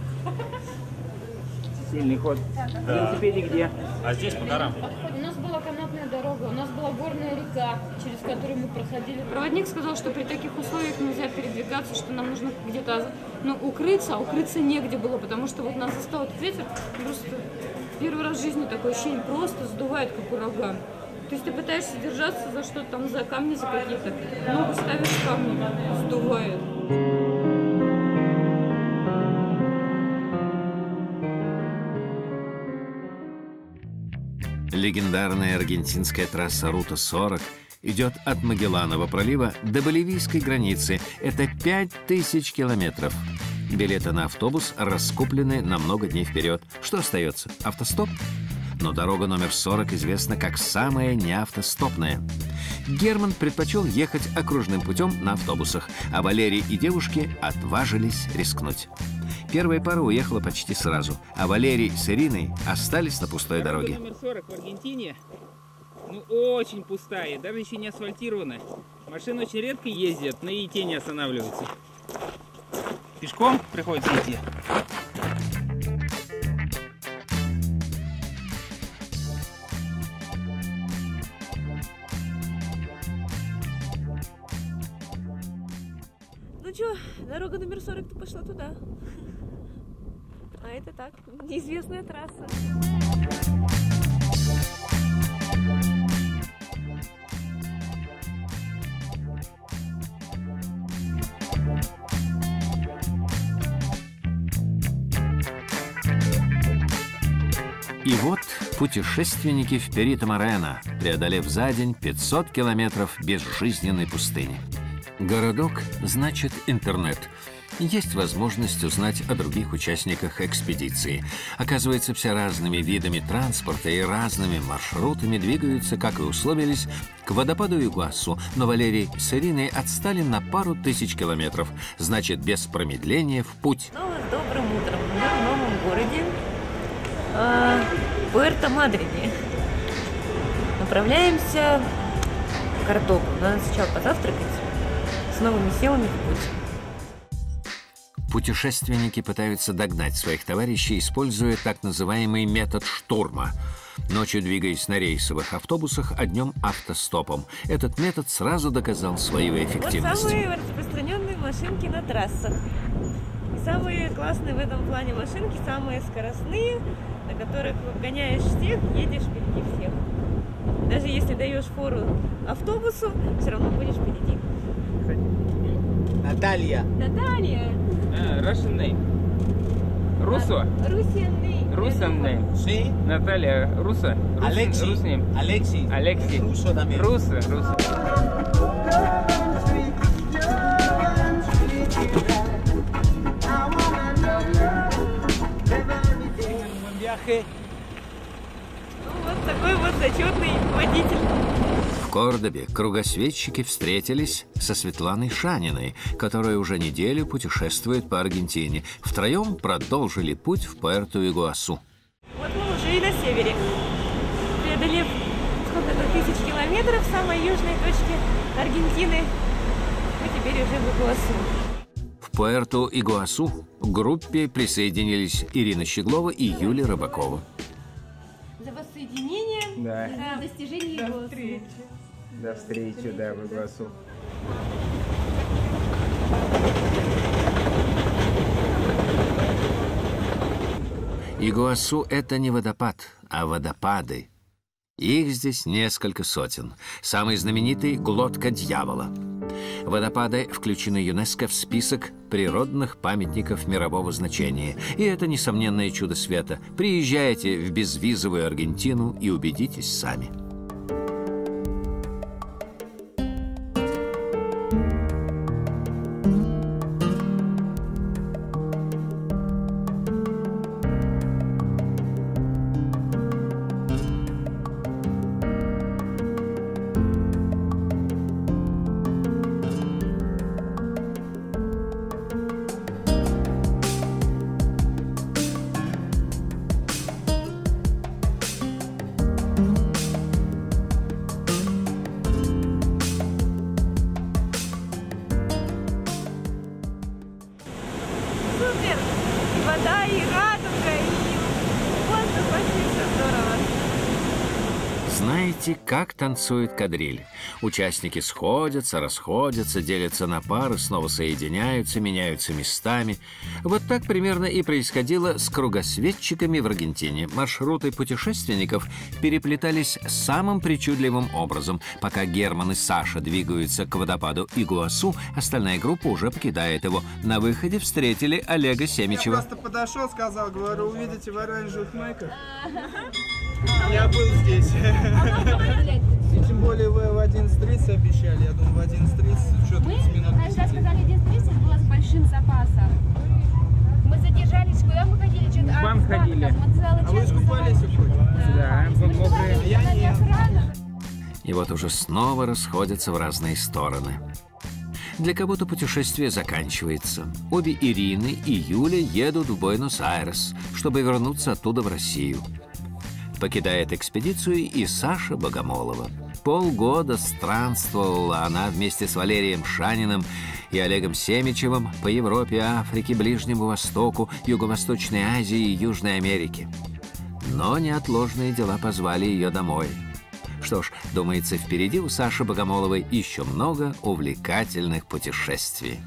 [SPEAKER 2] Сильный ход.
[SPEAKER 17] Да.
[SPEAKER 2] Велосипеде где?
[SPEAKER 17] А здесь по горам.
[SPEAKER 5] У нас была канатная дорога, у нас была горная река, через которую мы проходили. Проводник сказал, что при таких условиях нельзя передвигаться, что нам нужно где-то укрыться, а укрыться негде было, потому что вот нас застал этот ветер, просто первый раз в жизни такое ощущение, просто сдувает, как ураган. То есть ты пытаешься держаться за что-то там, за камни, за какие-то, ногу ставишь камни, сдувает.
[SPEAKER 1] Легендарная аргентинская трасса Рута-40 идет от Магелланова пролива до боливийской границы. Это 5000 километров. Билеты на автобус раскуплены на много дней вперед. Что остается? Автостоп? Но дорога номер 40 известна как самая неавтостопная. Герман предпочел ехать окружным путем на автобусах, а Валерий и девушки отважились рискнуть. первая пара уехала почти сразу, а Валерий с Ириной остались на пустой дороге.
[SPEAKER 2] Номер 40 в Аргентине, ну, очень пустая, даже еще не асфальтирована. Машины очень редко ездят, на ИТ не останавливаются. Пешком приходится идти.
[SPEAKER 18] Ну чё, дорога номер 40-то пошла туда. А это так, неизвестная трасса.
[SPEAKER 1] И вот путешественники в Перито-Морено, преодолев за день 500 километров безжизненной пустыни. Городок значит интернет. Есть возможность узнать о других участниках экспедиции. Оказывается, все разными видами транспорта и разными маршрутами двигаются, как и условились, к водопаду Игуасу. Но Валерий с Ириной отстали на пару тысяч километров. Значит, без промедления в путь.
[SPEAKER 18] Снова с добрым утром. Мы в новом городе Пуэрто-Мадрине. Направляемся в Кордобу. Надо сначала позавтракать, с новыми силами в путь.
[SPEAKER 1] Путешественники пытаются догнать своих товарищей, используя так называемый метод штурма. Ночью двигаясь на рейсовых автобусах, а днем автостопом. Этот метод сразу доказал свою эффективность.
[SPEAKER 18] Вот самые распространенные машинки на трассах. И самые классные в этом плане машинки, самые скоростные, на которых гоняешь всех, едешь впереди всех. Даже если даешь фору автобусу, все равно будешь впереди.
[SPEAKER 8] Наталья.
[SPEAKER 18] Наталья.
[SPEAKER 2] Russian name. Russo.
[SPEAKER 18] Russian name.
[SPEAKER 2] Russian name.
[SPEAKER 8] Sí.
[SPEAKER 2] Наталья, Руссо.
[SPEAKER 8] Алексей.
[SPEAKER 2] Rus name.
[SPEAKER 8] Алексей.
[SPEAKER 2] Алексей.
[SPEAKER 8] Russo también.
[SPEAKER 2] Руссо, Руссо.
[SPEAKER 8] Buen viaje.
[SPEAKER 18] Вот такой вот зачетный водитель.
[SPEAKER 1] В Кордобе кругосветчики встретились со Светланой Шаниной, которая уже неделю путешествует по Аргентине. Втроем продолжили путь в Пуэрто-Игуасу.
[SPEAKER 18] Вот мы уже и на севере. Преодолев сколько-то тысяч километров в самой южной точке Аргентины, мы теперь уже в Игуасу.
[SPEAKER 1] В Пуэрто-Игуасу к группе присоединились Ирина Щеглова и Юлия Рыбакова.
[SPEAKER 5] За воссоединение,
[SPEAKER 2] Да.
[SPEAKER 5] за достижение его.
[SPEAKER 2] До встречи, да, в Игуасу.
[SPEAKER 1] Игуасу – это не водопад, а водопады. Их здесь несколько сотен. Самый знаменитый – Глотка Дьявола. Водопады включены ЮНЕСКО в список природных памятников мирового значения. И это несомненное чудо света. Приезжайте в безвизовую Аргентину и убедитесь сами.
[SPEAKER 18] Супер! И вода, и радуга, и воздух, вообще все здорово.
[SPEAKER 1] Знаете, как танцует кадриль? Участники сходятся, расходятся, делятся на пары, снова соединяются, меняются местами. Вот так примерно и происходило с кругосветчиками в Аргентине. Маршруты путешественников переплетались самым причудливым образом. Пока Герман и Саша двигаются к водопаду Игуасу, остальная группа уже покидает его. На выходе встретили Олега Семичева.
[SPEAKER 4] Я просто подошел, сказал, говорю, увидите в оранжевых майках. Я был здесь. И тем более вы в 11:30 обещали. Я думаю, в 11:30 что-то 30 минут.
[SPEAKER 5] Когда сказали 11:30, было с большим запасом. Мы задержались, куда мы ходили? Что-то
[SPEAKER 2] В банк ходили.
[SPEAKER 4] А вы искупались хоть?
[SPEAKER 2] Да, мокрые.
[SPEAKER 4] Я нет.
[SPEAKER 1] И вот уже снова расходятся в разные стороны. Для кого-то путешествие заканчивается. Обе Ирины и Юля едут в Буэнос-Айрес, чтобы вернуться оттуда в Россию. Покидает экспедицию и Саша Богомолова. Полгода странствовала она вместе с Валерием Шаниным и Олегом Семичевым по Европе, Африке, Ближнему Востоку, Юго-Восточной Азии и Южной Америке. Но неотложные дела позвали ее домой. Что ж, думается, впереди у Саши Богомоловой еще много увлекательных путешествий.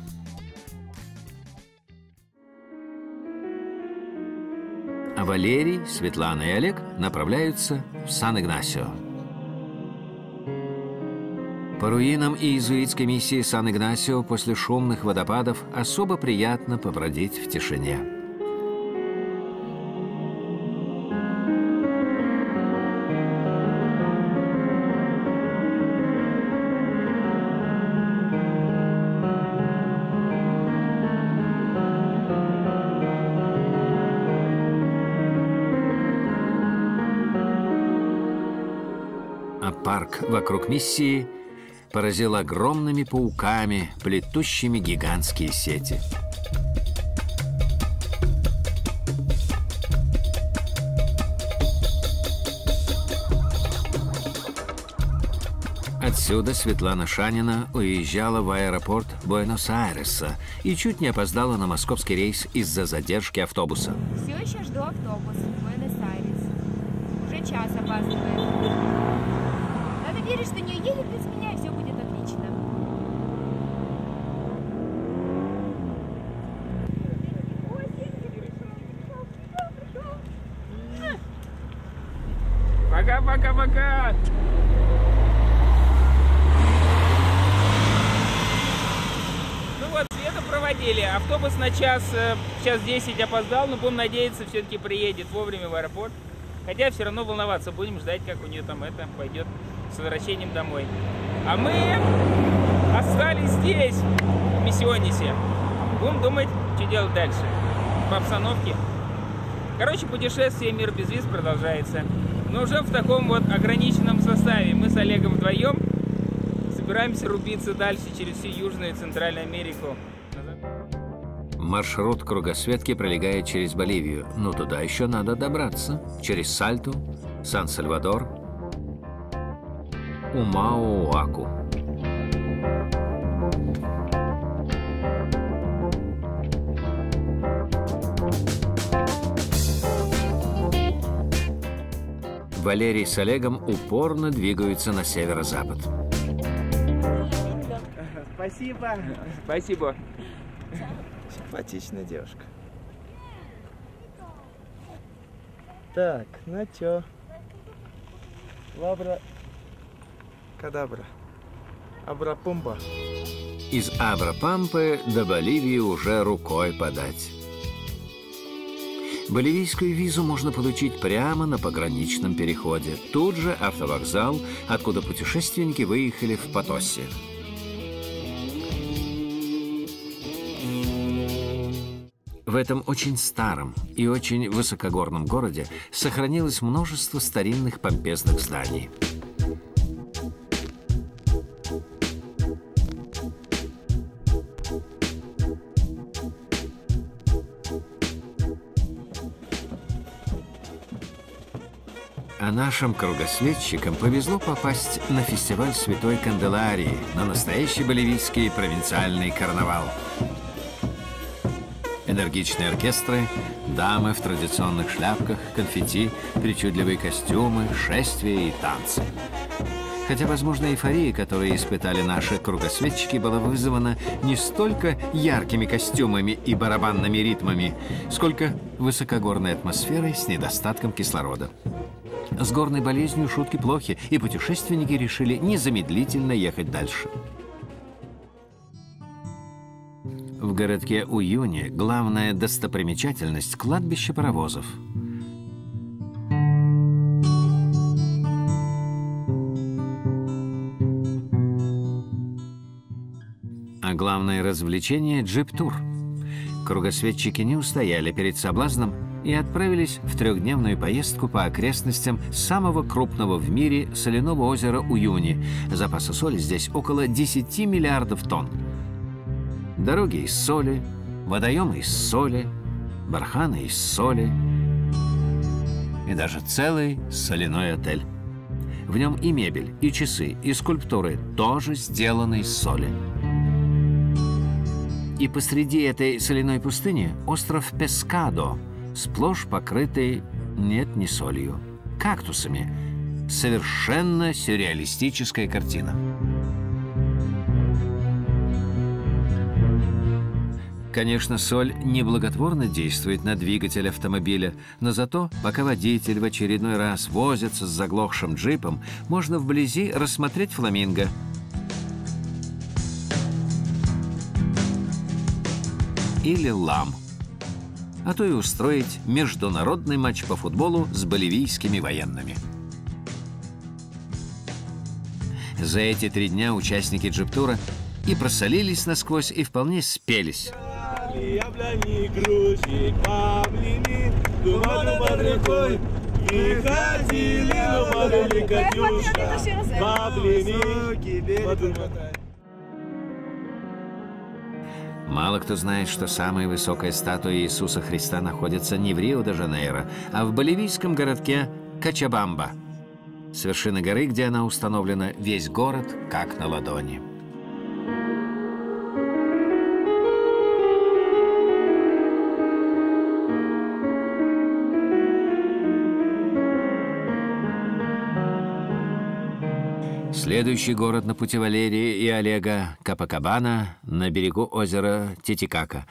[SPEAKER 1] А Валерий, Светлана и Олег направляются в Сан-Игнасио. По руинам иезуитской миссии Сан-Игнасио после шумных водопадов особо приятно побродить в тишине. А парк вокруг миссии поразил огромными пауками, плетущими гигантские сети. Отсюда Светлана Шанина уезжала в аэропорт Буэнос-Айреса и чуть не опоздала на московский рейс из-за задержки автобуса.
[SPEAKER 21] Все еще жду автобус в Буэнос-Айрес. Уже час опаздывает. Надо верить, что не уедет без меня, и все будет отлично.
[SPEAKER 2] Пока-пока-пока! Ну вот, Свету проводили. Автобус на час 10 опоздал, но будем надеяться, все-таки приедет вовремя в аэропорт. Хотя все равно волноваться будем, ждать, как у нее там это пойдет с возвращением домой. А мы остались здесь, в Миссионисе. Будем думать, что делать дальше. По обстановке. Короче, путешествие «Мир без виз» продолжается. Но уже в таком вот ограниченном составе. Мы с Олегом вдвоем собираемся рубиться дальше через всю Южную и Центральную Америку.
[SPEAKER 1] Маршрут кругосветки пролегает через Боливию, но туда еще надо добраться. Через Сальту, Сан-Сальвадор, Умауаку. Валерий с Олегом упорно двигаются на северо-запад.
[SPEAKER 2] Спасибо. Спасибо.
[SPEAKER 4] Симпатичная девушка. Так, ну чё? Лабра... Кадабра. Абрапумба.
[SPEAKER 1] Из Абрапампы до Боливии уже рукой подать. Боливийскую визу можно получить прямо на пограничном переходе. Тут же автовокзал, откуда путешественники выехали в Потоси. В этом очень старом и очень высокогорном городе сохранилось множество старинных помпезных зданий. А нашим кругосветчикам повезло попасть на фестиваль Святой Канделарии, на настоящий боливийский провинциальный карнавал. Энергичные оркестры, дамы в традиционных шляпках, конфетти, причудливые костюмы, шествия и танцы. Хотя, возможно, эйфория, которую испытали наши кругосветчики, была вызвана не столько яркими костюмами и барабанными ритмами, сколько высокогорной атмосферой с недостатком кислорода. С горной болезнью шутки плохи, и путешественники решили незамедлительно ехать дальше. В городке Уюни главная достопримечательность – кладбище паровозов. А главное развлечение – джип-тур. Кругосветчики не устояли перед соблазном и отправились в трехдневную поездку по окрестностям самого крупного в мире соляного озера Уюни. Запасы соли здесь около 10 миллиардов тонн. Дороги из соли, водоемы из соли, барханы из соли и даже целый соляной отель. В нем и мебель, и часы, и скульптуры тоже сделаны из соли. И посреди этой соляной пустыни остров Пескадо, сплошь покрытый, нет, не солью, кактусами. Совершенно сюрреалистическая картина. Конечно, соль неблаготворно действует на двигатель автомобиля, но зато, пока водитель в очередной раз возится с заглохшим джипом, можно вблизи рассмотреть фламинго. Или лам. А то и устроить международный матч по футболу с боливийскими военными. За эти 3 дня участники джип-тура и просолились насквозь, и вполне спелись. Мало кто знает, что самая высокая статуя Иисуса Христа находится не в Рио-де-Жанейро, а в боливийском городке Кочабамба. С вершины горы, где она установлена, весь город как на ладони. Следующий город на пути Валерии и Олега – Копакабана на берегу озера Титикака.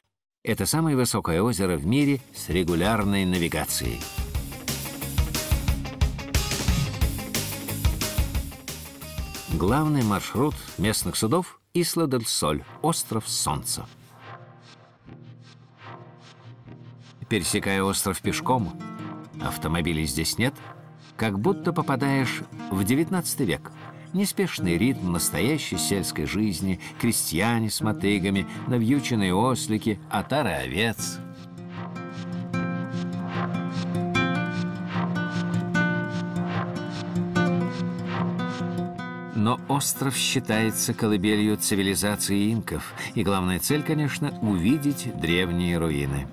[SPEAKER 1] Это самое высокое озеро в мире с регулярной навигацией. Главный маршрут местных судов – Исла-дель-Соль, остров Солнца. Пересекая остров пешком, автомобилей здесь нет, как будто попадаешь в XIX век. Неспешный ритм настоящей сельской жизни, крестьяне с мотыгами, навьюченные ослики, отары овец. Но остров считается колыбелью цивилизации инков, и главная цель, конечно, увидеть древние руины.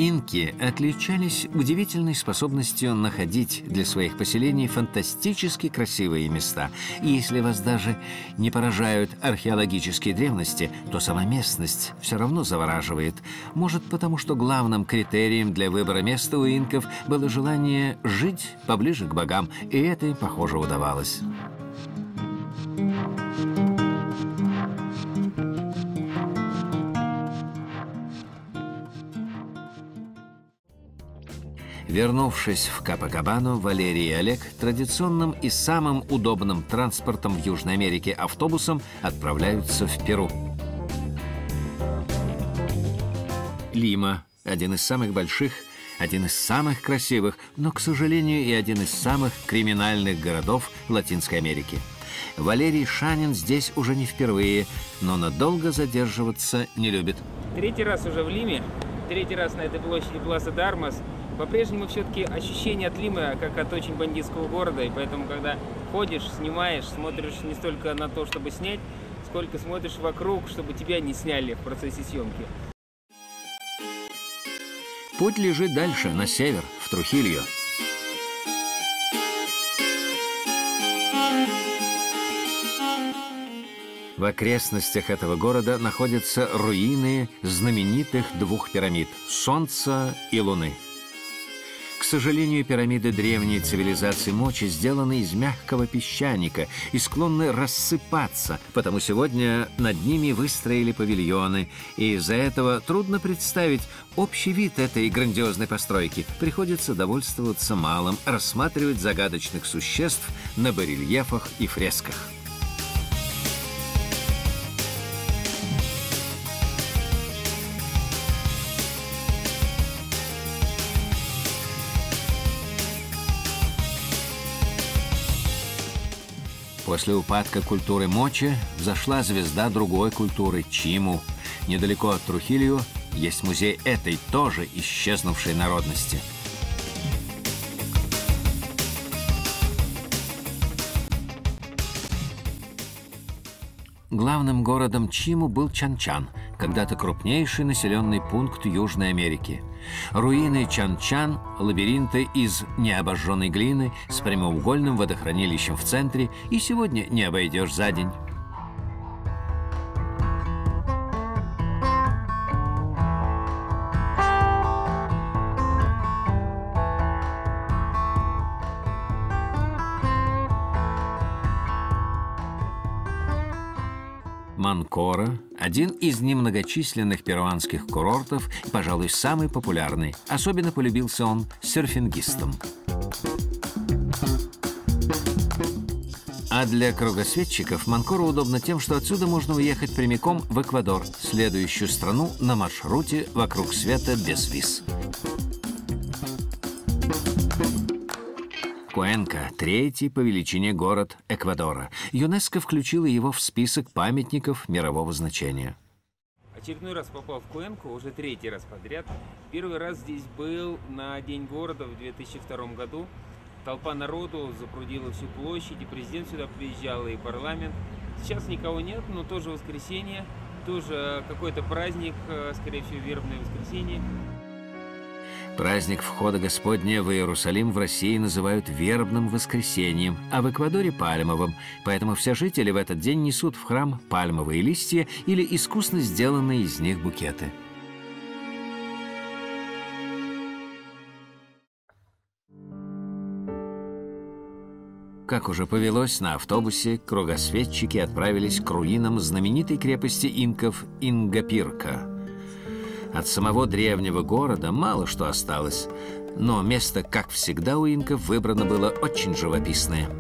[SPEAKER 1] Инки отличались удивительной способностью находить для своих поселений фантастически красивые места. И если вас даже не поражают археологические древности, то сама местность все равно завораживает. Может, потому что главным критерием для выбора места у инков было желание жить поближе к богам, и это им, похоже, удавалось. Вернувшись в Копакабану, Валерий и Олег традиционным и самым удобным транспортом в Южной Америке автобусом отправляются в Перу. Лима – один из самых больших, один из самых красивых, но, к сожалению, и один из самых криминальных городов Латинской Америки. Валерий Шанин здесь уже не впервые, но надолго задерживаться не любит.
[SPEAKER 2] 3-й раз уже в Лиме, 3-й раз на этой площади Пласа де Армас. По-прежнему все-таки ощущение от Лимы как от очень бандитского города, и поэтому, когда ходишь, снимаешь, смотришь не столько на то, чтобы снять, сколько смотришь вокруг, чтобы тебя не сняли в процессе съемки.
[SPEAKER 1] Путь лежит дальше, на север, в Трухильо. В окрестностях этого города находятся руины знаменитых 2 пирамид – Солнца и Луны. К сожалению, пирамиды древней цивилизации Мочи сделаны из мягкого песчаника и склонны рассыпаться, потому сегодня над ними выстроили павильоны, и из-за этого трудно представить общий вид этой грандиозной постройки. Приходится довольствоваться малым, рассматривать загадочных существ на барельефах и фресках. После упадка культуры мочи взошла звезда другой культуры – чиму. Недалеко от Трухилью есть музей этой тоже исчезнувшей народности. Главным городом Чиму был Чан-Чан, когда-то крупнейший населенный пункт Южной Америки. Руины Чан-Чан – лабиринты из необожженной глины с прямоугольным водохранилищем в центре, и сегодня не обойдешь за день. Манкора – один из немногочисленных перуанских курортов, пожалуй, самый популярный. Особенно полюбился он серфингистам. А для кругосветчиков Манкора удобно тем, что отсюда можно уехать прямиком в Эквадор, следующую страну на маршруте вокруг света без виз. Куэнка – третий по величине город Эквадора. ЮНЕСКО включила его в список памятников мирового значения.
[SPEAKER 2] Очередной раз попал в Куэнку, уже третий раз подряд. Первый раз здесь был на День города в 2002 году. Толпа народу запрудила всю площадь, и президент сюда приезжал, и парламент. Сейчас никого нет, но тоже воскресенье, тоже какой-то праздник, скорее всего, вербное воскресенье.
[SPEAKER 1] Праздник Входа Господня в Иерусалим в России называют вербным воскресеньем, а в Эквадоре – пальмовым. Поэтому все жители в этот день несут в храм пальмовые листья или искусно сделанные из них букеты. Как уже повелось, на автобусе кругосветчики отправились к руинам знаменитой крепости инков Ингапирка. От самого древнего города мало что осталось, но место, как всегда, у инков выбрано было очень живописное.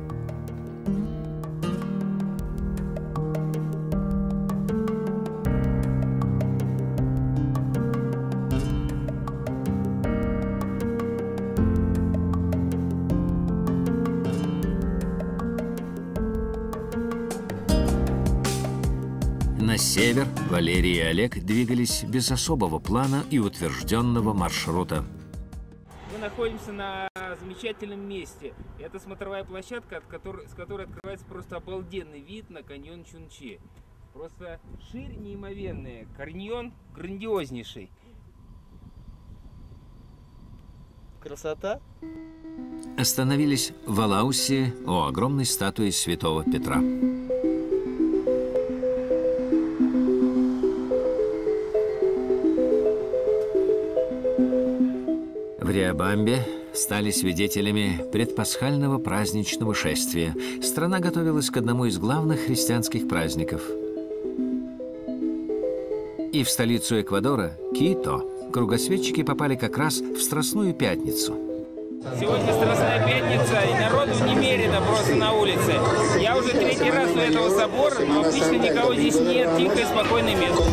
[SPEAKER 1] На север Валерий и Олег двигались без особого плана и утвержденного маршрута.
[SPEAKER 2] Мы находимся на замечательном месте. Это смотровая площадка, с которой открывается просто обалденный вид на каньон Чунчи. Просто ширь неимоверная, каньон грандиознейший.
[SPEAKER 4] Красота.
[SPEAKER 1] Остановились в Алаусе у огромной статуи святого Петра. В Риобамбе стали свидетелями предпасхального праздничного шествия. Страна готовилась к одному из главных христианских праздников. И в столицу Эквадора, Кито, кругосветчики попали как раз в Страстную пятницу.
[SPEAKER 2] Сегодня Страстная пятница, и народу немерено просто на улице. Я уже третий раз у этого собора, но обычно никого здесь нет, тихое, спокойное место.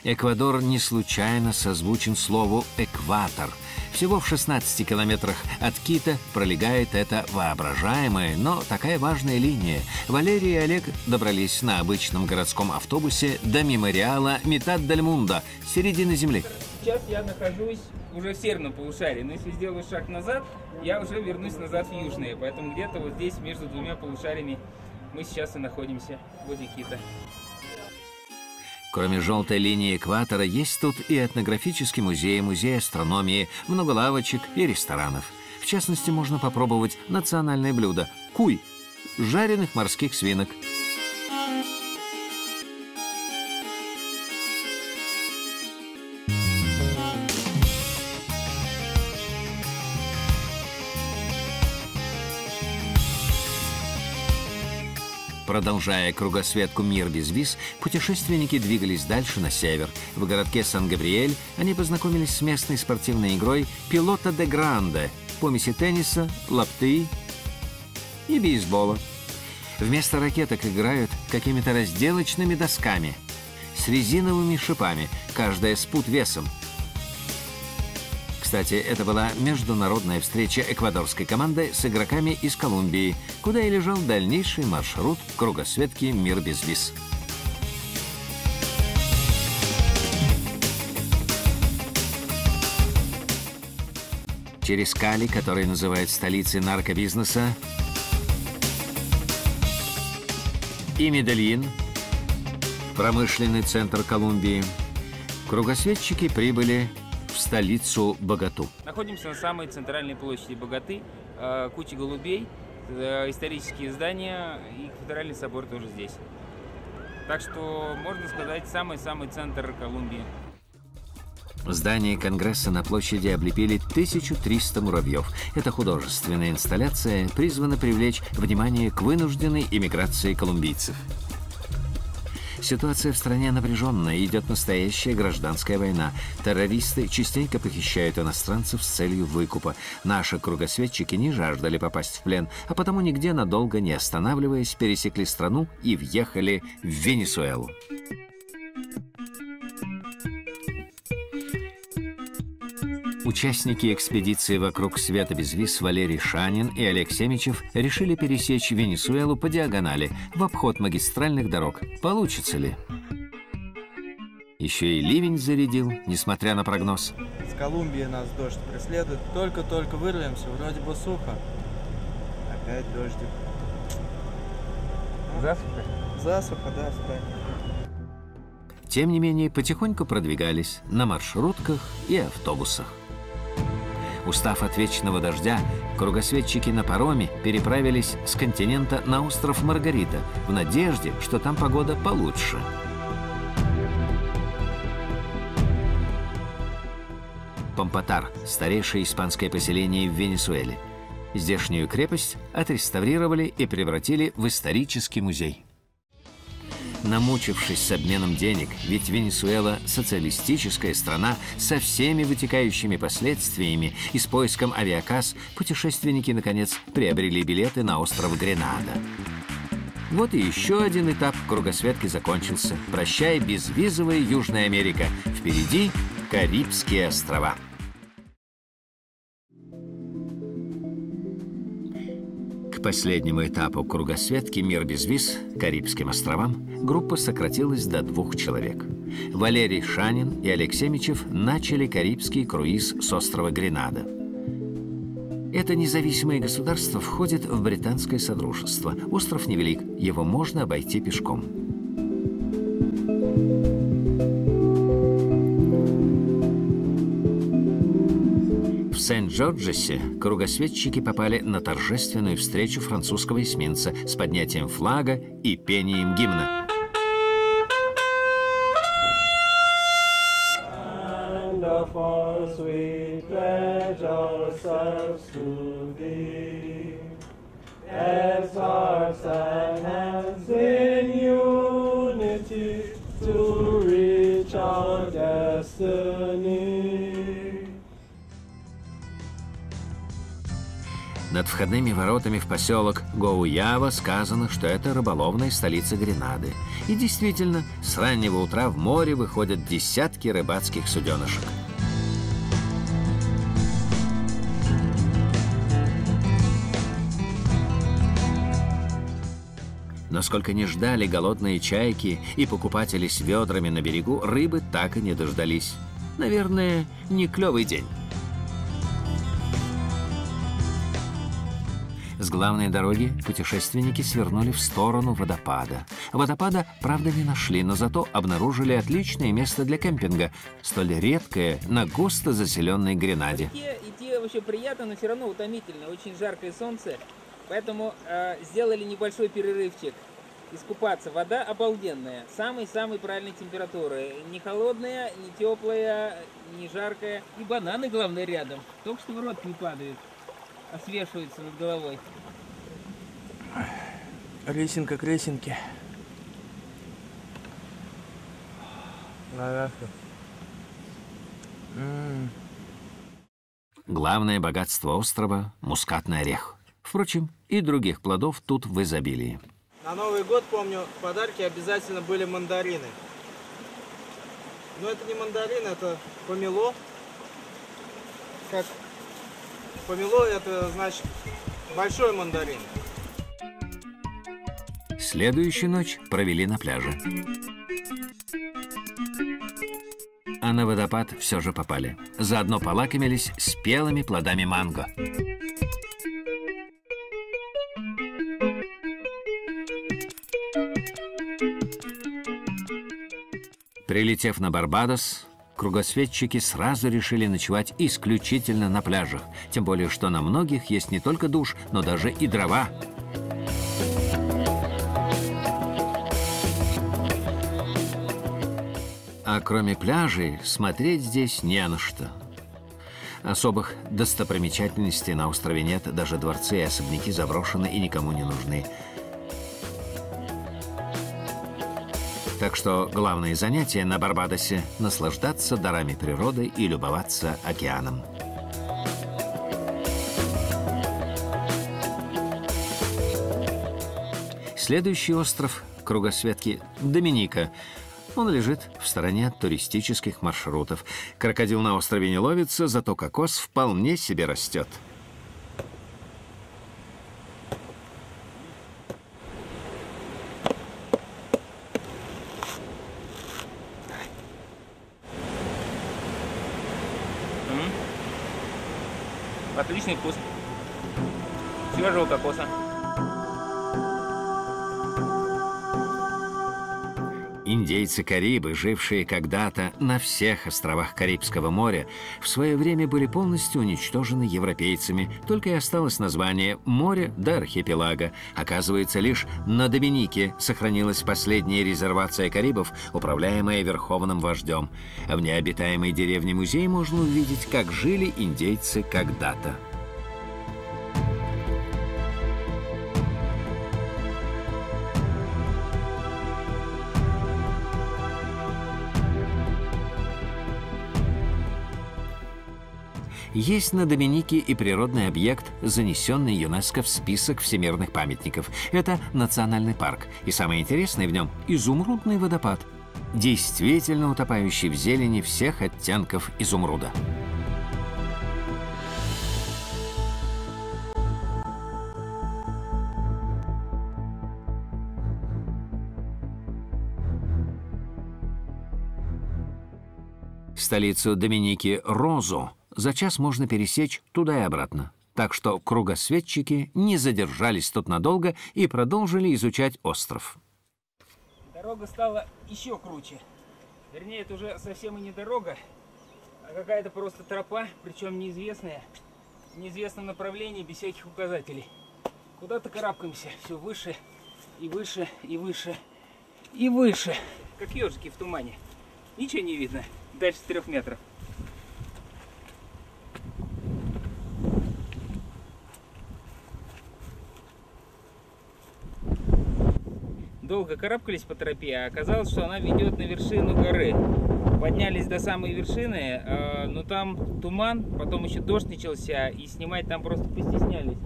[SPEAKER 1] Эквадор не случайно созвучен слову «экватор». Всего в 16 километрах от Кито пролегает эта воображаемая, но такая важная линия. Валерий и Олег добрались на обычном городском автобусе до мемориала Митад-дель-Мундо, середины земли.
[SPEAKER 2] Сейчас я нахожусь уже в северном полушарии, но если сделаю шаг назад, я уже вернусь назад в южное. Поэтому где-то вот здесь, между двумя полушариями, мы сейчас и находимся, возле Кито.
[SPEAKER 1] Кроме желтой линии экватора, есть тут и этнографический музей, музей астрономии, много лавочек и ресторанов. В частности, можно попробовать национальное блюдо – куй – жареных морских свинок. Продолжая кругосветку «Мир без виз», путешественники двигались дальше на север. В городке Сан-Габриэль они познакомились с местной спортивной игрой «Пилота де Гранде», помеси тенниса, лапты и бейсбола. Вместо ракеток играют какими-то разделочными досками с резиновыми шипами, каждая с пуд весом. Кстати, это была международная встреча эквадорской команды с игроками из Колумбии, куда и лежал дальнейший маршрут кругосветки «Мир без виз». Через Кали, который называют столицей наркобизнеса, и Медельин, промышленный центр Колумбии, кругосветчики прибыли в столицу Боготу.
[SPEAKER 2] Находимся на самой центральной площади Боготы, куча голубей, исторические здания и кафедральный собор тоже здесь. Так что, можно сказать, самый-самый центр Колумбии.
[SPEAKER 1] Здание Конгресса на площади облепили 1300 муравьев. Эта художественная инсталляция призвана привлечь внимание к вынужденной иммиграции колумбийцев. Ситуация в стране напряженная, идет настоящая гражданская война. Террористы частенько похищают иностранцев с целью выкупа. Наши кругосветчики не жаждали попасть в плен, а потому нигде надолго не останавливаясь, пересекли страну и въехали в Венесуэлу. Участники экспедиции «Вокруг света без виз» Валерий Шанин и Олег Семичев решили пересечь Венесуэлу по диагонали, в обход магистральных дорог. Получится ли? Еще и ливень зарядил, несмотря на прогноз.
[SPEAKER 4] С Колумбии нас дождь преследует. Только-только вырвемся, вроде бы сухо. Опять дождик.
[SPEAKER 2] Засуха?
[SPEAKER 4] Засуха, да, в стране.
[SPEAKER 1] Тем не менее, потихоньку продвигались на маршрутках и автобусах. Устав от вечного дождя, кругосветчики на пароме переправились с континента на остров Маргарита в надежде, что там погода получше. Пампатар – старейшее испанское поселение в Венесуэле. Здешнюю крепость отреставрировали и превратили в исторический музей. Намучившись с обменом денег, ведь Венесуэла – социалистическая страна со всеми вытекающими последствиями, и с поиском авиакасс путешественники, наконец, приобрели билеты на остров Гренада. Вот и еще один этап кругосветки закончился. Прощай, безвизовая Южная Америка. Впереди Карибские острова. К последнему этапу кругосветки «Мир без виз» Карибским островам группа сократилась до 2 человек. Валерий Шанин и Олег Семичев начали карибский круиз с острова Гренада. Это независимое государство входит в британское содружество. Остров невелик, его можно обойти пешком. В Сент-Джорджесе кругосветчики попали на торжественную встречу французского эсминца с поднятием флага и пением гимна. Над входными воротами в поселок Гоуява сказано, что это рыболовная столица Гренады. И действительно, с раннего утра в море выходят десятки рыбацких суденышек. Но сколько ни ждали голодные чайки и покупатели с ведрами на берегу, рыбы так и не дождались. Наверное, не клевый день. С главной дороги путешественники свернули в сторону водопада. Водопада, правда, не нашли, но зато обнаружили отличное место для кемпинга, столь редкое на густо заселенной Гренаде.
[SPEAKER 2] Идти вообще приятно, но все равно утомительно. Очень жаркое солнце, поэтому сделали небольшой перерывчик. Искупаться. Вода обалденная, самой-самой правильной температуры. Не холодная, не теплая, не жаркая. И бананы, главное, рядом. Только что в рот не падают, а свешиваются над головой. Ресинка к ресинке.
[SPEAKER 1] Главное богатство острова – мускатный орех. Впрочем, и других плодов тут в изобилии.
[SPEAKER 4] На Новый год, помню, в подарке обязательно были мандарины. Но это не мандарин, это помело. Как помело, это значит большой мандарин.
[SPEAKER 1] Следующую ночь провели на пляже. А на водопад все же попали. Заодно полакомились спелыми плодами манго. Прилетев на Барбадос, кругосветчики сразу решили ночевать исключительно на пляжах. Тем более, что на многих есть не только душ, но даже и дрова. А кроме пляжей, смотреть здесь не на что. Особых достопримечательностей на острове нет, даже дворцы и особняки заброшены и никому не нужны. Так что главное занятие на Барбадосе – наслаждаться дарами природы и любоваться океаном. Следующий остров кругосветки – Доминика. Он лежит в стороне от туристических маршрутов. Крокодил на острове не ловится, зато кокос вполне себе растет.
[SPEAKER 2] Отличный вкус свежего кокоса.
[SPEAKER 1] Индейцы-карибы, жившие когда-то на всех островах Карибского моря, в свое время были полностью уничтожены европейцами, только и осталось название «море» до архипелага. Оказывается, лишь на Доминике сохранилась последняя резервация карибов, управляемая верховным вождем. В необитаемой деревне музея можно увидеть, как жили индейцы когда-то. Есть на Доминике и природный объект, занесенный ЮНЕСКО в список всемирных памятников. Это национальный парк. И самое интересное в нем – изумрудный водопад, действительно утопающий в зелени всех оттенков изумруда. Столицу Доминики Розу за час можно пересечь туда и обратно. Так что кругосветчики не задержались тут надолго и продолжили изучать остров.
[SPEAKER 2] Дорога стала еще круче. Вернее, это уже совсем и не дорога, а какая-то просто тропа, причем неизвестная, в неизвестном направлении, без всяких указателей. Куда-то карабкаемся, все выше и выше и выше и выше. Как ежики в тумане. Ничего не видно дальше 3 метров. Долго карабкались по тропе, а оказалось, что она ведет на вершину горы. Поднялись до самой вершины, но там туман, потом еще дождь начался, и снимать там просто постеснялись.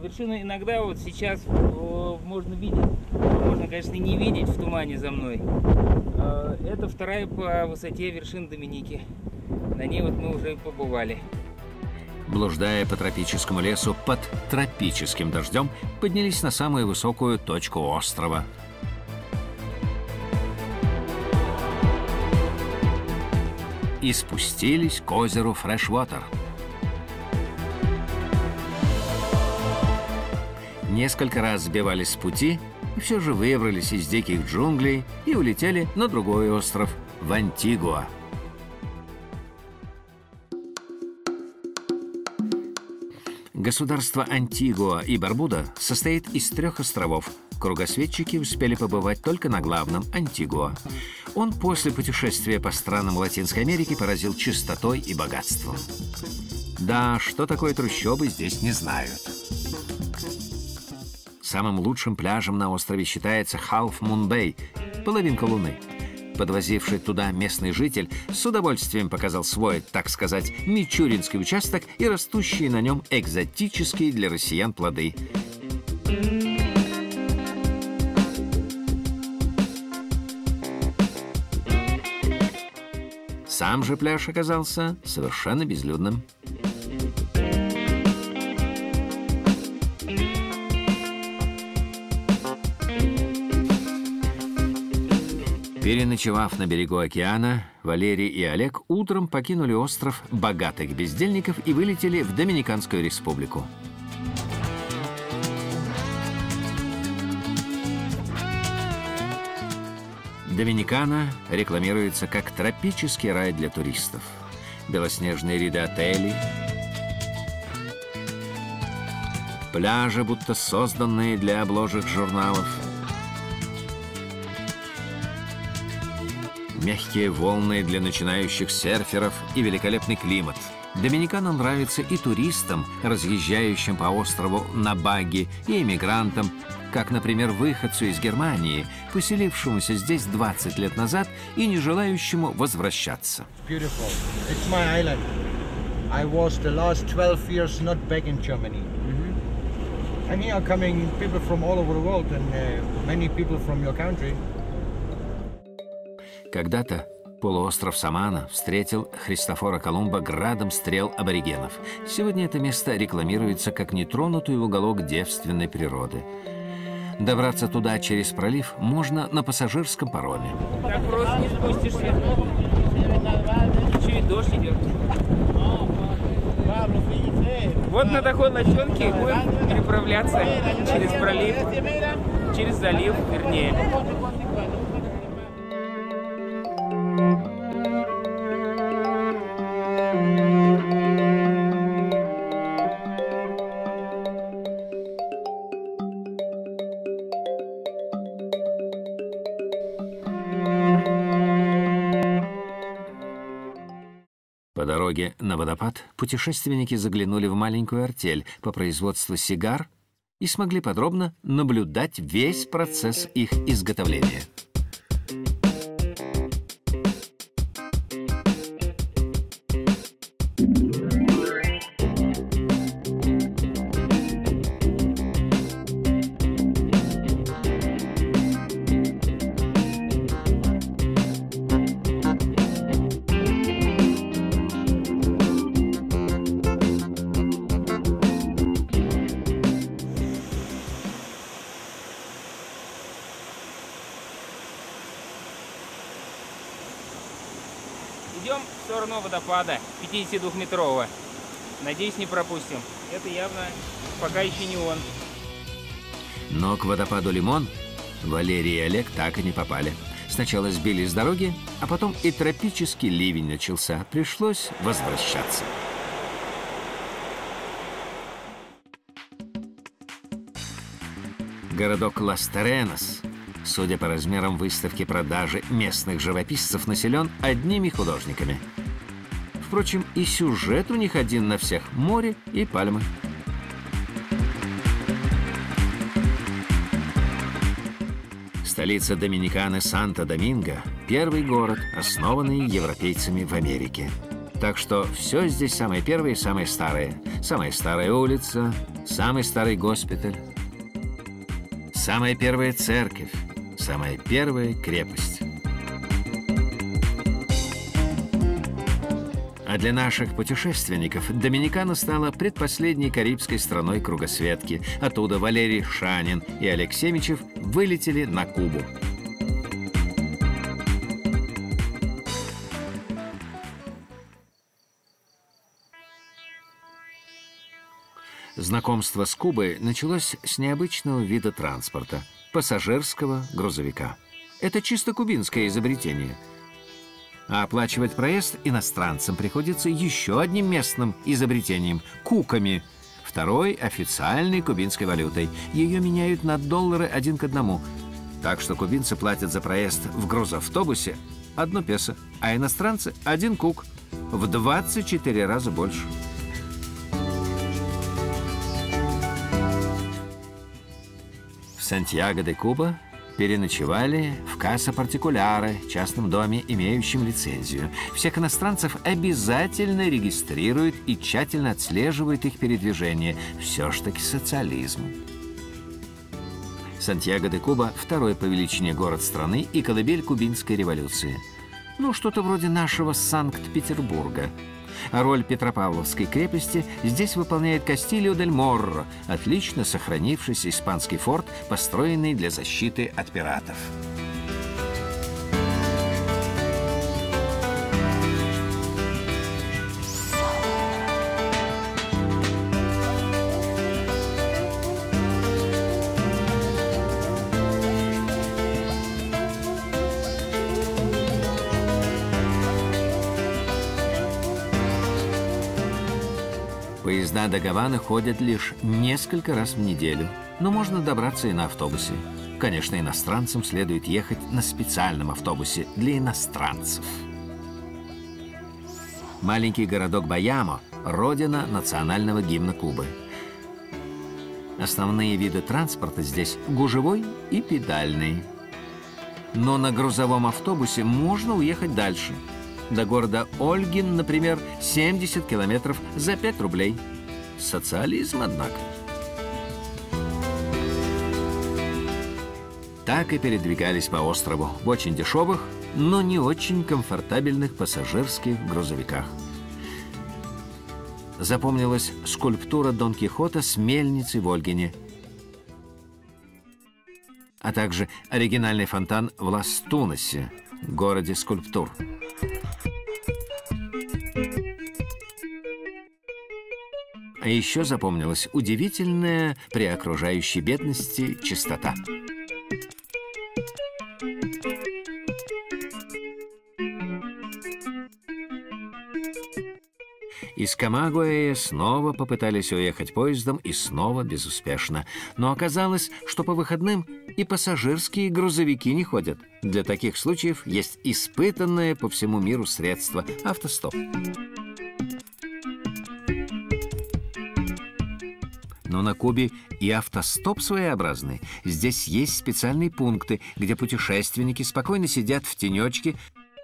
[SPEAKER 2] Вершину иногда вот сейчас можно видеть, можно, конечно, не видеть в тумане за мной. Это вторая по высоте вершина Доминики. На ней вот мы уже побывали.
[SPEAKER 1] Блуждая по тропическому лесу под тропическим дождем, поднялись на самую высокую точку острова. И спустились к озеру Фрешвотер. Несколько раз сбивались с пути, и все же выбрались из диких джунглей и улетели на другой остров, в Антигуа. Государство Антигуа и Барбуда состоит из 3 островов. Кругосветчики успели побывать только на главном – Антигуа. Он после путешествия по странам Латинской Америки поразил чистотой и богатством. Да, что такое трущобы, здесь не знают. Самым лучшим пляжем на острове считается Half Moon Bay, половинка луны. Подвозивший туда местный житель с удовольствием показал свой, так сказать, мичуринский участок и растущие на нем экзотические для россиян плоды. Сам же пляж оказался совершенно безлюдным. Переночевав на берегу океана, Валерий и Олег утром покинули остров богатых бездельников и вылетели в Доминиканскую республику. Доминикана рекламируется как тропический рай для туристов. Белоснежные ряды отелей, пляжи, будто созданные для обложек журналов, мягкие волны для начинающих серферов и великолепный климат. Доминикана нравится и туристам, разъезжающим по острову на багги, и эмигрантам, как, например, выходцу из Германии, поселившемуся здесь 20 лет назад и не желающему возвращаться.
[SPEAKER 7] Beautiful. It's my island. I was the last 12 years not back in Germany. And here are coming people from all over the world and many people from your country.
[SPEAKER 1] Когда-то полуостров Самана встретил Христофора Колумба градом стрел аборигенов. Сегодня это место рекламируется как нетронутый уголок девственной природы. Добраться туда через пролив можно на пассажирском пароме.
[SPEAKER 2] Так просто не спустишься. Еще и дождь идет. Вот на такой лодчонке будем переправляться через пролив, через залив, вернее.
[SPEAKER 1] По дороге на водопад путешественники заглянули в маленькую артель по производству сигар и смогли подробно наблюдать весь процесс их изготовления.
[SPEAKER 2] Идем в сторону водопада 52-метрового. Надеюсь, не пропустим. Это явно пока еще не он.
[SPEAKER 1] Но к водопаду Лимон Валерий и Олег так и не попали. Сначала сбили с дороги, а потом и тропический ливень начался. Пришлось возвращаться. Городок Лас-Теренос, судя по размерам выставки продажи местных живописцев, населен одними художниками. Впрочем, и сюжет у них один на всех – море и пальмы. Столица Доминиканы Санто-Доминго – первый город, основанный европейцами в Америке. Так что все здесь самое первое и самое старое. Самая старая улица, самый старый госпиталь, самая первая церковь, самая первая крепость. А для наших путешественников Доминикана стала предпоследней карибской страной кругосветки. Оттуда Валерий Шанин и Олег Семичев вылетели на Кубу. Знакомство с Кубой началось с необычного вида транспорта – пассажирского грузовика. Это чисто кубинское изобретение. А оплачивать проезд иностранцам приходится еще одним местным изобретением – куками, второй официальной кубинской валютой. Ее меняют на доллары 1 к 1. Так что кубинцы платят за проезд в грузавтобусе 1 песо, а иностранцы 1 кук – в 24 раза больше. Сантьяго де Куба переночевали в Каса Партикуляре, частном доме, имеющем лицензию. Всех иностранцев обязательно регистрируют и тщательно отслеживают их передвижение. Все ж таки социализм. Сантьяго де Куба – второй по величине город страны и колыбель кубинской революции. Ну, что-то вроде нашего Санкт-Петербурга. А роль Петропавловской крепости здесь выполняет Кастильо дель Морро, отлично сохранившийся испанский форт, построенный для защиты от пиратов. Поезда до Гаваны ходят лишь несколько раз в неделю, но можно добраться и на автобусе. Конечно, иностранцам следует ехать на специальном автобусе для иностранцев. Маленький городок Баямо – родина национального гимна Кубы. Основные виды транспорта здесь гужевой и педальный. Но на грузовом автобусе можно уехать дальше. До города Ольгин, например, 70 километров за 5 рублей. Социализм, однако. Так и передвигались по острову в очень дешевых, но не очень комфортабельных пассажирских грузовиках. Запомнилась скульптура Дон Кихота с мельницей в Ольгине, а также оригинальный фонтан в Лас-Тунасе, городе скульптур. А еще запомнилась удивительная при окружающей бедности чистота. Из Камагуэя снова попытались уехать поездом и снова безуспешно. Но оказалось, что по выходным и пассажирские грузовики не ходят. Для таких случаев есть испытанное по всему миру средство – автостоп. Но на Кубе и автостоп своеобразный. Здесь есть специальные пункты, где путешественники спокойно сидят в тенечке,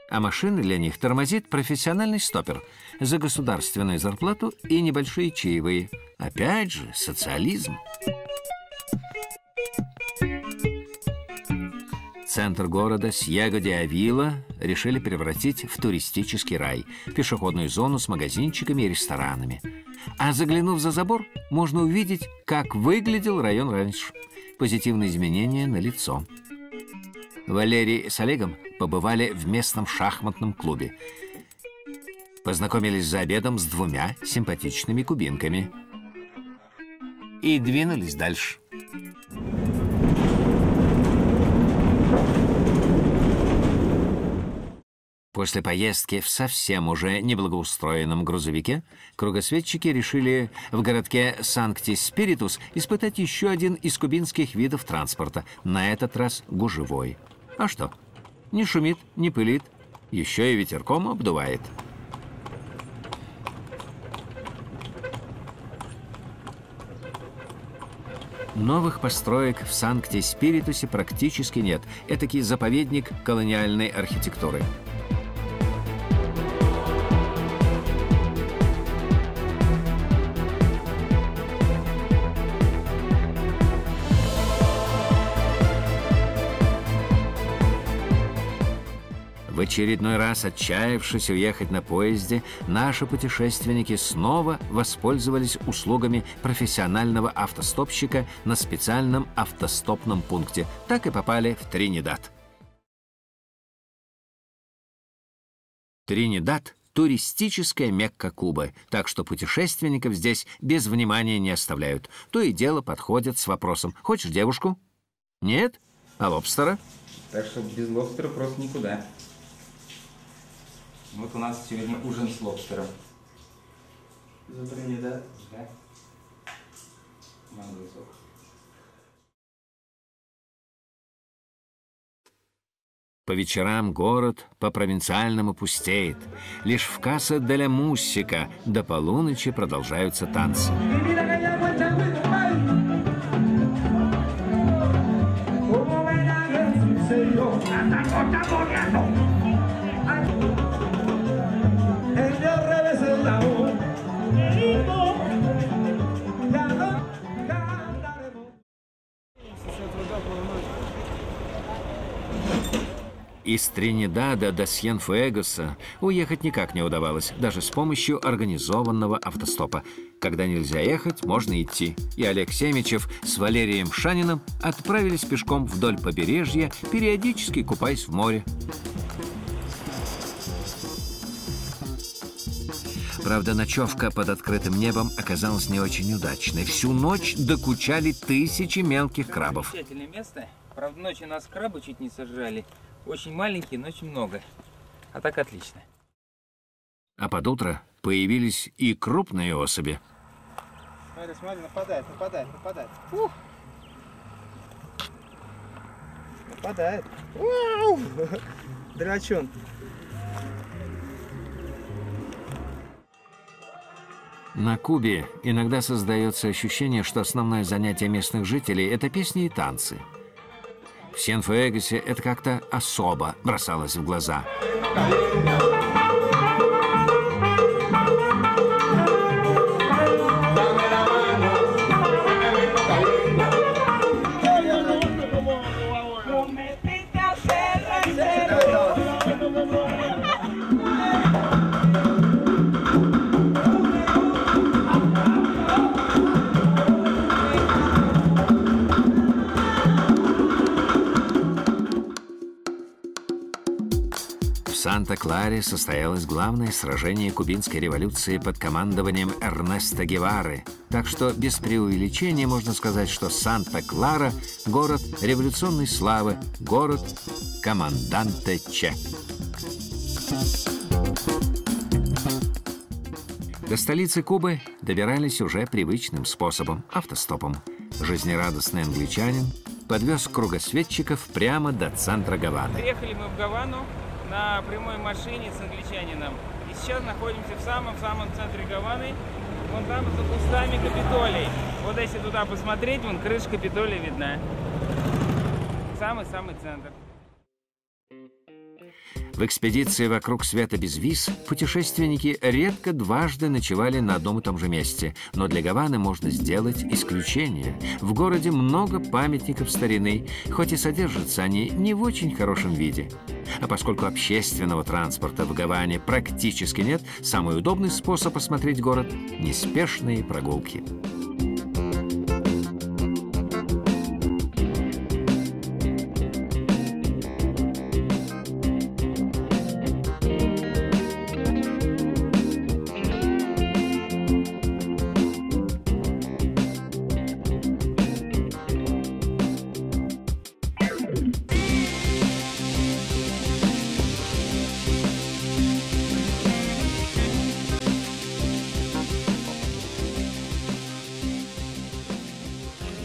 [SPEAKER 1] а машины для них тормозит профессиональный стопер за государственную зарплату и небольшие чаевые. Опять же, социализм. Центр города Сьего-де-Авила решили превратить в туристический рай, пешеходную зону с магазинчиками и ресторанами. А заглянув за забор, можно увидеть, как выглядел район раньше. Позитивные изменения налицо. Валерий с Олегом побывали в местном шахматном клубе. Познакомились за обедом с 2 симпатичными кубинками. И двинулись дальше. После поездки в совсем уже неблагоустроенном грузовике кругосветчики решили в городке Санкти-Спиритус испытать еще один из кубинских видов транспорта, на этот раз гужевой. А что? Не шумит, не пылит, еще и ветерком обдувает. Новых построек в Санкти-Спиритусе практически нет. Этакий заповедник колониальной архитектуры. В очередной раз, отчаявшись уехать на поезде, наши путешественники снова воспользовались услугами профессионального автостопщика на специальном автостопном пункте. Так и попали в Тринидад. Тринидад – туристическая Мекка Кубы, так что путешественников здесь без внимания не оставляют. То и дело подходят с вопросом: «Хочешь девушку?» «Нет? А лобстера?»
[SPEAKER 15] Так что без лобстера просто никуда. Вот у нас сегодня ужин с лобстером.
[SPEAKER 2] За Тринидад?
[SPEAKER 15] Да. Манговый сок.
[SPEAKER 1] По вечерам город по-провинциальному пустеет. Лишь в Каса де ла Мусика до полуночи продолжаются танцы. Из Тринидада до Сьенфуэгоса уехать никак не удавалось, даже с помощью организованного автостопа. Когда нельзя ехать, можно идти. И Олег Семичев с Валерием Шаниным отправились пешком вдоль побережья, периодически купаясь в море. Правда, ночевка под открытым небом оказалась не очень удачной. Всю ночь докучали тысячи мелких крабов.
[SPEAKER 2] Замечательное место. Правда, ночью нас крабы чуть не сожрали. Очень маленькие, но очень много. А так отлично.
[SPEAKER 1] А под утро появились и крупные особи.
[SPEAKER 4] Смотри, смотри, нападает. Ух. Нападает. Вау! Драчун.
[SPEAKER 1] На Кубе иногда создается ощущение, что основное занятие местных жителей – это песни и танцы. В Сьенфуэгосе это как-то особо бросалось в глаза. В Санта-Кларе состоялось главное сражение кубинской революции под командованием Эрнесто Гевары. Так что без преувеличения можно сказать, что Санта-Клара – город революционной славы, город команданте Че. До столицы Кубы добирались уже привычным способом – автостопом. Жизнерадостный англичанин подвез кругосветчиков прямо до центра Гаваны.
[SPEAKER 2] Приехали мы в Гавану на прямой машине с англичанином. И сейчас находимся в самом-самом центре Гаваны. Вон там за кустами Капитолий. Вот если туда посмотреть, вон крыша Капитолия видна. Самый-самый центр.
[SPEAKER 1] В экспедиции «Вокруг света без виз» путешественники редко дважды ночевали на одном и том же месте. Но для Гаваны можно сделать исключение. В городе много памятников старины, хоть и содержатся они не в очень хорошем виде. А поскольку общественного транспорта в Гаване практически нет, самый удобный способ осмотреть город – неспешные прогулки.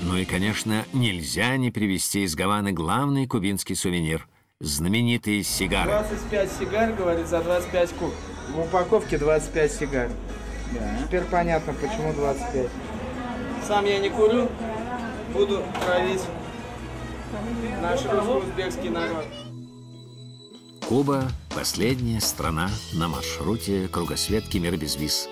[SPEAKER 1] Ну и, конечно, нельзя не привезти из Гаваны главный кубинский сувенир – знаменитые сигары.
[SPEAKER 4] 25 сигар, говорит, за 25 куб. В упаковке 25 сигар. Да. Теперь понятно, почему 25. Сам я не курю, буду травить наш русско-узбекский народ.
[SPEAKER 1] Куба – последняя страна на маршруте кругосветки «Мир без виз».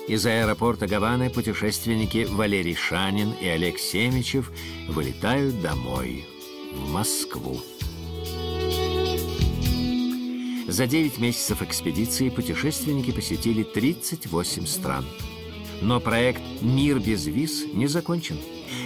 [SPEAKER 1] Из аэропорта Гаваны путешественники Валерий Шанин и Олег Семичев вылетают домой, в Москву. За 9 месяцев экспедиции путешественники посетили 38 стран. Но проект «Мир без виз» не закончен.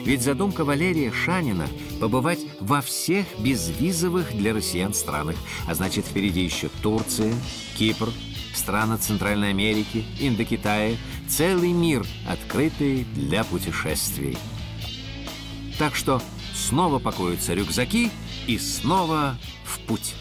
[SPEAKER 1] Ведь задумка Валерия Шанина – побывать во всех безвизовых для россиян странах. А значит, впереди еще Турция, Кипр, страны Центральной Америки, Индокитая, целый мир, открытый для путешествий. Так что снова пакуются рюкзаки и снова в путь.